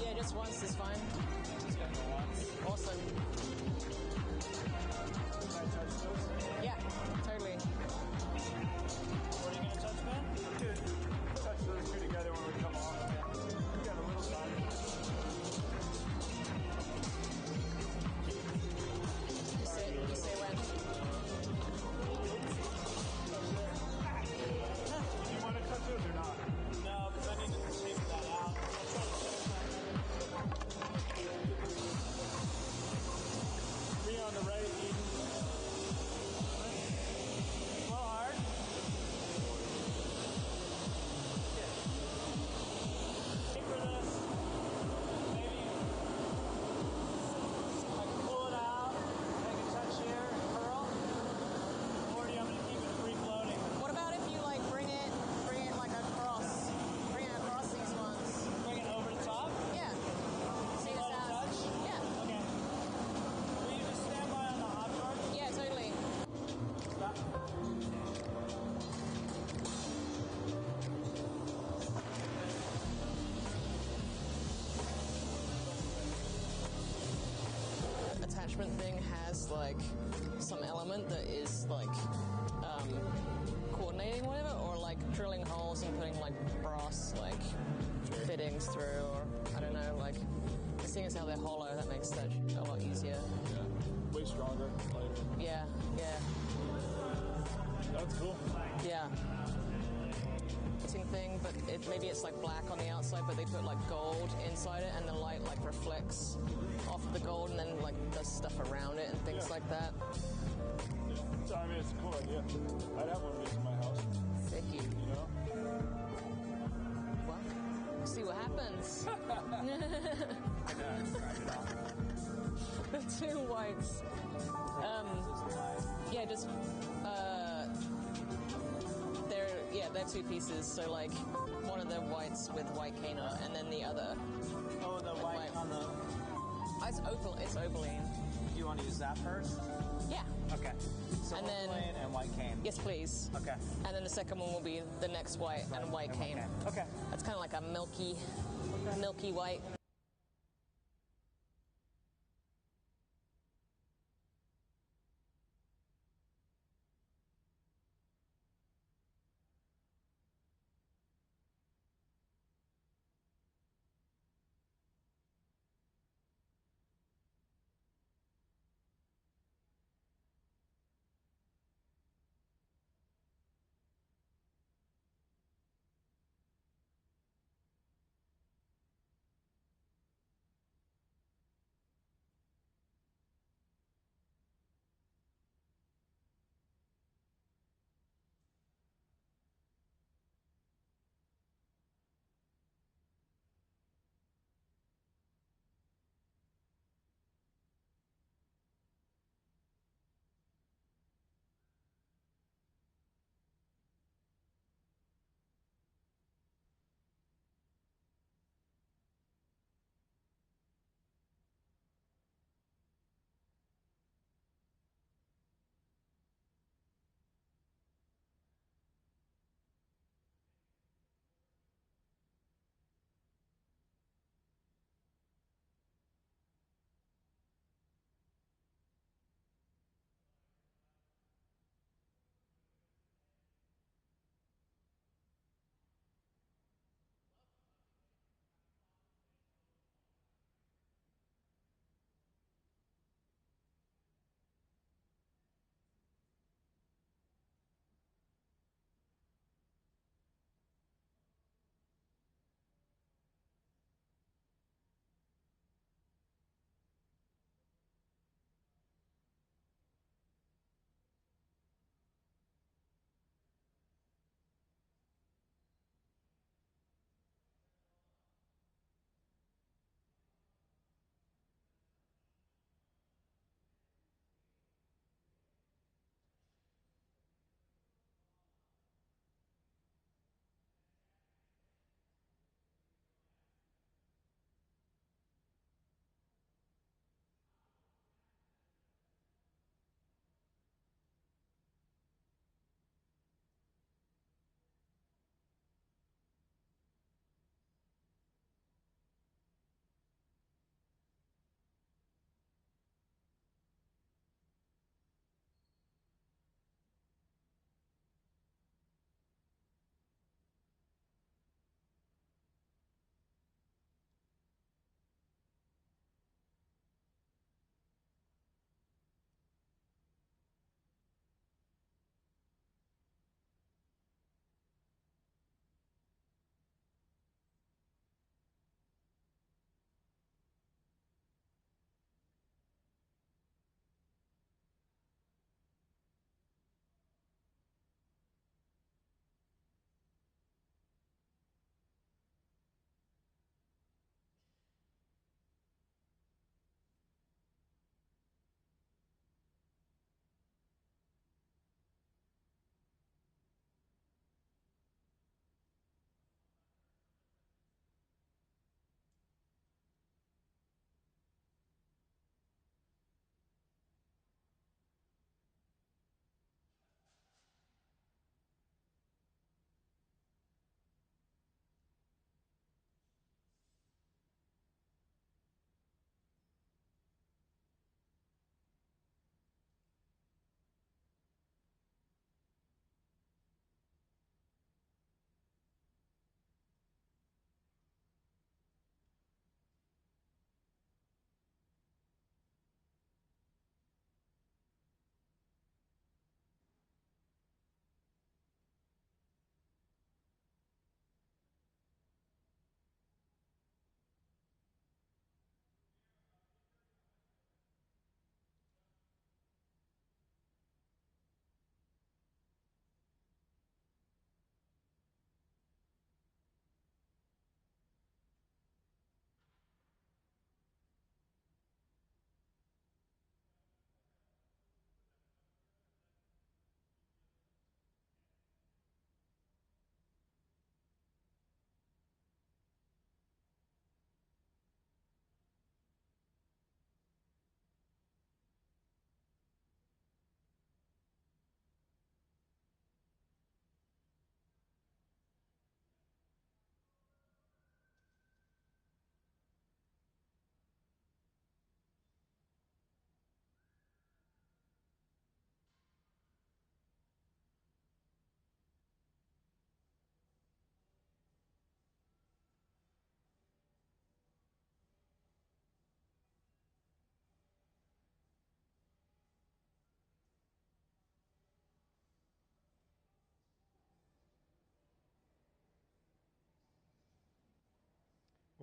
Yeah, just once is fine. Just go for once. Awesome. Can I touch those? Yeah, totally. What are you going to touch, man? Dude, touch those two together when we come off. We got a little time. You say when? Do you want to touch those or not? No, because I need to take that out. Me on the right, Eden. Blow hard. Wait for this. Maybe I can pull it out, make a touch here, and curl. Or do you want me to keep it free floating? What about if you like bring it like across? Bring it across these ones. Bring it over the top? Yeah. See this out? Touch? Yeah. Okay. Will you just stand by on the hot part? Yeah, totally. Stop. Attachment thing has like some element that is like coordinating whatever, or like drilling holes and putting like brass like fittings through, or I don't know, like seeing as how they're hollow, that makes that a lot easier. Yeah. Way stronger, lighter. Yeah, yeah. That's cool. Yeah. Thing, but maybe it's like black on the outside, but they put like gold inside it, and the light like reflects off the gold, and then like does stuff around it and things like that. Yeah. So, I mean, it's a cool idea. I'd have one of these in my house. Sicky. You know? Well, see what happens. The two whites. Yeah, just they're two pieces. So like one of the whites with white cane on it, and then the other. Oh, the white on the. It's opaline. Do you want to use that first? Yeah. Okay. So and opaline and white cane. Yes, please. Okay. And then the second one will be the next white and white cane. Okay. That's kind of like a milky white.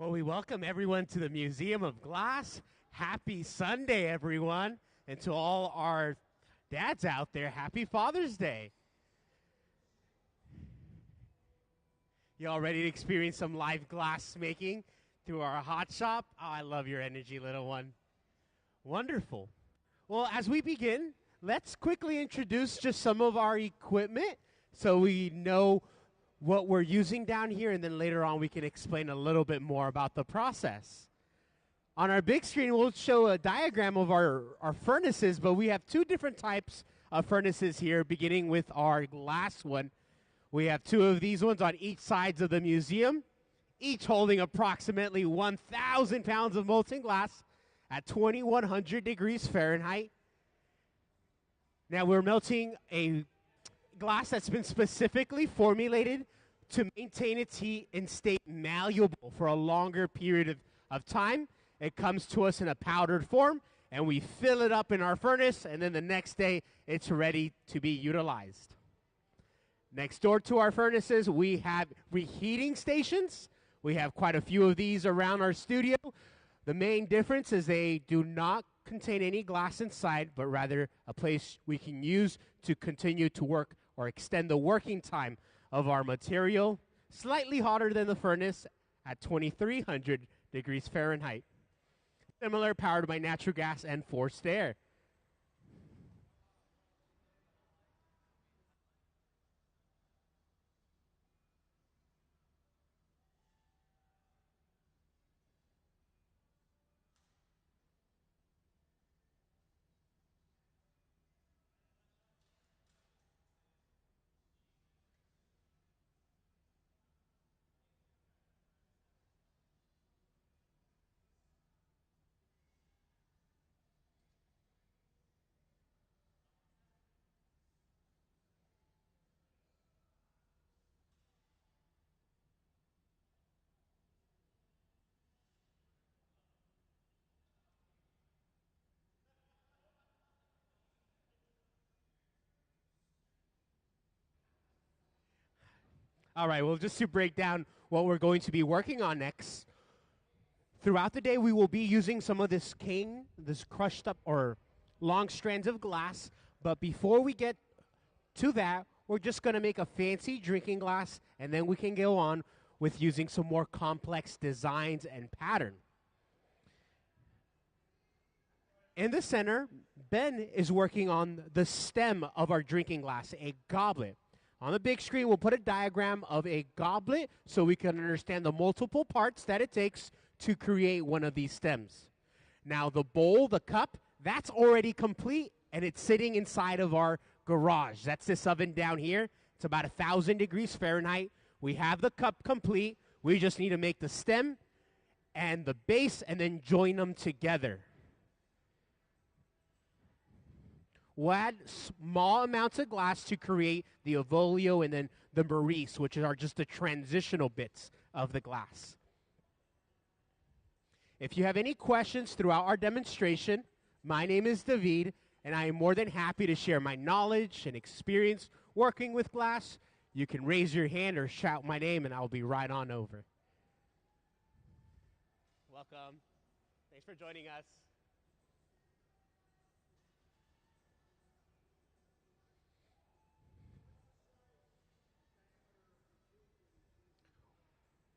Well, we welcome everyone to the Museum of Glass. Happy Sunday, everyone. And to all our dads out there, happy Father's Day. You all ready to experience some live glass making through our hot shop? Oh, I love your energy, little one. Wonderful. Well, as we begin, let's quickly introduce just some of our equipment so we know what we're using down here, and then later on we can explain a little bit more about the process. On our big screen, we'll show a diagram of our furnaces, but we have two different types of furnaces here, beginning with our glass one. We have two of these ones on each sides of the museum, each holding approximately 1,000 pounds of molten glass at 2,100 degrees Fahrenheit. Now we're melting a glass that's been specifically formulated to maintain its heat and stay malleable for a longer period of time. It comes to us in a powdered form, and we fill it up in our furnace, and then the next day it's ready to be utilized. Next door to our furnaces, we have reheating stations. We have quite a few of these around our studio. The main difference is they do not contain any glass inside, but rather a place we can use to continue to work or extend the working time of our material, slightly hotter than the furnace at 2,300 degrees Fahrenheit. Similar, powered by natural gas and forced air. All right, well, just to break down what we're going to be working on next, throughout the day we will be using some of this cane, this crushed up or long strands of glass, but before we get to that, we're just going to make a fancy drinking glass, and then we can go on with using some more complex designs and pattern. In the center, Ben is working on the stem of our drinking glass, a goblet. On the big screen, we'll put a diagram of a goblet so we can understand the multiple parts that it takes to create one of these stems. Now, the bowl, the cup, that's already complete, and it's sitting inside of our garage. That's this oven down here. It's about 1,000 degrees Fahrenheit. We have the cup complete. We just need to make the stem and the base and then join them together. We'll add small amounts of glass to create the ovolio and then the maurice, which are just the transitional bits of the glass. If you have any questions throughout our demonstration, my name is David, and I am more than happy to share my knowledge and experience working with glass. You can raise your hand or shout my name, and I'll be right on over. Welcome. Thanks for joining us.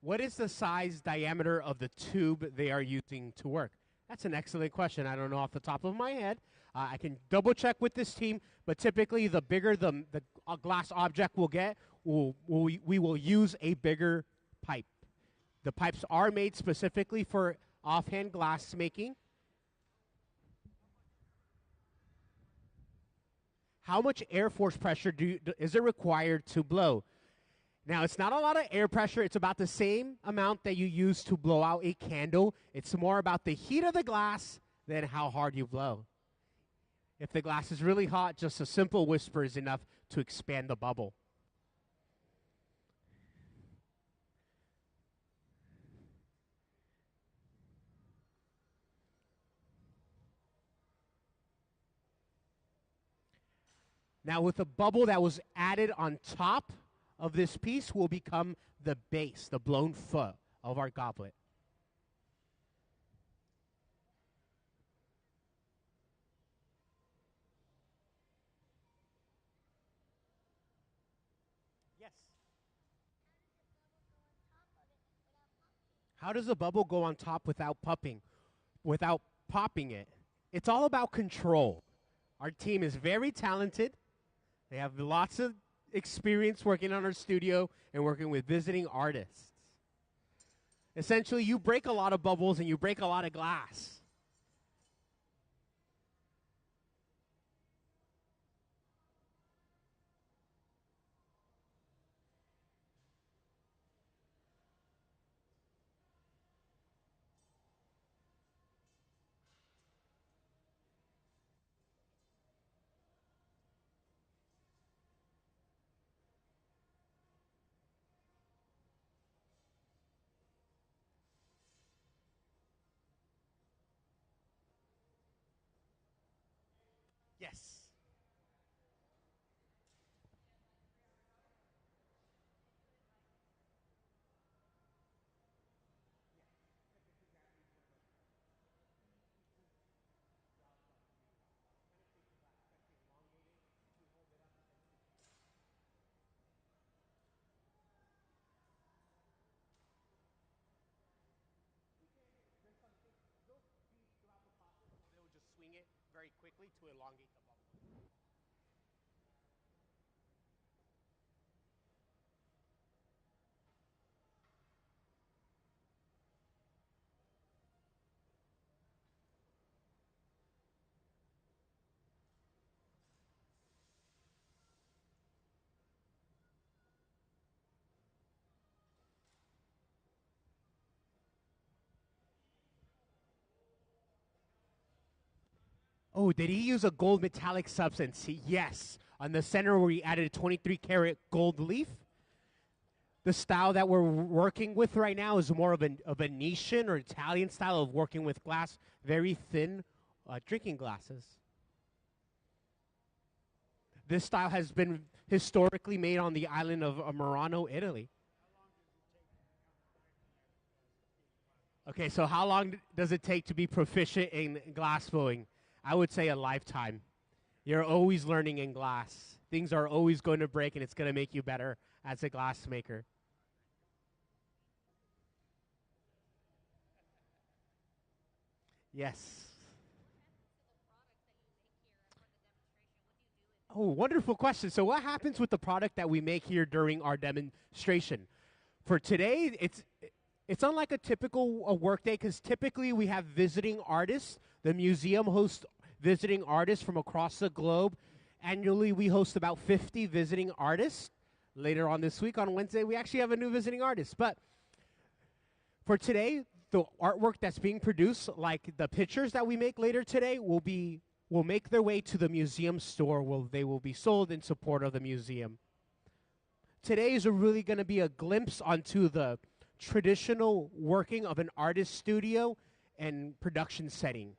What is the size diameter of the tube they are using to work? That's an excellent question. I don't know off the top of my head. I can double check with this team, but typically the bigger the glass object will get, we will use a bigger pipe. The pipes are made specifically for offhand glass making. How much air force pressure is it required to blow? Now, it's not a lot of air pressure. It's about the same amount that you use to blow out a candle. It's more about the heat of the glass than how hard you blow. If the glass is really hot, just a simple whisper is enough to expand the bubble. Now, with the bubble that was added on top of this piece will become the base, the blown foot of our goblet. How does a bubble go on top without popping it? It's all about control. Our team is very talented. They have lots of experience working on our studio and working with visiting artists. Essentially, you break a lot of bubbles and you break a lot of glass. Yes. They'll just swing it very quickly to elongate the bubble. Oh, did he use a gold metallic substance? Yes. On the center where he added a 23 karat gold leaf. The style that we're working with right now is more of a Venetian or Italian style of working with glass, very thin drinking glasses. This style has been historically made on the island of Murano, Italy. Okay, so how long does it take to be proficient in glass blowing? I would say a lifetime. You're always learning in glass. Things are always going to break, and it's going to make you better as a glass maker. Yes. Oh, wonderful question. So what happens with the product that we make here during our demonstration? For today, it's unlike a typical work day because typically we have visiting artists. The museum hosts visiting artists from across the globe. Annually, we host about 50 visiting artists. Later on this week, on Wednesday, we actually have a new visiting artist. But for today, the artwork that's being produced, like the pictures that we make later today, will make their way to the museum store where they will be sold in support of the museum. Today is really going to be a glimpse onto the traditional working of an artist studio and production setting.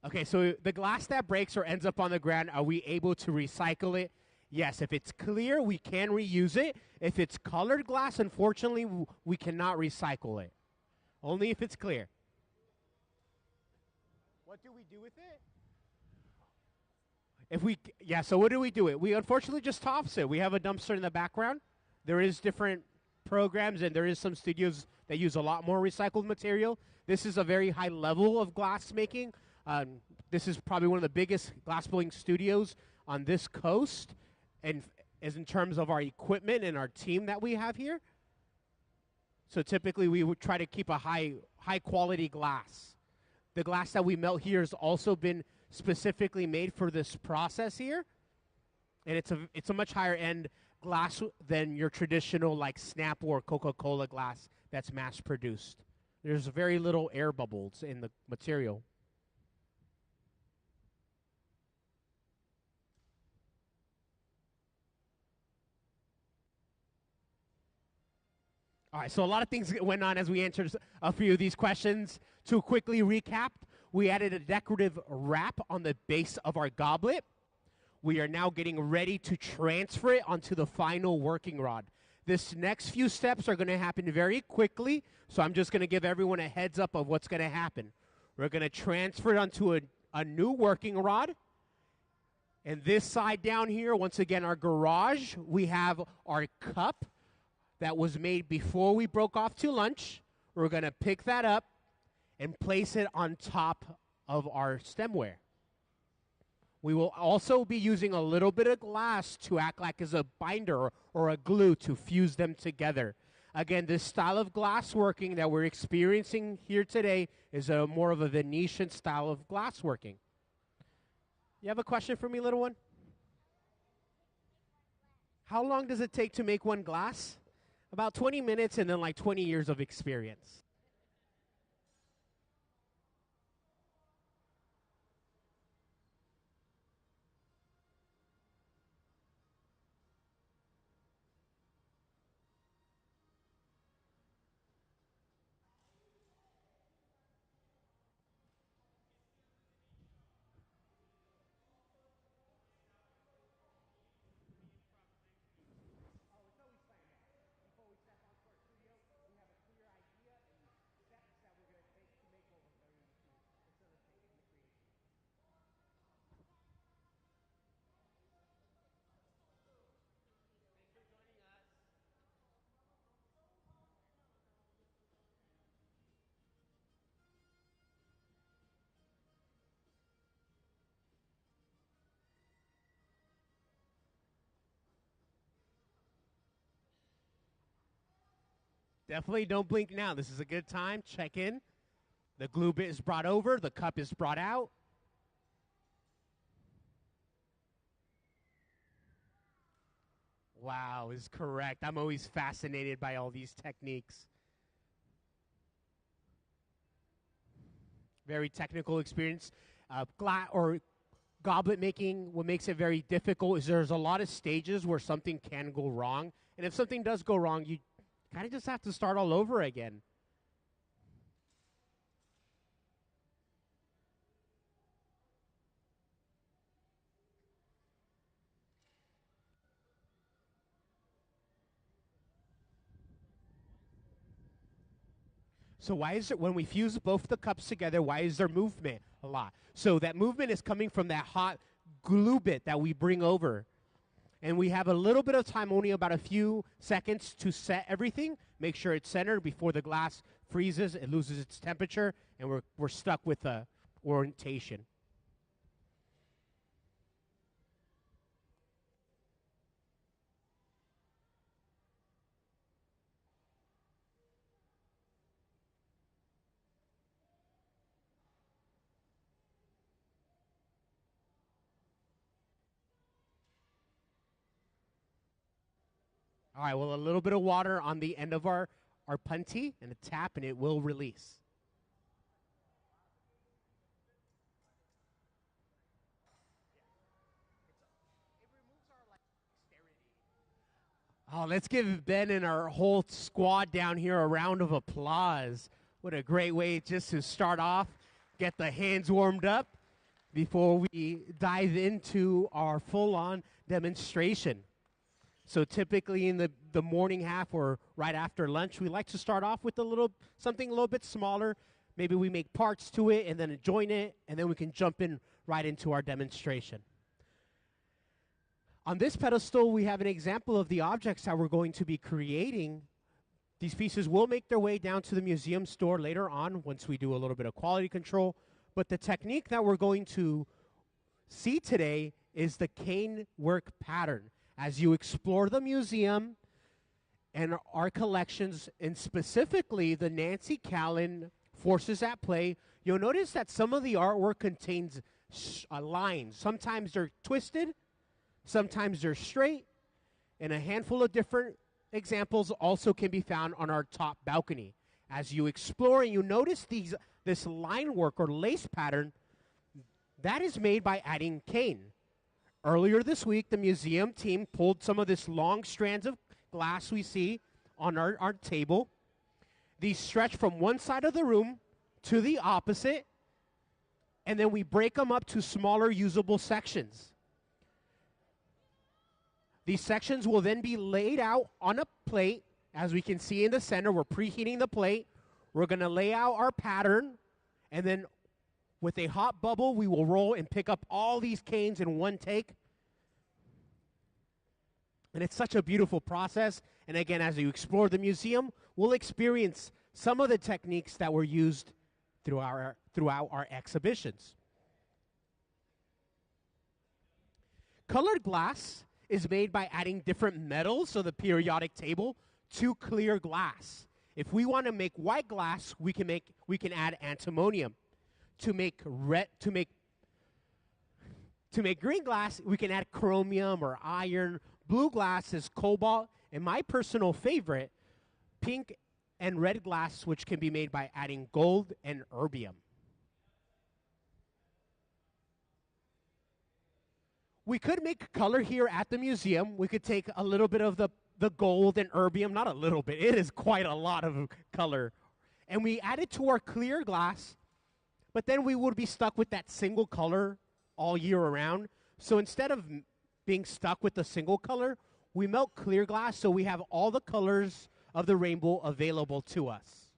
Okay, so the glass that breaks or ends up on the ground, are we able to recycle it? Yes, if it's clear, we can reuse it. If it's colored glass, unfortunately, we cannot recycle it. Only if it's clear. What do we do with it? So what do we do it? We unfortunately just toss it. We have a dumpster in the background. There is different programs, and there is some studios that use a lot more recycled material. This is a very high level of glass making. This is probably one of the biggest glassblowing studios on this coast, and as in terms of our equipment and our team that we have here. So typically we would try to keep a high quality glass. The glass that we melt here has also been specifically made for this process here, and it's a much higher end glass than your traditional like Snap or Coca-Cola glass that's mass produced. There's very little air bubbles in the material. All right, so a lot of things went on as we answered a few of these questions. To quickly recap, we added a decorative wrap on the base of our goblet. We are now getting ready to transfer it onto the final working rod. This next few steps are going to happen very quickly, so I'm just going to give everyone a heads up of what's going to happen. We're going to transfer it onto a new working rod. And this side down here, once again, our garage, we have our cup that was made before we broke off to lunch. We're going to pick that up and place it on top of our stemware. We will also be using a little bit of glass to act like as a binder or a glue to fuse them together. Again, this style of glassworking that we're experiencing here today is more of a Venetian style of glassworking. You have a question for me, little one? How long does it take to make one glass? About 20 minutes and then like 20 years of experience. Definitely don't blink now. This is a good time. Check in. The glue bit is brought over. The cup is brought out. Wow is correct. I'm always fascinated by all these techniques. Very technical experience. Goblet making, what makes it very difficult is there's a lot of stages where something can go wrong. And if something does go wrong, you kind of just have to start all over again. So why is it, when we fuse both the cups together, why is there movement a lot? So that movement is coming from that hot glue bit that we bring over. And we have a little bit of time, only about a few seconds, to set everything. Make sure it's centered before the glass freezes, it loses its temperature, and we're stuck with the orientation. All right, well, a little bit of water on the end of our punty and a tap, and it will release. Oh, let's give Ben and our whole squad down here a round of applause. What a great way just to start off, get the hands warmed up before we dive into our full-on demonstration. So typically in the morning half or right after lunch, we like to start off with something a little bit smaller. Maybe we make parts to it and then join it, and then we can jump in right into our demonstration. On this pedestal, we have an example of the objects that we're going to be creating. These pieces will make their way down to the museum store later on once we do a little bit of quality control. But the technique that we're going to see today is the cane work pattern. As you explore the museum and our collections, and specifically the Nancy Callan forces at play, you'll notice that some of the artwork contains lines. Sometimes they're twisted, sometimes they're straight, and a handful of different examples also can be found on our top balcony. As you explore and you notice this line work or lace pattern, that is made by adding cane. Earlier this week, the museum team pulled some of this long strands of glass we see on our table. These stretch from one side of the room to the opposite, and then we break them up to smaller usable sections. These sections will then be laid out on a plate. As we can see in the center, we're preheating the plate. We're going to lay out our pattern, and then With a hot bubble, we will roll and pick up all these canes in one take. And it's such a beautiful process. And again, as you explore the museum, we'll experience some of the techniques that were used throughout our exhibitions. Colored glass is made by adding different metals, so the periodic table, to clear glass. If we want to make white glass, we can add antimonium. To make green glass, we can add chromium or iron. Blue glass is cobalt, and my personal favorite, pink and red glass, which can be made by adding gold and erbium. We could make color here at the museum. We could take a little bit of the gold and erbium, not a little bit, it is quite a lot of color, and we add it to our clear glass, but then we would be stuck with that single color all year around. So instead of being stuck with a single color, we melt clear glass so we have all the colors of the rainbow available to us.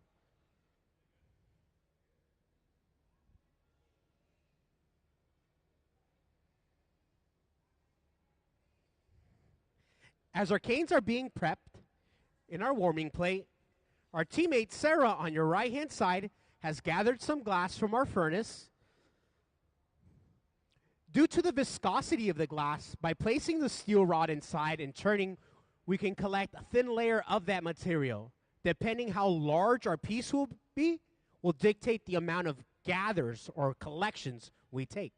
As our canes are being prepped in our warming plate, our teammate Sarah on your right-hand side has gathered some glass from our furnace. Due to the viscosity of the glass, by placing the steel rod inside and turning, we can collect a thin layer of that material. Depending how large our piece will be, will dictate the amount of gathers or collections we take.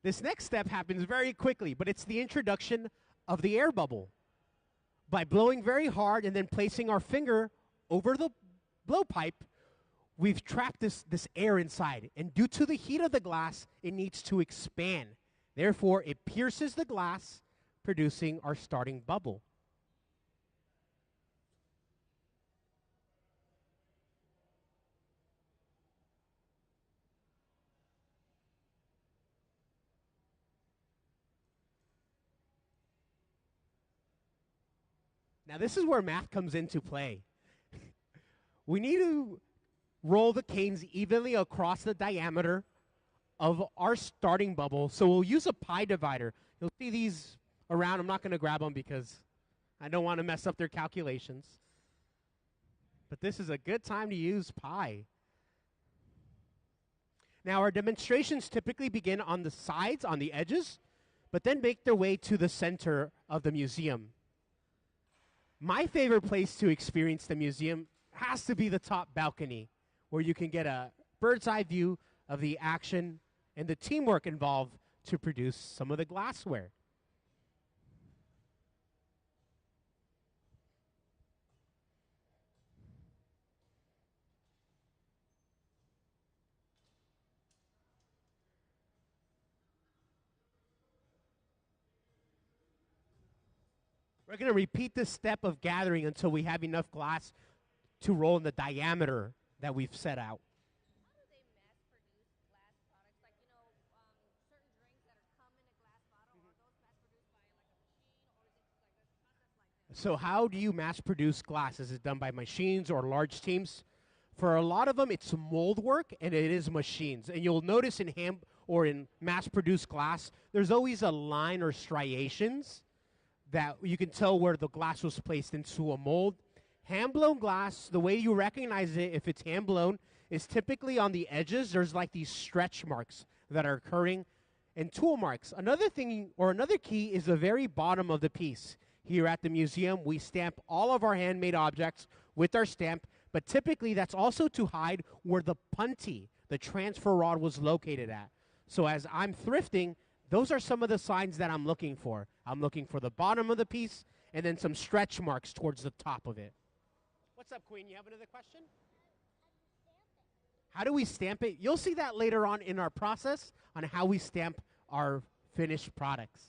This next step happens very quickly, but it's the introduction of the air bubble. By blowing very hard and then placing our finger over the blowpipe, we've trapped this air inside. And due to the heat of the glass, it needs to expand. Therefore, it pierces the glass, producing our starting bubble. Now, this is where math comes into play. We need to roll the canes evenly across the diameter of our starting bubble. So we'll use a pi divider. You'll see these around. I'm not going to grab them because I don't want to mess up their calculations. But this is a good time to use pi. Now, our demonstrations typically begin on the sides, on the edges, but then make their way to the center of the museum. My favorite place to experience the museum has to be the top balcony, where you can get a bird's eye view of the action and the teamwork involved to produce some of the glassware. We're going to repeat this step of gathering until we have enough glass to roll in the diameter that we've set out. So how do you mass produce glass? Is it done by machines or large teams? For a lot of them, it's mold work and it is machines. And you'll notice in mass produced glass, there's always a line or striations that you can tell where the glass was placed into a mold. Hand-blown glass, the way you recognize it if it's hand-blown, is typically on the edges. There's like these stretch marks that are occurring, and tool marks. Another key is the very bottom of the piece. Here at the museum, we stamp all of our handmade objects with our stamp, but typically that's also to hide where the punty, the transfer rod, was located at. So as I'm thrifting, those are some of the signs that I'm looking for. I'm looking for the bottom of the piece and then some stretch marks towards the top of it. What's up, Queen? You have another question? How do we stamp it? You'll see that later on in our process on how we stamp our finished products.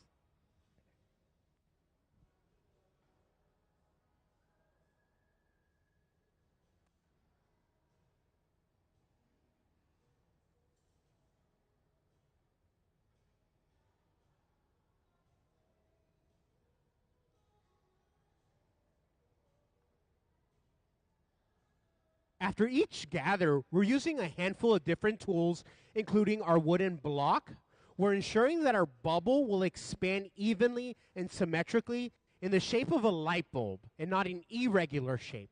After each gather, we're using a handful of different tools, including our wooden block. We're ensuring that our bubble will expand evenly and symmetrically in the shape of a light bulb and not an irregular shape.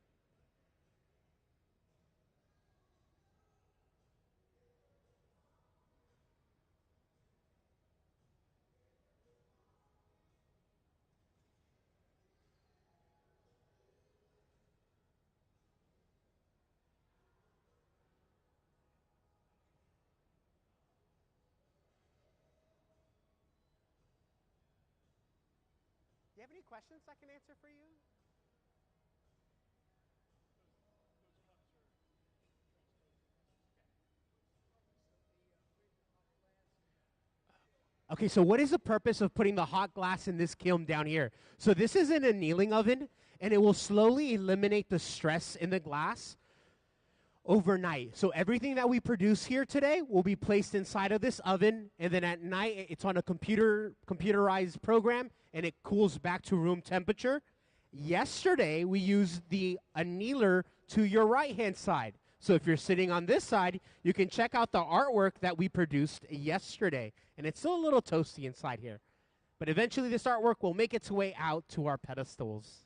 Do you have any questions I can answer for you? Okay, so what is the purpose of putting the hot glass in this kiln down here? So this is an annealing oven, and it will slowly eliminate the stress in the glass overnight. So everything that we produce here today will be placed inside of this oven, and then at night it's on a computerized program, and it cools back to room temperature. Yesterday we used the annealer to your right-hand side. So if you're sitting on this side, you can check out the artwork that we produced yesterday. And it's still a little toasty inside here. But eventually this artwork will make its way out to our pedestals.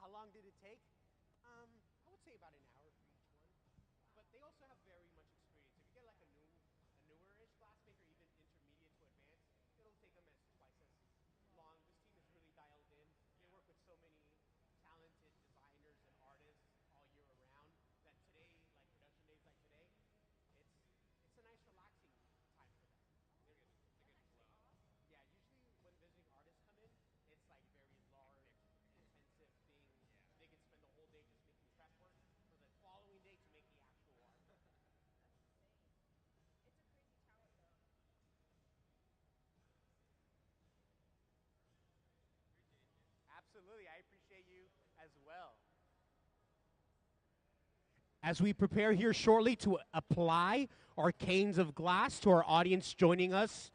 How long did it take? I would say about an hour for each one. But they also have very much experience. If you get like a newer-ish glassmaker, even intermediate to advanced, it'll take them as twice as long. This team is really dialed in. They work with so many talented designers and artists all year around that today, like production days like today, it's a nice relaxing time for them. Yeah, usually when visiting artists come in, it's like very large, intensive thing. They can spend the whole day just making prep work for the following day to make the actual art. Absolutely, I appreciate you as well. As we prepare here shortly to apply our canes of glass to our audience joining us,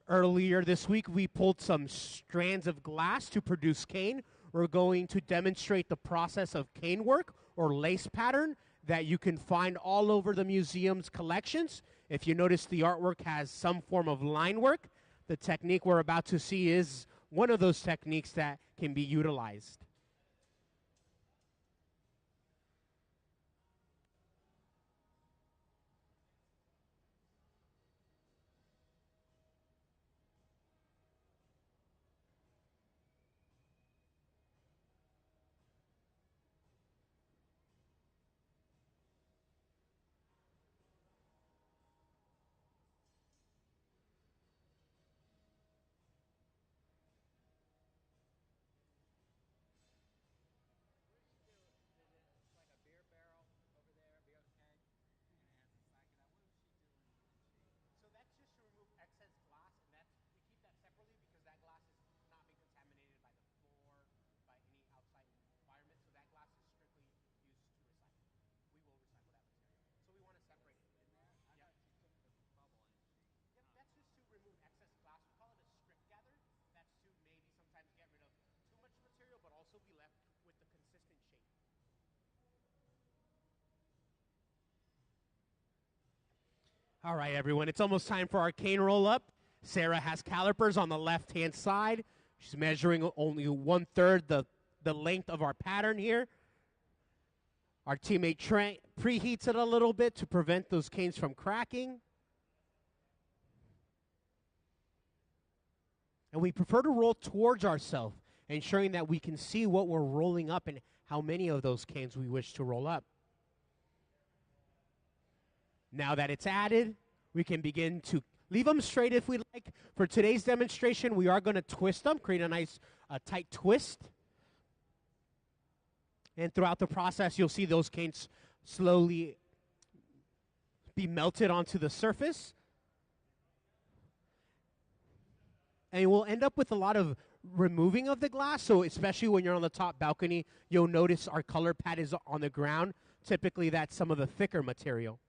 earlier this week we pulled some strands of glass to produce cane. We're going to demonstrate the process of cane work or lace pattern that you can find all over the museum's collections. If you notice, the artwork has some form of line work. The technique we're about to see is one of those techniques that can be utilized. So that's just to remove excess glass, and we keep that separately because that glass is not being contaminated by the floor, by any outside environment. So that glass is strictly used to recycle. We will recycle that material. So we want to separate it. Yep. Yep, that's just to remove excess glass. We call it a strip gather. That's to maybe sometimes get rid of too much material, but also be left with the consistent shape. All right, everyone, it's almost time for our cane roll-up. Sarah has calipers on the left-hand side. She's measuring only 1/3 the length of our pattern here. Our teammate Trent preheats it a little bit to prevent those canes from cracking. And we prefer to roll towards ourselves, ensuring that we can see what we're rolling up and how many of those canes we wish to roll up. Now that it's added, we can begin to leave them straight if we like. For today's demonstration, we are going to twist them, create a nice tight twist. And throughout the process, you'll see those canes slowly be melted onto the surface. And we'll end up with a lot of removing of the glass. So especially when you're on the top balcony, you'll notice our color pad is on the ground. Typically, that's some of the thicker material.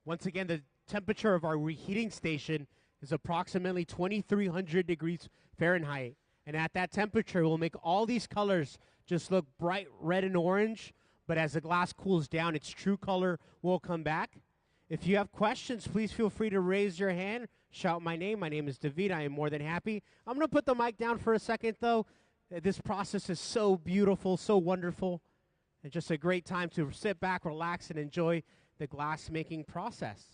Once again, the temperature of our reheating station is approximately 2,300 degrees Fahrenheit. And at that temperature, we'll make all these colors just look bright red and orange. But as the glass cools down, its true color will come back. If you have questions, please feel free to raise your hand. Shout my name. My name is David. I am more than happy. I'm going to put the mic down for a second, though. This process is so beautiful, so wonderful. And just a great time to sit back, relax, and enjoy the glass making process.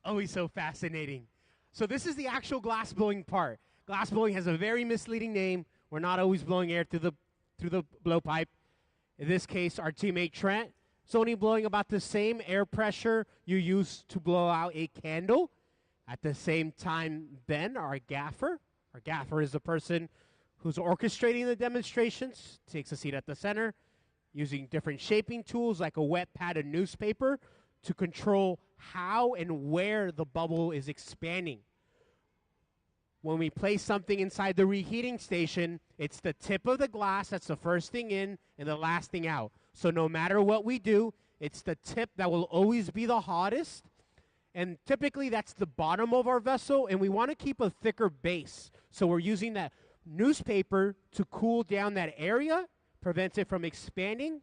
Always so fascinating. So this is the actual glass blowing part. Glass blowing has a very misleading name. We're not always blowing air through the blowpipe. In this case, our teammate Trent It's only blowing about the same air pressure you use to blow out a candle. At the same time, Ben, our gaffer is the person who's orchestrating the demonstrations, takes a seat at the center, using different shaping tools like a wet pad and newspaper to control how and where the bubble is expanding. When we place something inside the reheating station, it's the tip of the glass that's the first thing in and the last thing out. So no matter what we do, it's the tip that will always be the hottest. And typically that's the bottom of our vessel, and we want to keep a thicker base. So we're using that newspaper to cool down that area, prevents it from expanding.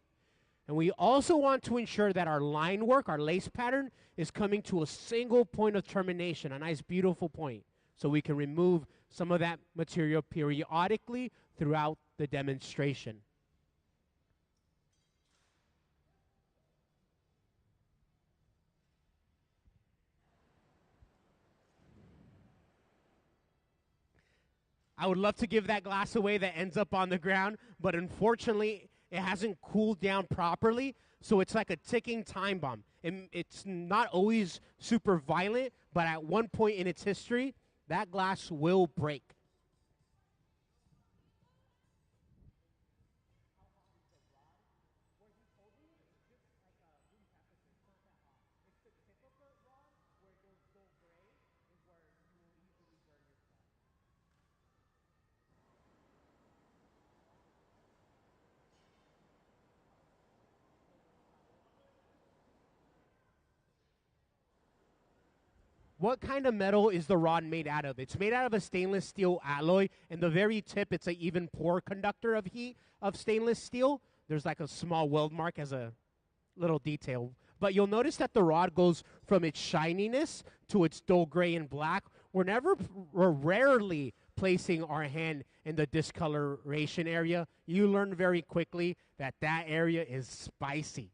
And we also want to ensure that our line work, our lace pattern, is coming to a single point of termination, a nice beautiful point. So we can remove some of that material periodically throughout the demonstration. I would love to give that glass away that ends up on the ground, but unfortunately, it hasn't cooled down properly, so it's like a ticking time bomb. And it's not always super violent, but at one point in its history, that glass will break. What kind of metal is the rod made out of? It's made out of a stainless steel alloy, and the very tip, it's an even pore conductor of heat of stainless steel. There's like a small weld mark as a little detail. But you'll notice that the rod goes from its shininess to its dull gray and black. We're rarely placing our hand in the discoloration area. You learn very quickly that that area is spicy.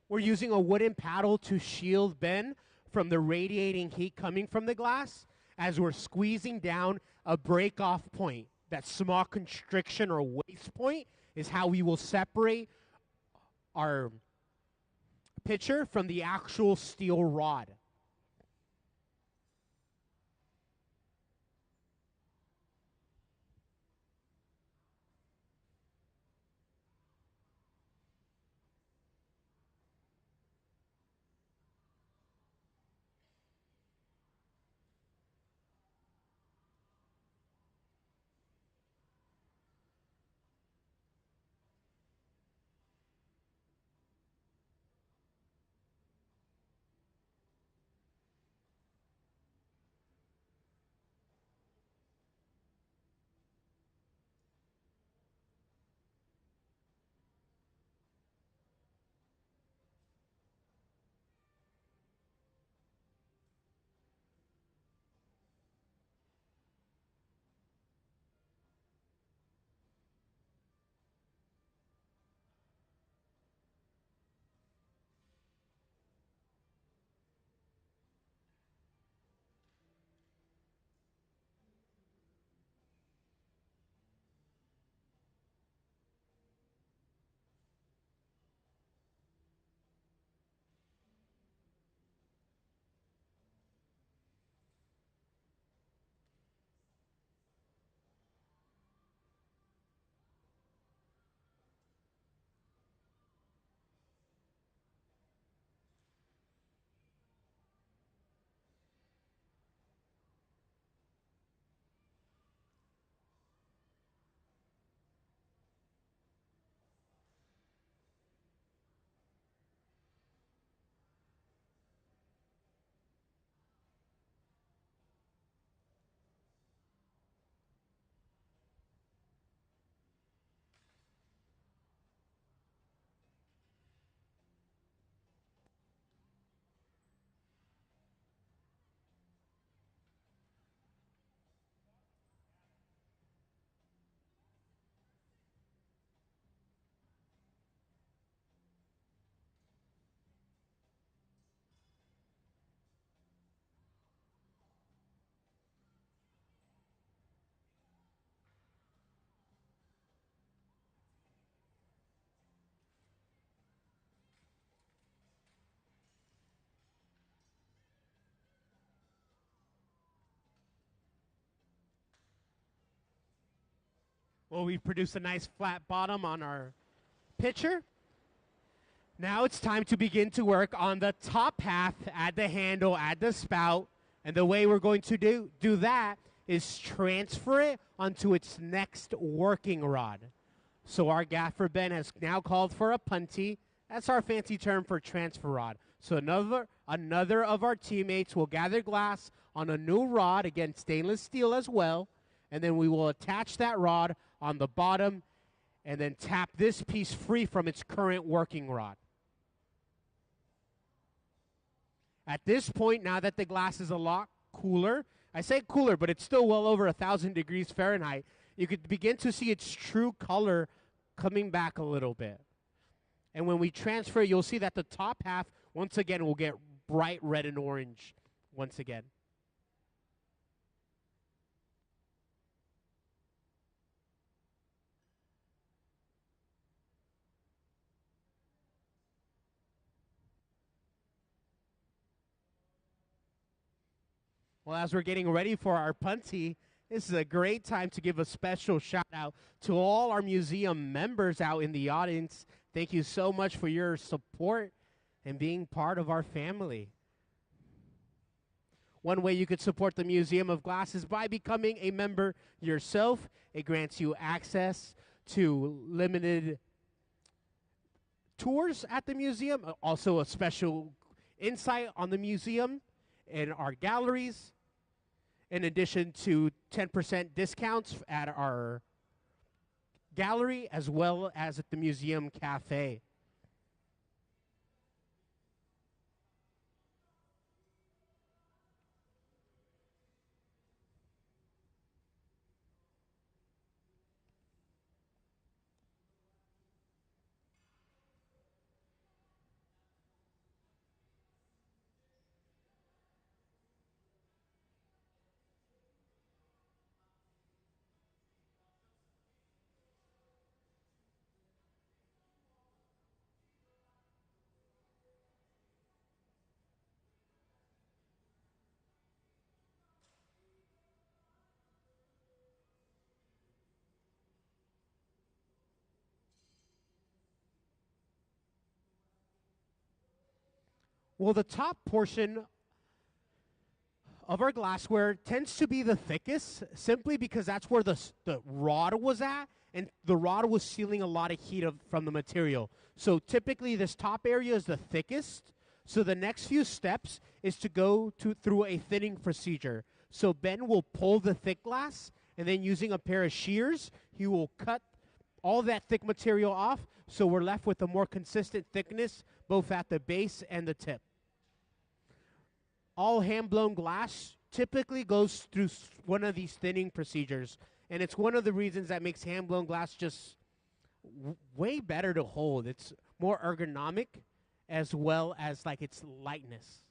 We're using a wooden paddle to shield Ben from the radiating heat coming from the glass as we're squeezing down a break-off point. That small constriction or waste point is how we will separate our pitcher from the actual steel rod. Well, we've produced a nice flat bottom on our pitcher. Now it's time to begin to work on the top half, add the handle, add the spout. And the way we're going to do that is transfer it onto its next working rod. So our gaffer Ben has now called for a punty. That's our fancy term for transfer rod. So another of our teammates will gather glass on a new rod, again stainless steel as well, and then we will attach that rod on the bottom and then tap this piece free from its current working rod. At this point, now that the glass is a lot cooler, I say cooler, but it's still well over 1,000 degrees Fahrenheit, you could begin to see its true color coming back a little bit. And when we transfer, you'll see that the top half, once again, will get bright red and orange once again. Well, as we're getting ready for our punty, this is a great time to give a special shout out to all our museum members out in the audience. Thank you so much for your support and being part of our family. One way you could support the Museum of Glass is by becoming a member yourself. It grants you access to limited tours at the museum, also a special insight on the museum and our galleries, in addition to 10% discounts at our gallery as well as at the museum cafe. Well, the top portion of our glassware tends to be the thickest, simply because that's where the rod was at, and the rod was sealing a lot of heat from the material. So typically this top area is the thickest, so the next few steps is to go through a thinning procedure. So Ben will pull the thick glass, and then using a pair of shears, he will cut all that thick material off, so we're left with a more consistent thickness both at the base and the tip. All hand-blown glass typically goes through one of these thinning procedures, and it's one of the reasons that makes hand-blown glass just way better to hold. It's more ergonomic as well as like its lightness.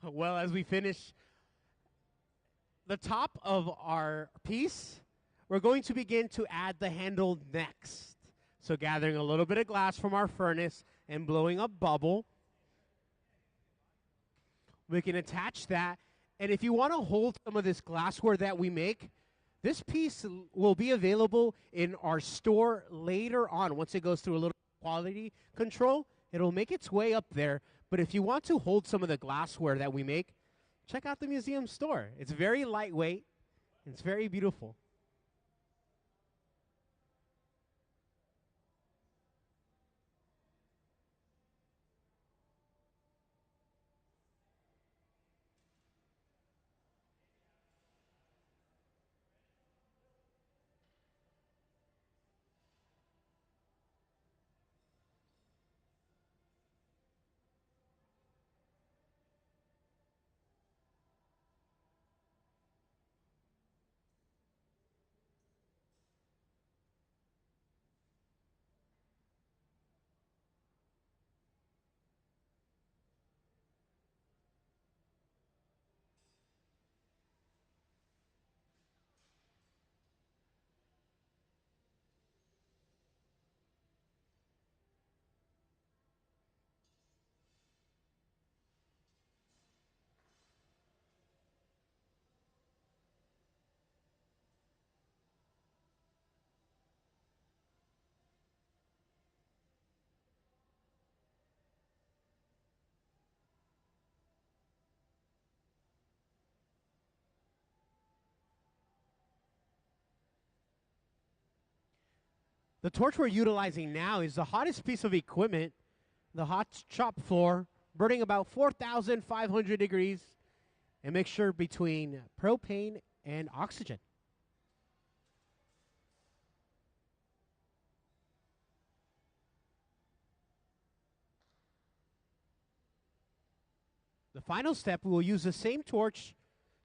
Well, as we finish the top of our piece, we're going to begin to add the handle next. So gathering a little bit of glass from our furnace and blowing a bubble. We can attach that. And if you want to hold some of this glassware that we make, this piece will be available in our store later on. Once it goes through a little quality control, it'll make its way up there. But if you want to hold some of the glassware that we make, check out the museum store. It's very lightweight. It's very beautiful. The torch we're utilizing now is the hottest piece of equipment, the hot shop floor, burning about 4,500 degrees, a mixture between propane and oxygen. The final step, we will use the same torch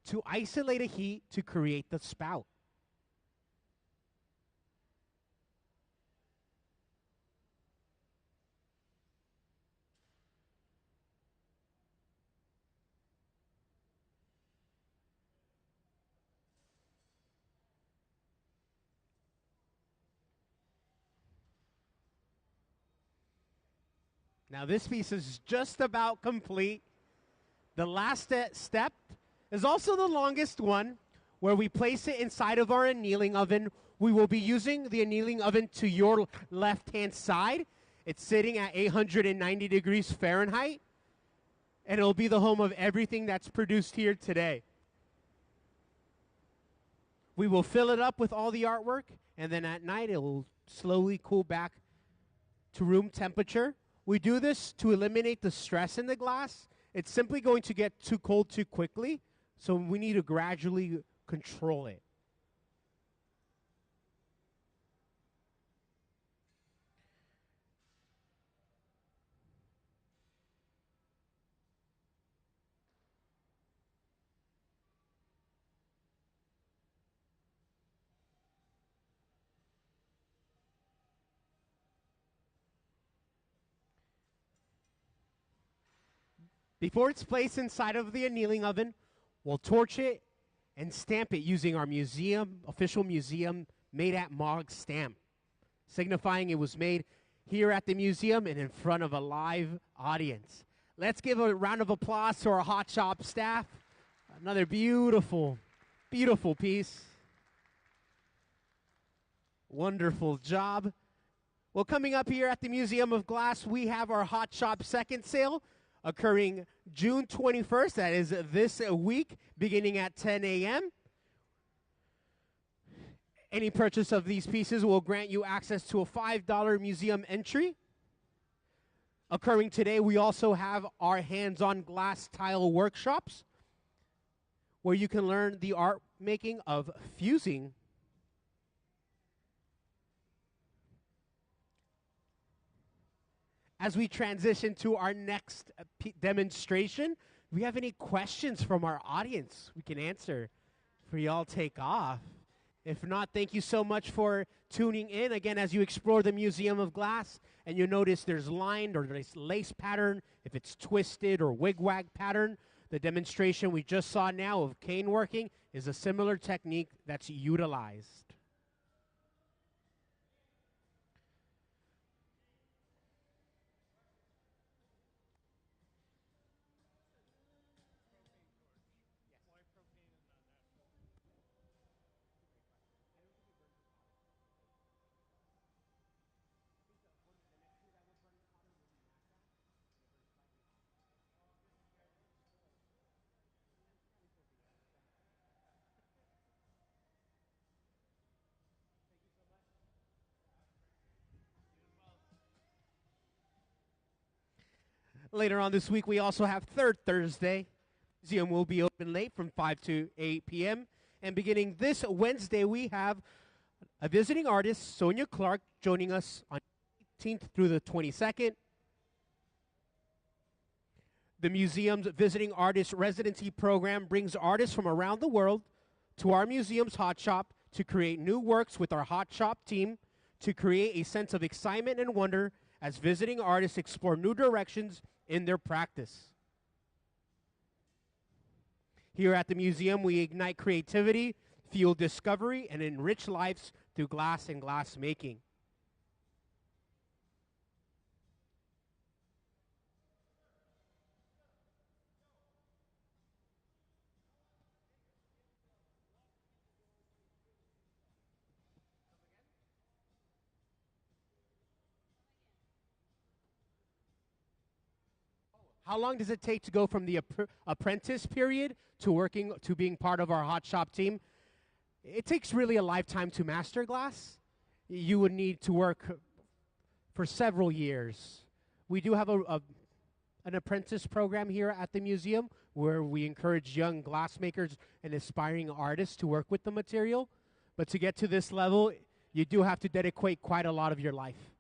to isolate a heat to create the spout. Now this piece is just about complete. The last step is also the longest one, where we place it inside of our annealing oven. We will be using the annealing oven to your left-hand side. It's sitting at 890 degrees Fahrenheit, and it'll be the home of everything that's produced here today. We will fill it up with all the artwork, and then at night it will slowly cool back to room temperature. We do this to eliminate the stress in the glass. It's simply going to get too cold too quickly, so we need to gradually control it. Before it's placed inside of the annealing oven, we'll torch it and stamp it using our official museum made at MOG stamp, signifying it was made here at the museum and in front of a live audience. Let's give a round of applause to our hot shop staff. Another beautiful, beautiful piece. Wonderful job. Well, coming up here at the Museum of Glass, we have our Hot Shop second sale occurring June 21st. That is this week, beginning at 10 a.m. Any purchase of these pieces will grant you access to a $5 museum entry. Occurring today, we also have our hands-on glass tile workshops, where you can learn the art making of fusing. As we transition to our next demonstration, if we have any questions from our audience we can answer before y'all take off. If not, thank you so much for tuning in. Again, as you explore the Museum of Glass, and you notice there's lined or there's lace pattern, if it's twisted or wig-wag pattern, The demonstration we just saw now of cane working is a similar technique that's utilized. Later on this week, we also have Third Thursday. Museum will be open late from 5 to 8 p.m. And beginning this Wednesday, we have a visiting artist, Sonia Clark, joining us on 18th through the 22nd. The museum's visiting artist residency program brings artists from around the world to our museum's hot shop to create new works with our hot shop team to create a sense of excitement and wonder as visiting artists explore new directions in their practice. Here at the museum, we ignite creativity, fuel discovery, and enrich lives through glass and glass making. How long does it take to go from the apprentice period to being part of our hot shop team? It takes really a lifetime to master glass. You would need to work for several years. We do have an apprentice program here at the museum where we encourage young glassmakers and aspiring artists to work with the material. But to get to this level, you do have to dedicate quite a lot of your life.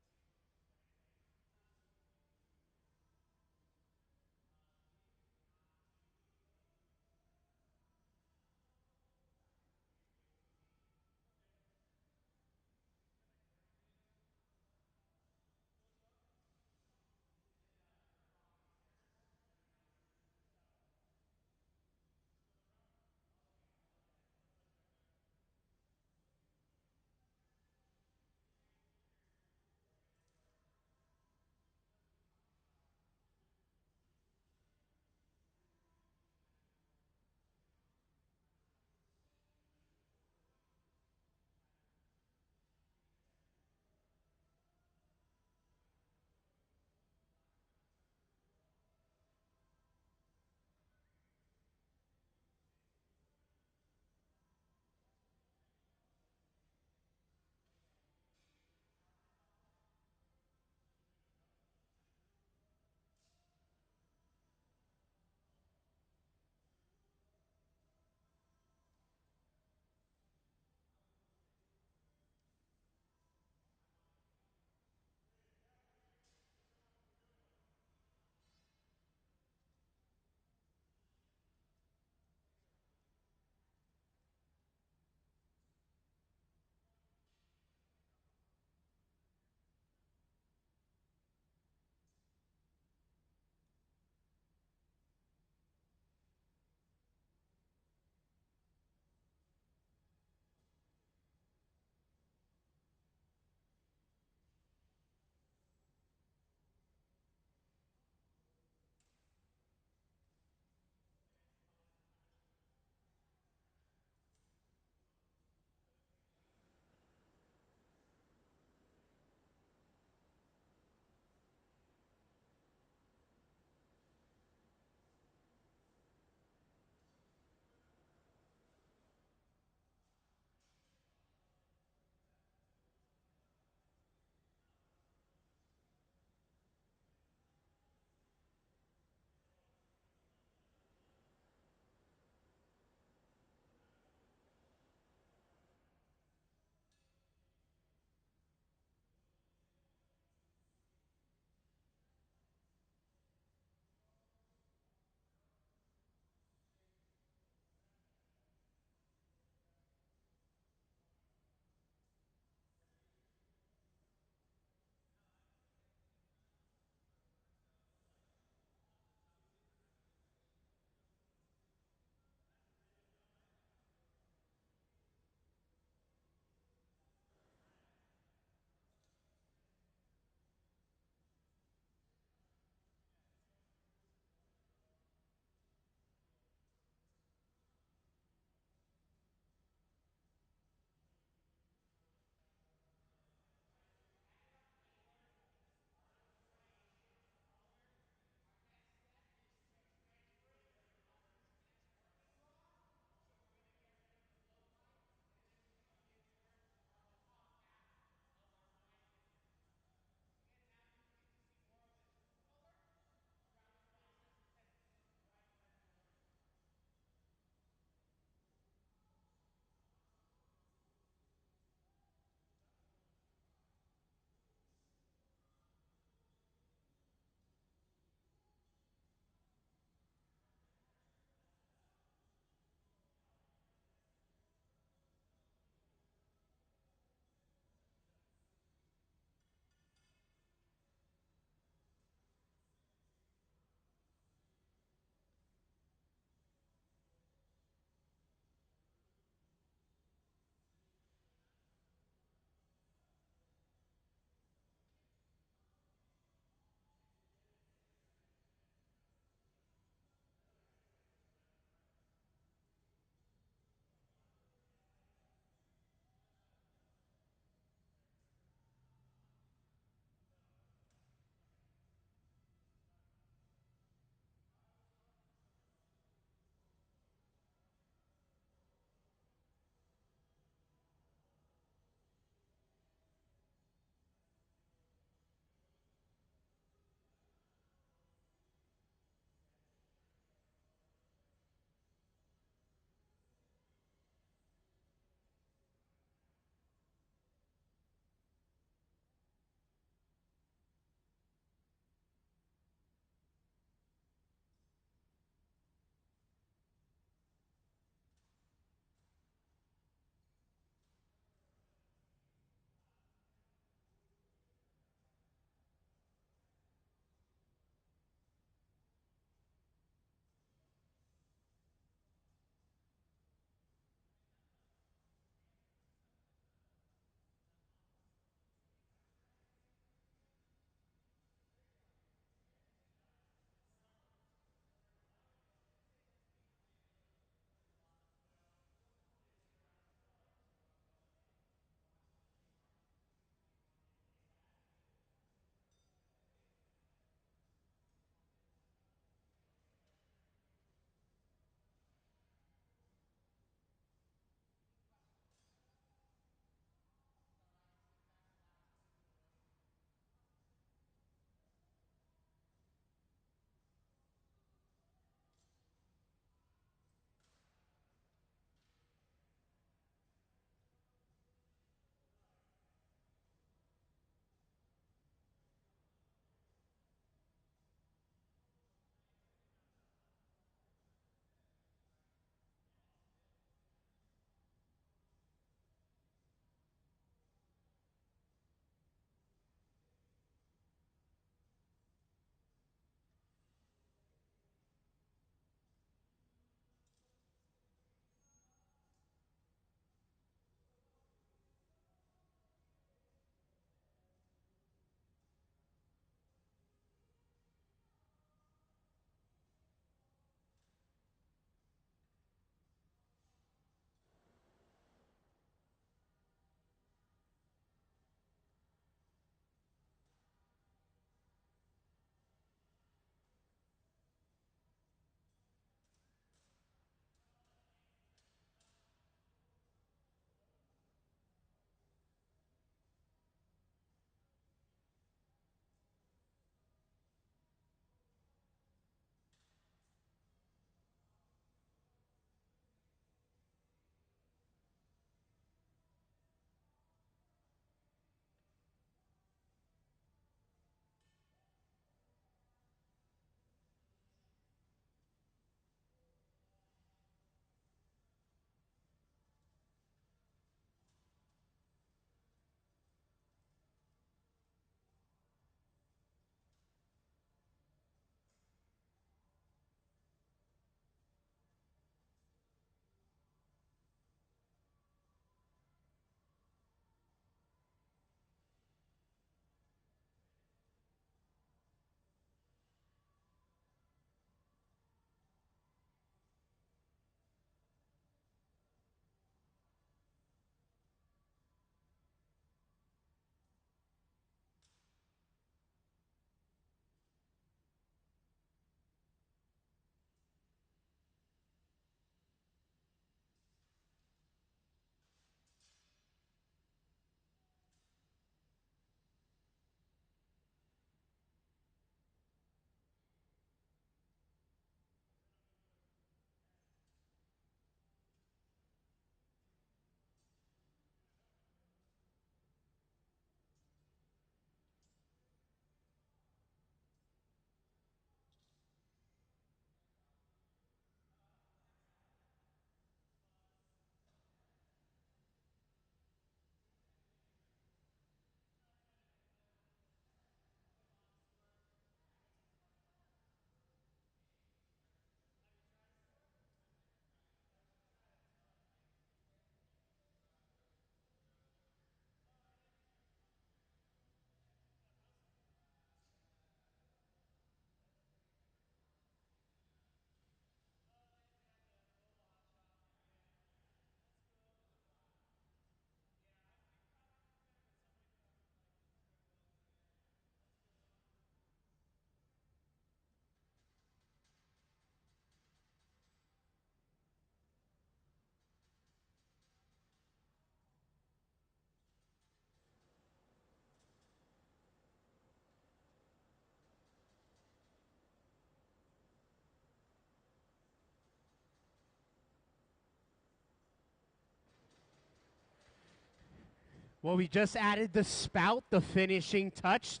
Well, we just added the spout, the finishing touch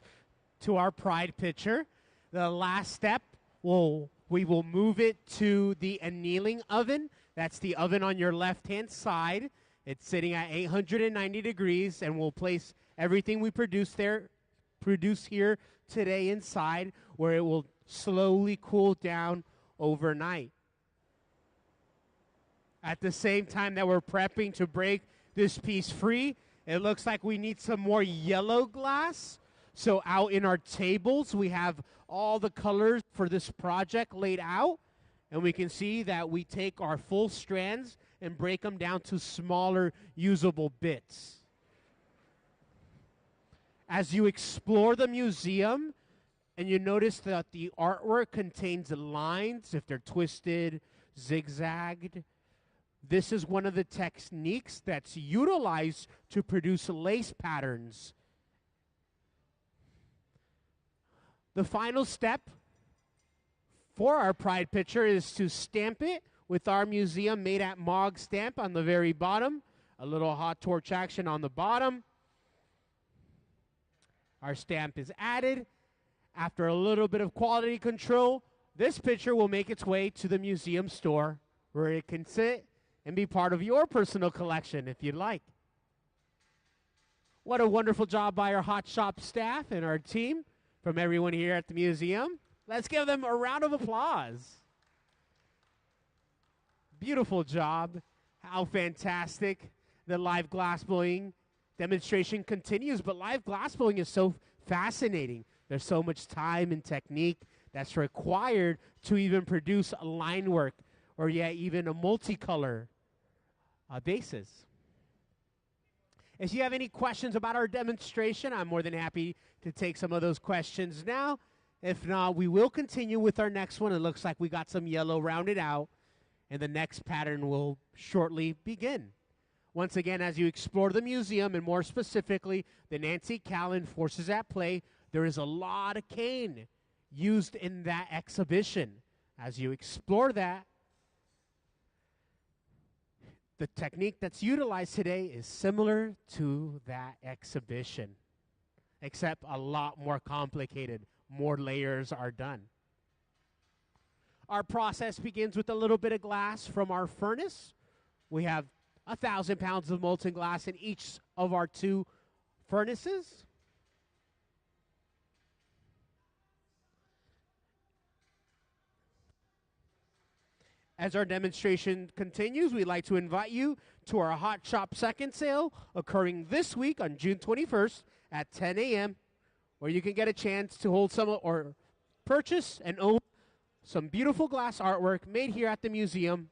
to our Pride pitcher. The last step, we will move it to the annealing oven. That's the oven on your left-hand side. It's sitting at 890 degrees, and we'll place everything we produce here today inside, where it will slowly cool down overnight. At the same time that we're prepping to break this piece free, it looks like we need some more yellow glass. So out in our tables, we have all the colors for this project laid out. And we can see that we take our full strands and break them down to smaller usable bits. As you explore the museum, and you notice that the artwork contains lines, if they're twisted, zigzagged, this is one of the techniques that's utilized to produce lace patterns. The final step for our Pride picture is to stamp it with our museum made at MOG stamp on the very bottom. A little hot torch action on the bottom. Our stamp is added. After a little bit of quality control, this picture will make its way to the museum store where it can sit and be part of your personal collection if you'd like. What a wonderful job by our Hot Shop staff and our team from everyone here at the museum. Let's give them a round of applause. Beautiful job. How fantastic. The live glassblowing demonstration continues, but live glassblowing is so fascinating. There's so much time and technique that's required to even produce a line work or yet even a multicolor basis. If you have any questions about our demonstration, I'm more than happy to take some of those questions now. If not, we will continue with our next one. It looks like we got some yellow rounded out, and the next pattern will shortly begin. Once again, as you explore the museum, and more specifically, the Nancy Callan Forces at Play, there is a lot of cane used in that exhibition. As you explore that, the technique that's utilized today is similar to that exhibition, except a lot more complicated. More layers are done. Our process begins with a little bit of glass from our furnace. We have 1,000 pounds of molten glass in each of our two furnaces. As our demonstration continues, we'd like to invite you to our Hot Shop Second Sale occurring this week on June 21st at 10 a.m., where you can get a chance to hold some or purchase and own some beautiful glass artwork made here at the museum,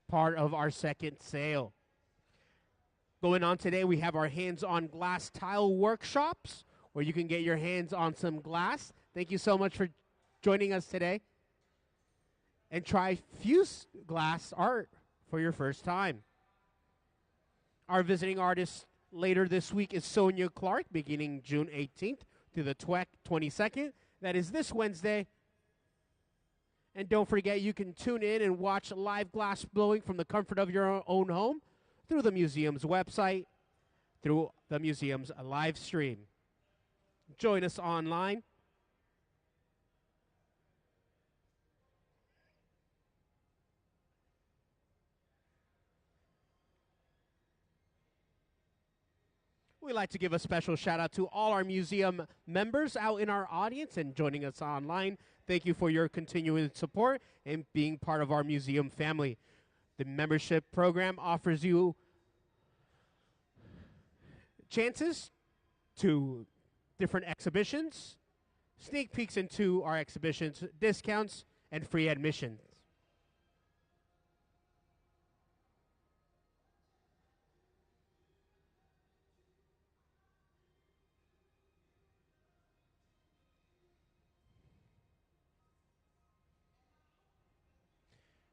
part of our second sale. Going on today, we have our hands-on glass tile workshops, where you can get your hands on some glass. Thank you so much for joining us today. And try fused glass art for your first time. Our visiting artist later this week is Sonia Clark, beginning June 18th through the 22nd. That is this Wednesday. And don't forget, you can tune in and watch live glass blowing from the comfort of your own home through the museum's website, through the museum's live stream. Join us online. We'd like to give a special shout out to all our museum members out in our audience and joining us online. Thank you for your continuing support and being part of our museum family. The membership program offers you chances to different exhibitions, sneak peeks into our exhibitions, discounts, and free admission.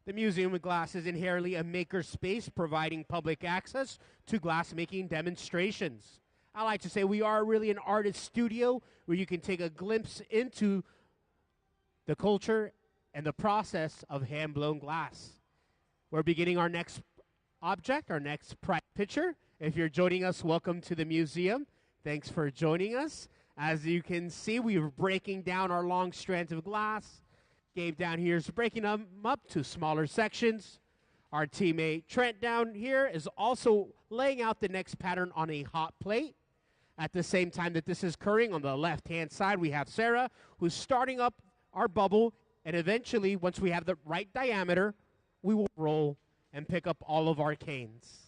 The Museum of Glass is inherently a maker space, providing public access to glass-making demonstrations. I like to say we are really an artist studio where you can take a glimpse into the culture and the process of hand-blown glass. We're beginning our next object, our next Pride picture, If you're joining us, welcome to the museum. Thanks for joining us. As you can see, we are breaking down our long strands of glass. Gabe down here is breaking them up to smaller sections. Our teammate Trent down here is also laying out the next pattern on a hot plate. At the same time that this is occurring, on the left-hand side, we have Sarah, who's starting up our bubble, and eventually, once we have the right diameter, we will roll and pick up all of our canes.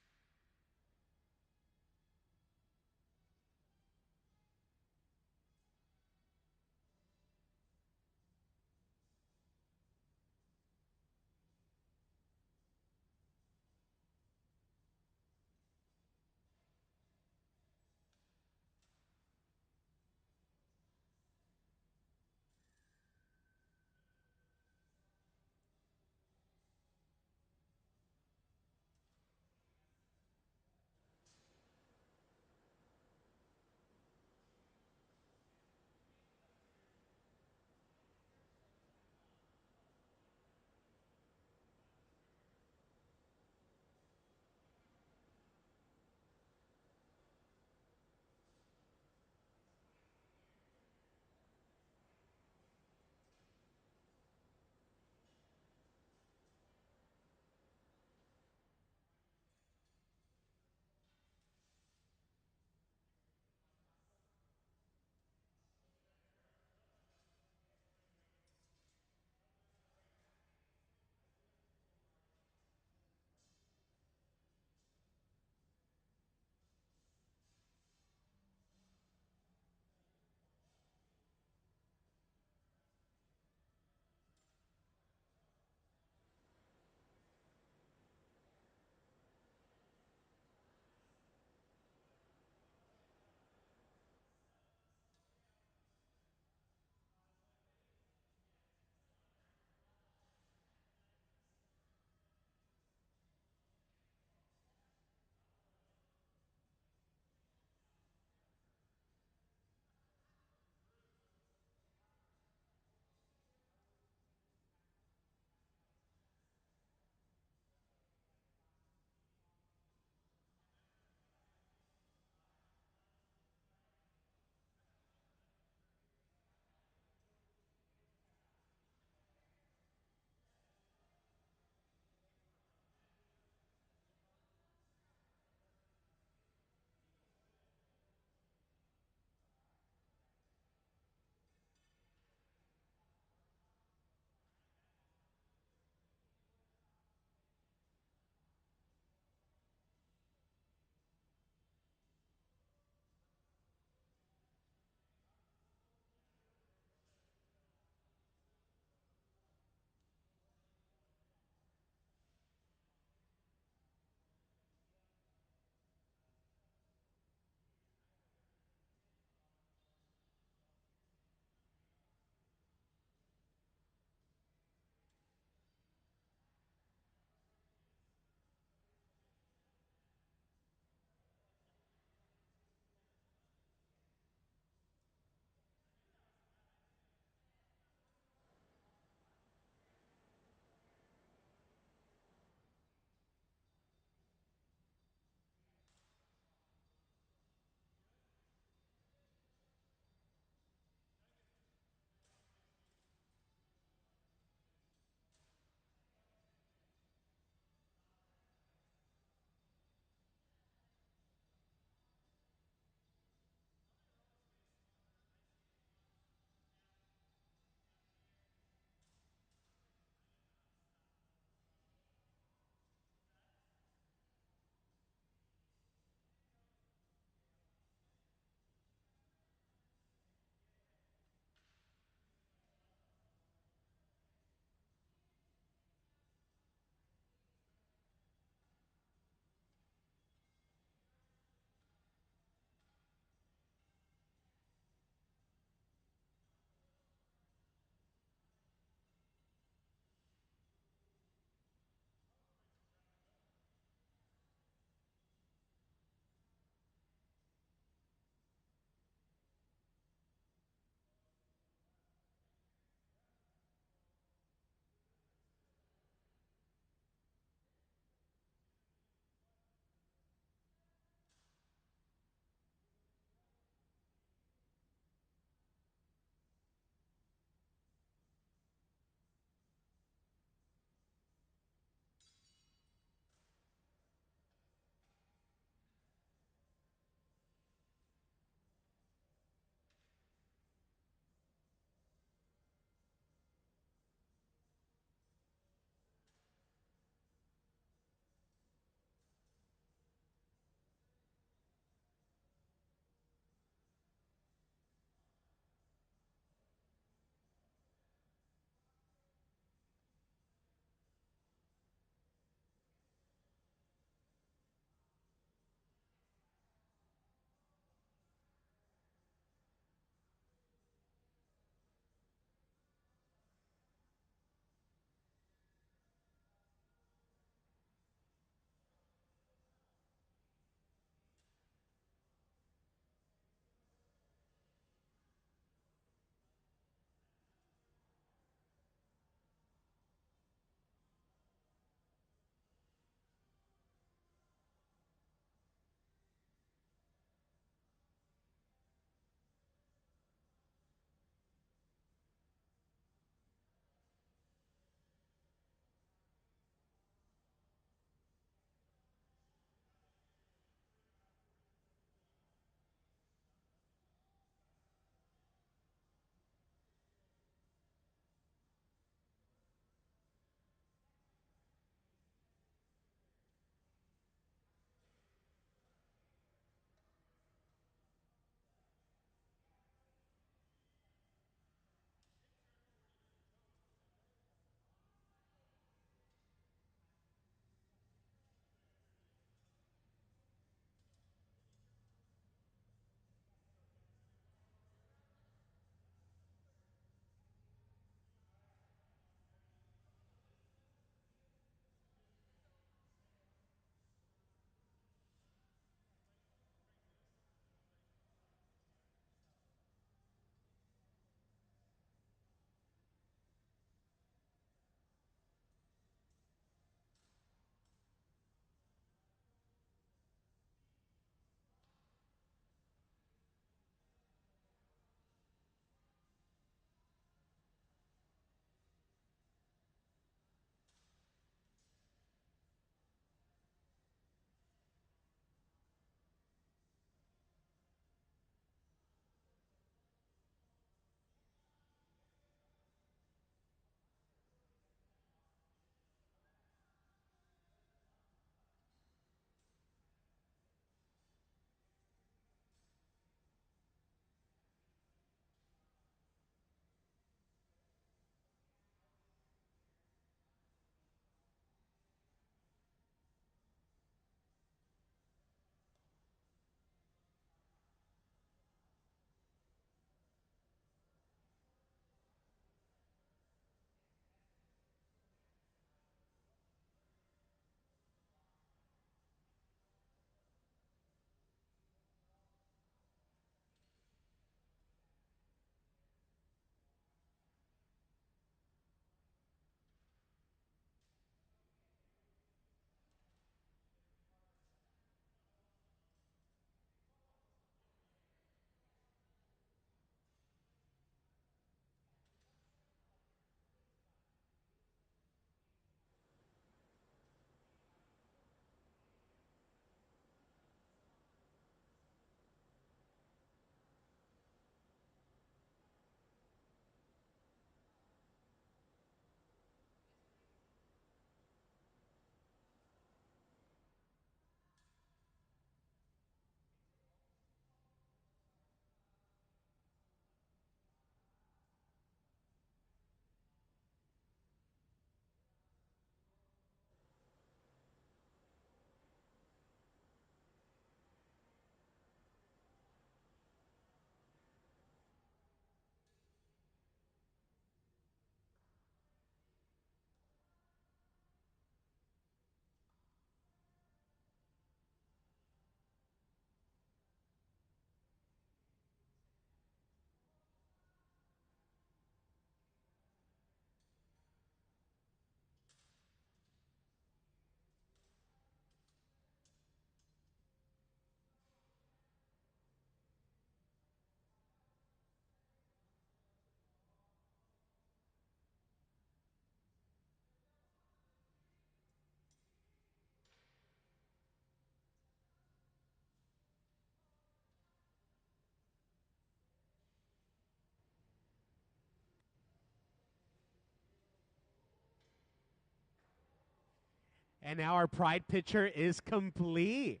And now our pride pitcher is complete.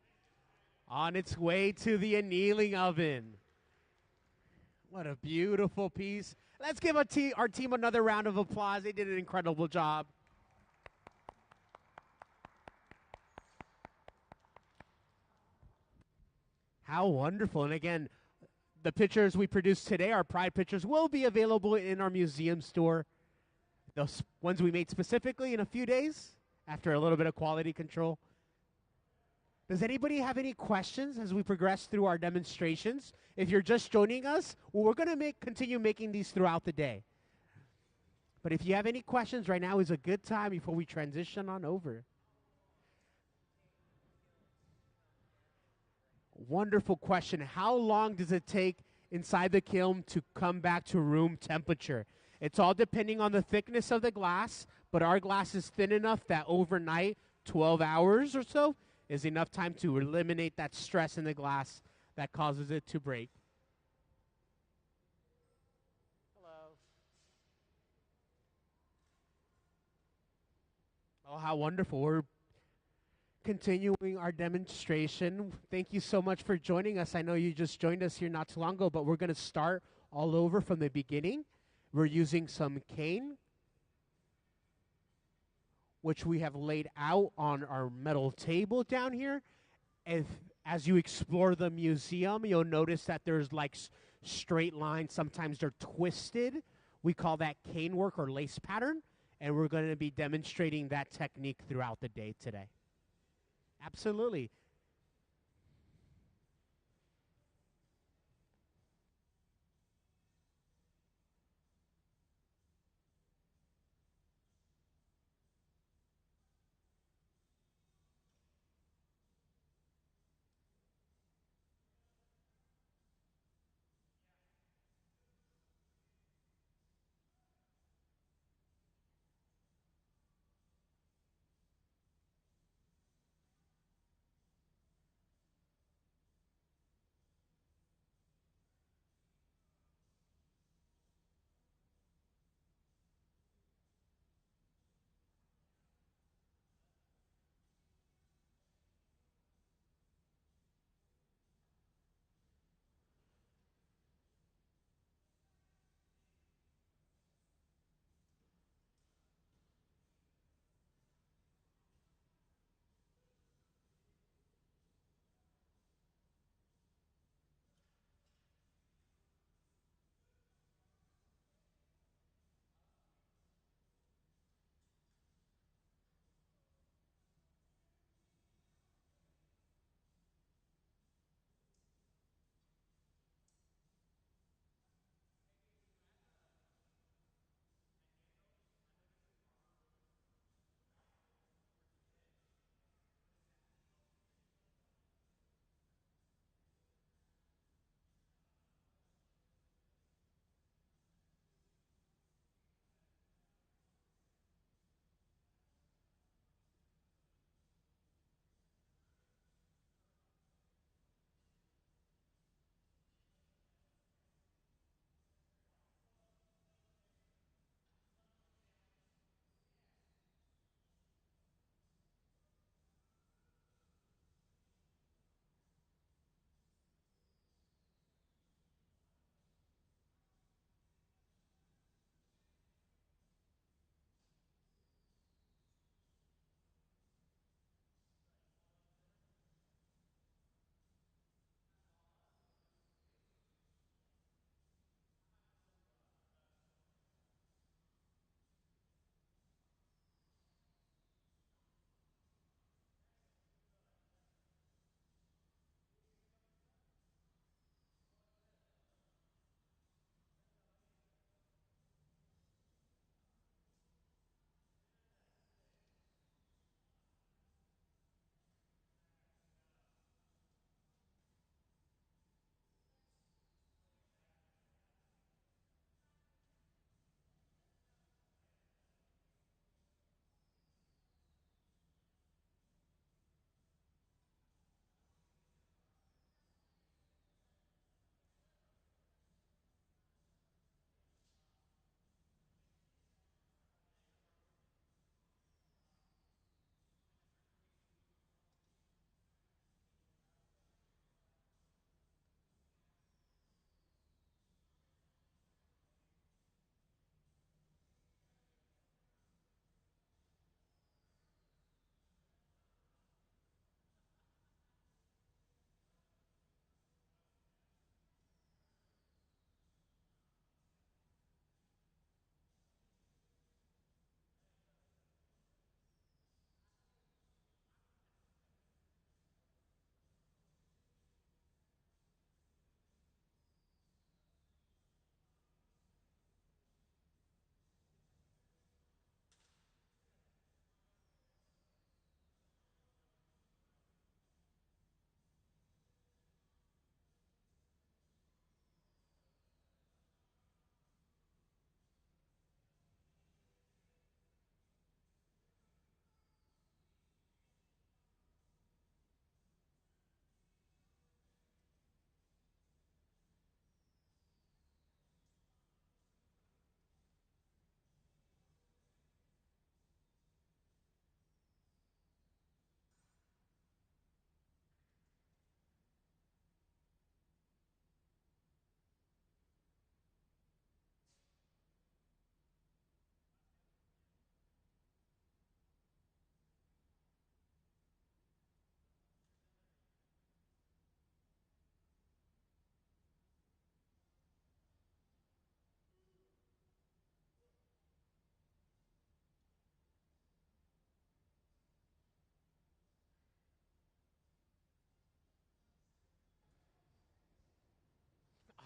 On its way to the annealing oven. What a beautiful piece. Let's give our team another round of applause. They did an incredible job. How wonderful. And again, the pictures we produced today, our pride pictures, will be available in our museum store. Those ones we made specifically in a few days after a little bit of quality control. Does anybody have any questions as we progress through our demonstrations? If you're just joining us, well, we're going to continue making these throughout the day. But if you have any questions, right now is a good time before we transition on over. Wonderful question. How long does it take inside the kiln to come back to room temperature? It's all depending on the thickness of the glass, but our glass is thin enough that overnight, 12 hours or so, is enough time to eliminate that stress in the glass that causes it to break. Hello. Oh, how wonderful. We're continuing our demonstration. Thank you so much for joining us. I know you just joined us here not too long ago, but we're going to start all over from the beginning. We're using some cane, which we have laid out on our metal table down here. As you explore the museum, you'll notice that there's like straight lines. Sometimes they're twisted. We call that cane work or lace pattern, and we're going to be demonstrating that technique throughout the day today. Absolutely.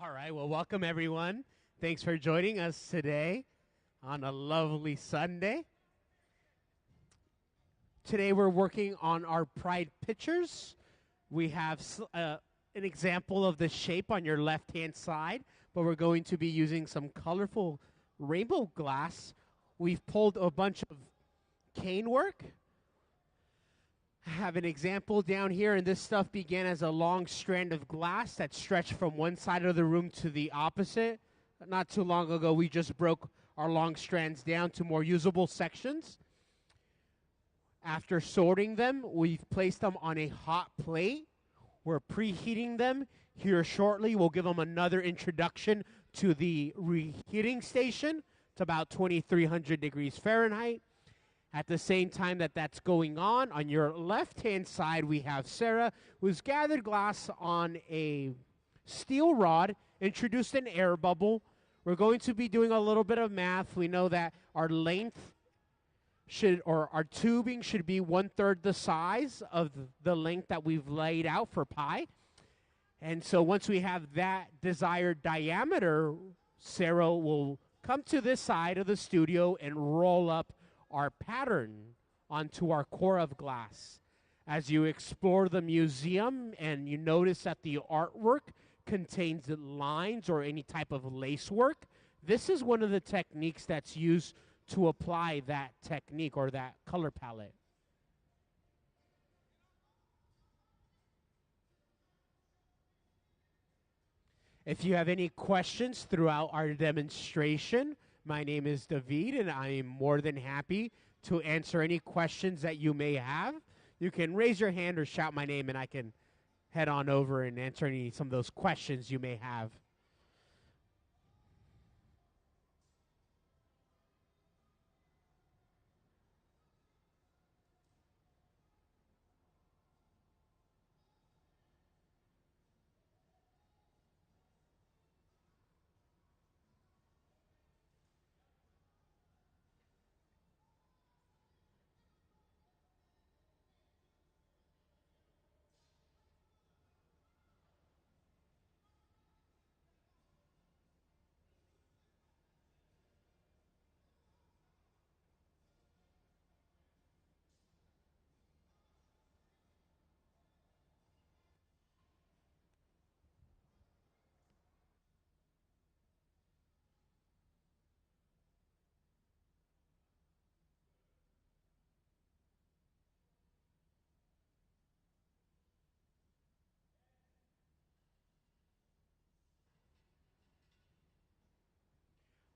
All right, well, welcome everyone. Thanks for joining us today on a lovely Sunday. Today we're working on our Pride pictures. We have an example of the shape on your left-hand side, but we're going to be using some colorful rainbow glass. We've pulled a bunch of cane work. I have an example down here, and this stuff began as a long strand of glass that stretched from one side of the room to the opposite. Not too long ago, we just broke our long strands down to more usable sections. After sorting them, we've placed them on a hot plate. We're preheating them. Here shortly, we'll give them another introduction to the reheating station. It's about 2,300 degrees Fahrenheit. At the same time that that's going on your left-hand side, we have Sarah, who's gathered glass on a steel rod, introduced an air bubble. We're going to be doing a little bit of math. We know that our length our tubing should be 1/3 the size of the length that we've laid out for pi. And so once we have that desired diameter, Sarah will come to this side of the studio and roll up our pattern onto our core of glass. As you explore the museum and you notice that the artwork contains lines or any type of lace work, this is one of the techniques that's used to apply that technique or that color palette. If you have any questions throughout our demonstration, my name is David, and I am more than happy to answer any questions that you may have. You can raise your hand or shout my name, and I can head on over and answer some of those questions you may have.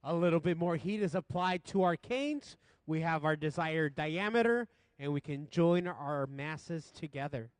A little bit more heat is applied to our canes. We have our desired diameter, and we can join our masses together.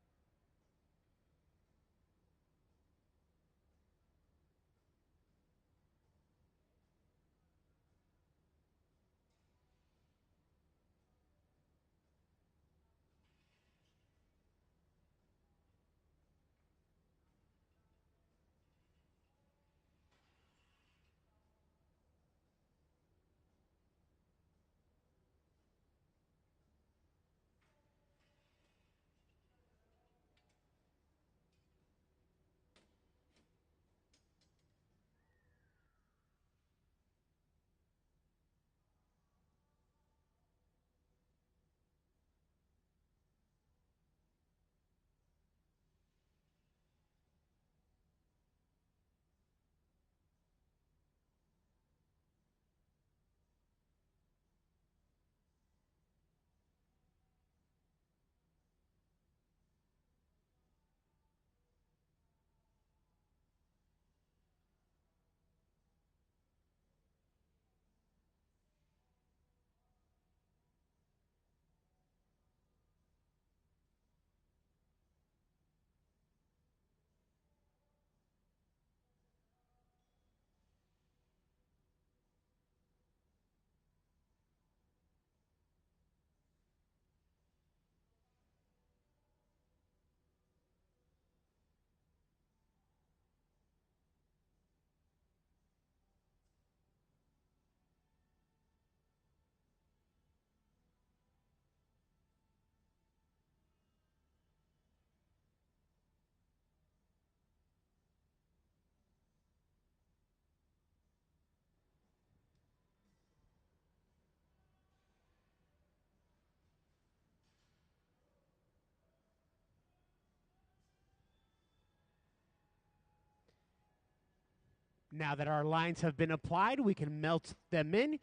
Now that our lines have been applied, we can melt them in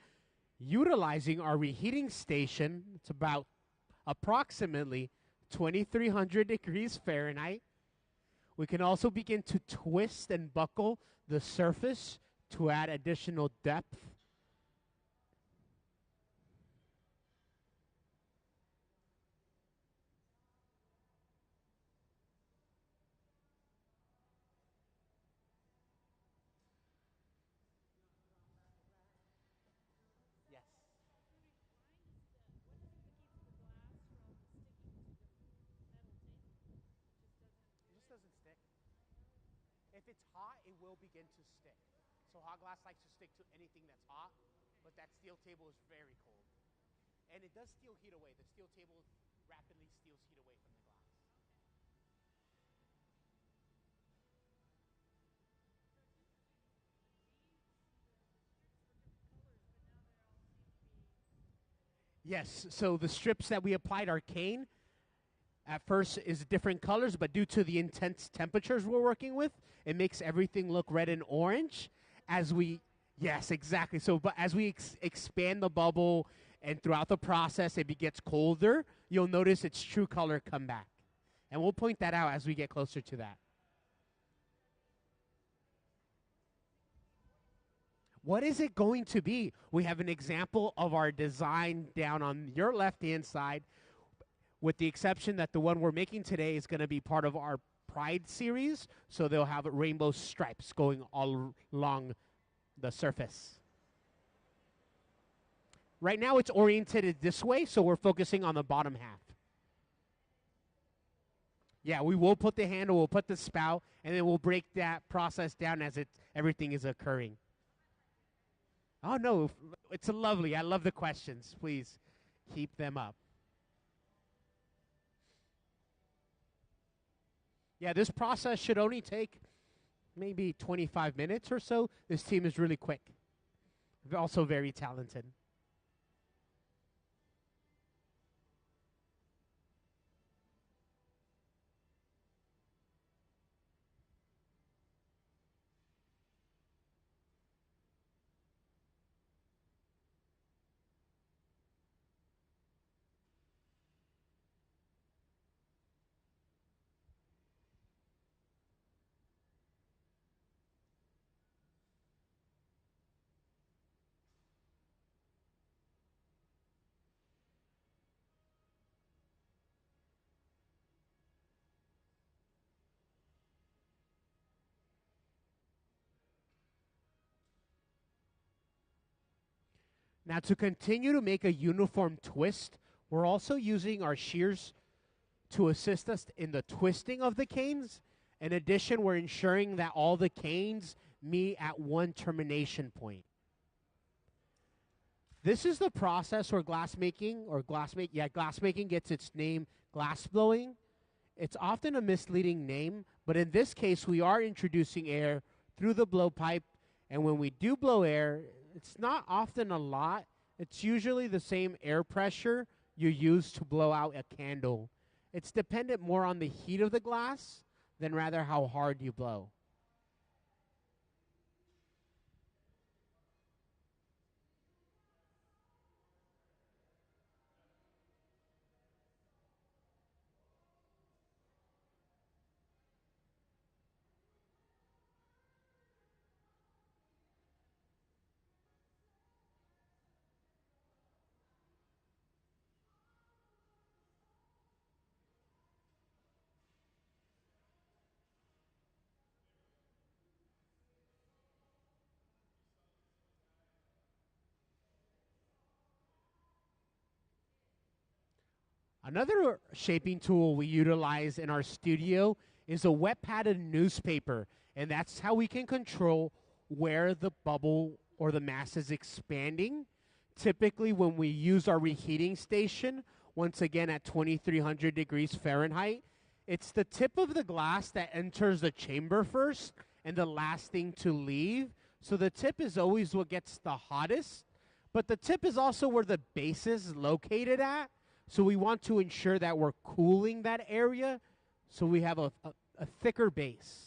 utilizing our reheating station. It's about approximately 2300 degrees Fahrenheit. We can also begin to twist and buckle the surface to add additional depth. Yes. It just doesn't stick. If it's hot, it will begin to stick. So hot glass likes to stick to anything that's hot, but that steel table is very cold. And it does steal heat away. The steel table rapidly steals heat away from the glass. Yes, so the strips that we applied are cane. At first is different colors, but due to the intense temperatures we're working with, it makes everything look red and orange as we, yes, exactly. So, but as we expand the bubble and throughout the process, it gets colder, you'll notice its true color come back. And we'll point that out as we get closer to that. What is it going to be? We have an example of our design down on your left-hand side, with the exception that the one we're making today is going to be part of our Pride series, so they'll have rainbow stripes going all along the surface. Right now it's oriented this way, so we're focusing on the bottom half. Yeah, we will put the handle, we'll put the spout, and then we'll break that process down as everything is occurring. Oh, no, it's lovely. I love the questions. Please keep them up. Yeah, this process should only take maybe 25 minutes or so. This team is really quick. Also very talented. Now, to continue to make a uniform twist, we're also using our shears to assist us in the twisting of the canes. In addition, we're ensuring that all the canes meet at one termination point. This is the process where glassmaking gets its name, glass blowing. It's often a misleading name, but in this case, we are introducing air through the blowpipe, and when we do blow air, it's not often a lot. It's usually the same air pressure you use to blow out a candle. It's dependent more on the heat of the glass than rather how hard you blow. Another shaping tool we utilize in our studio is a wet padded newspaper, and that's how we can control where the bubble or the mass is expanding. Typically, when we use our reheating station, once again at 2300 degrees Fahrenheit, it's the tip of the glass that enters the chamber first and the last thing to leave. So the tip is always what gets the hottest, but the tip is also where the base is located at. So we want to ensure that we're cooling that area so we have a thicker base.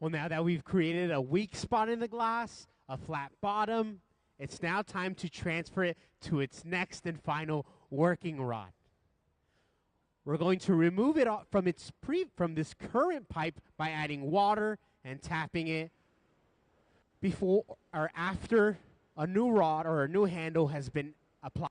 Well, now that we've created a weak spot in the glass, a flat bottom, it's now time to transfer it to its next and final working rod. We're going to remove it from from this current pipe by adding water and tapping it before or after a new rod or a new handle has been applied.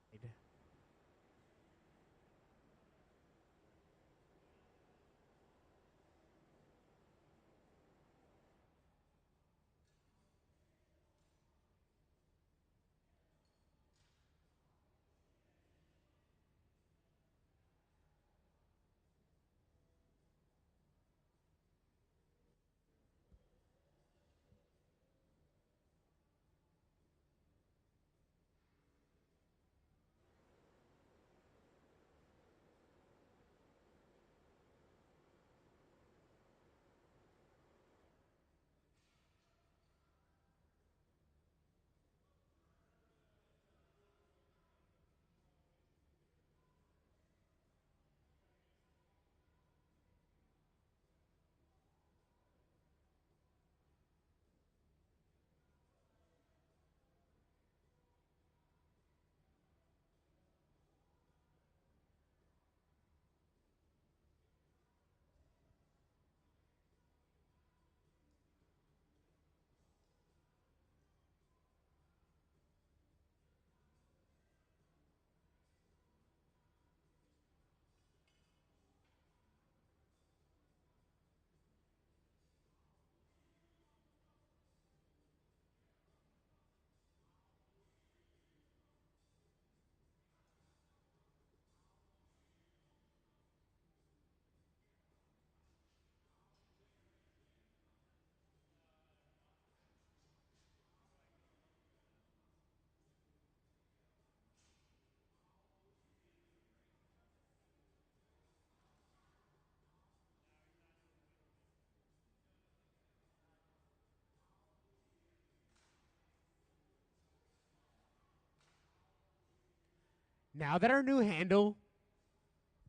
Now that our new handle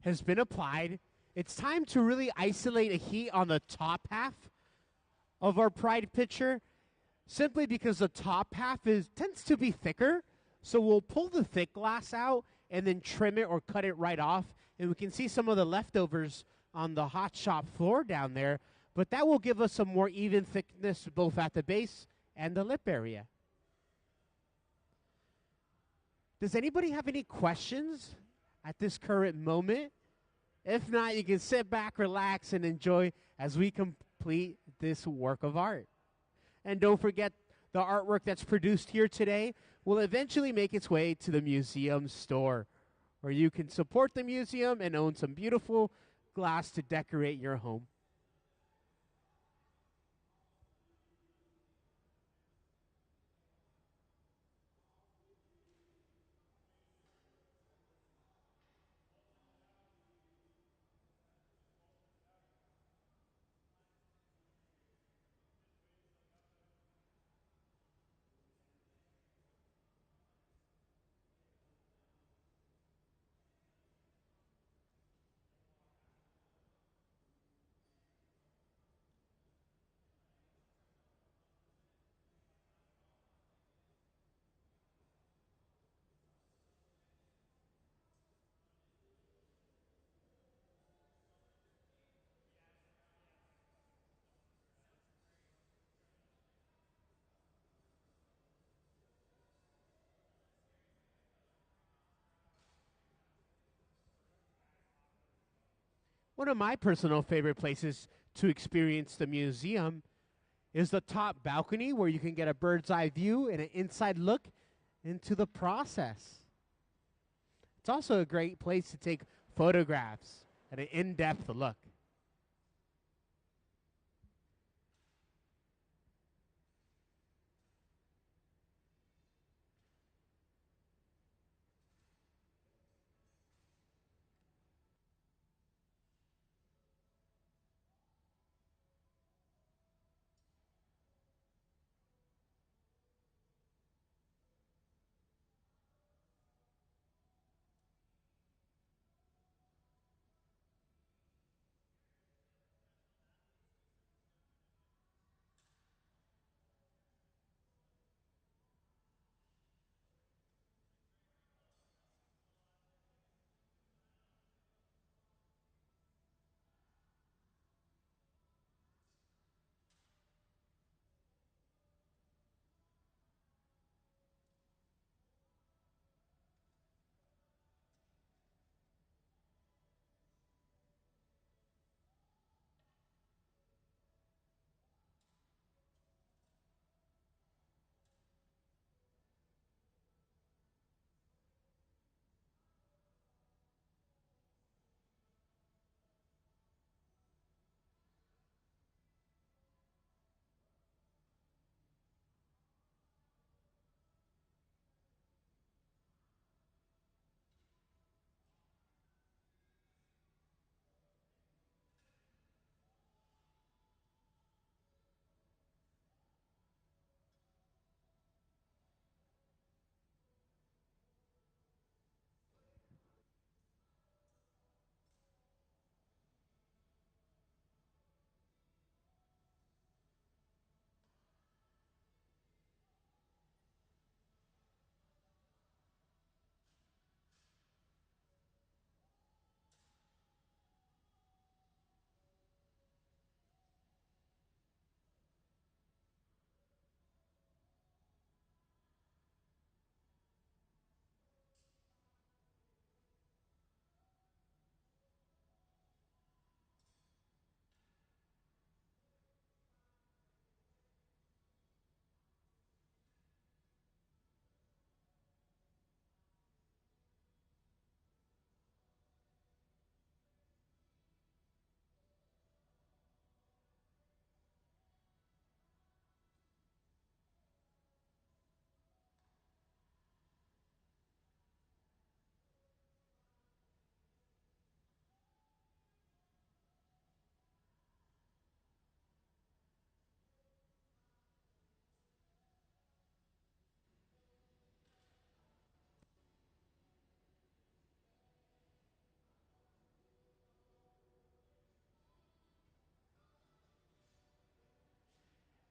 has been applied, it's time to really isolate a heat on the top half of our Pride pitcher, simply because the top half tends to be thicker. So we'll pull the thick glass out and then trim it or cut it right off. And we can see some of the leftovers on the hot shop floor down there. But that will give us a more even thickness both at the base and the lip area. Does anybody have any questions at this current moment? If not, you can sit back, relax, and enjoy as we complete this work of art. And don't forget, the artwork that's produced here today will eventually make its way to the museum store, where you can support the museum and own some beautiful glass to decorate your home. One of my personal favorite places to experience the museum is the top balcony, where you can get a bird's eye view and an inside look into the process. It's also a great place to take photographs and an in-depth look.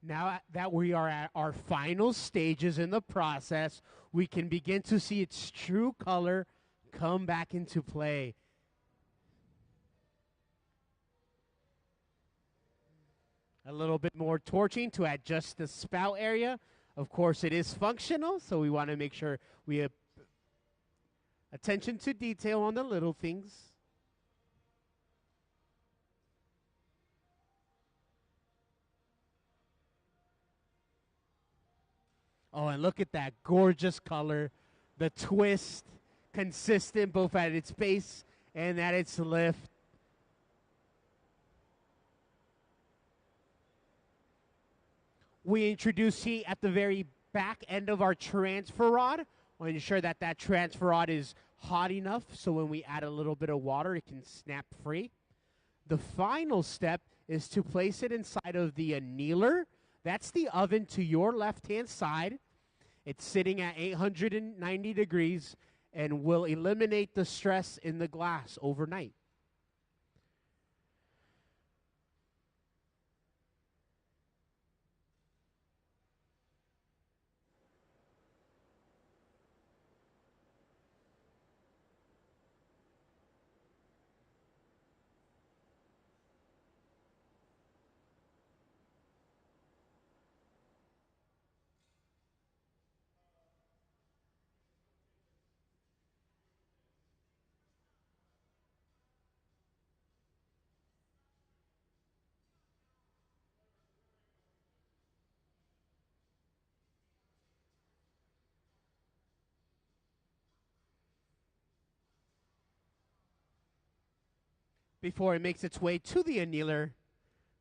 Now that we are at our final stages in the process, we can begin to see its true color come back into play. A little bit more torching to adjust the spout area. Of course, it is functional, so we want to make sure we have attention to detail on the little things. Oh, and look at that gorgeous color. The twist, consistent both at its base and at its lift. We introduce heat at the very back end of our transfer rod. We'll ensure that that transfer rod is hot enough so when we add a little bit of water, it can snap free. The final step is to place it inside of the annealer. That's the oven to your left-hand side. It's sitting at 890 degrees and will eliminate the stress in the glass overnight. Before it makes its way to the annealer,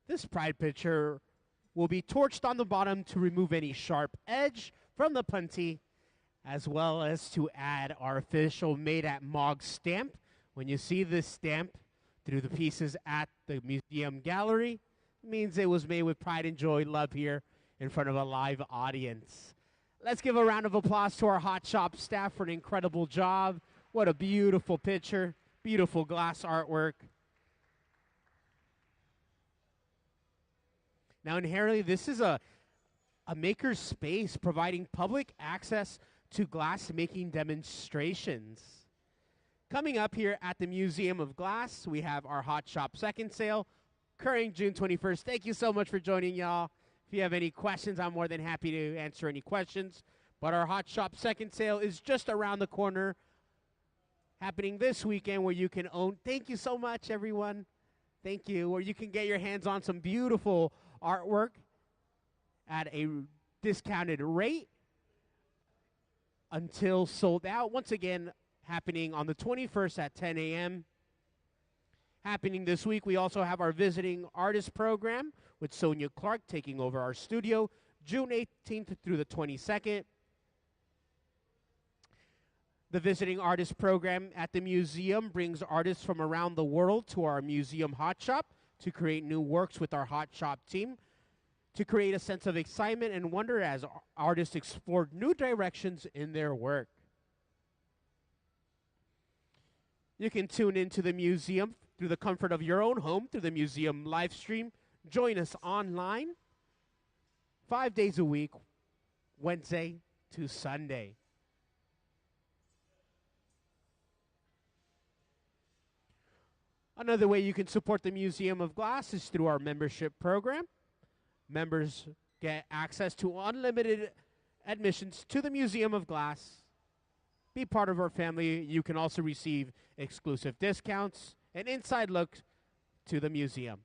this pride picture will be torched on the bottom to remove any sharp edge from the puntee, as well as to add our official made at MOG stamp. When you see this stamp through the pieces at the museum gallery, it means it was made with pride and joy, love here in front of a live audience. Let's give a round of applause to our Hot Shop staff for an incredible job. What a beautiful picture, beautiful glass artwork. Now, inherently, this is a maker's space providing public access to glass-making demonstrations. Coming up here at the Museum of Glass, we have our Hot Shop second sale, occurring June 21st. Thank you so much for joining, y'all. If you have any questions, I'm more than happy to answer any questions. But our Hot Shop second sale is just around the corner, happening this weekend, where you can own, thank you so much, everyone. Thank you, where you can get your hands on some beautiful artwork at a discounted rate until sold out. Once again, happening on the 21st at 10 a.m. Happening this week, we also have our visiting artist program with Sonia Clark taking over our studio June 18th through the 22nd. The visiting artist program at the museum brings artists from around the world to our museum hot shop to create new works with our hot shop team, to create a sense of excitement and wonder as artists explore new directions in their work. You can tune into the museum through the comfort of your own home through the museum live stream. Join us online 5 days a week, Wednesday to Sunday. Another way you can support the Museum of Glass is through our membership program. Members get access to unlimited admissions to the Museum of Glass. Be part of our family. You can also receive exclusive discounts and inside look to the museum.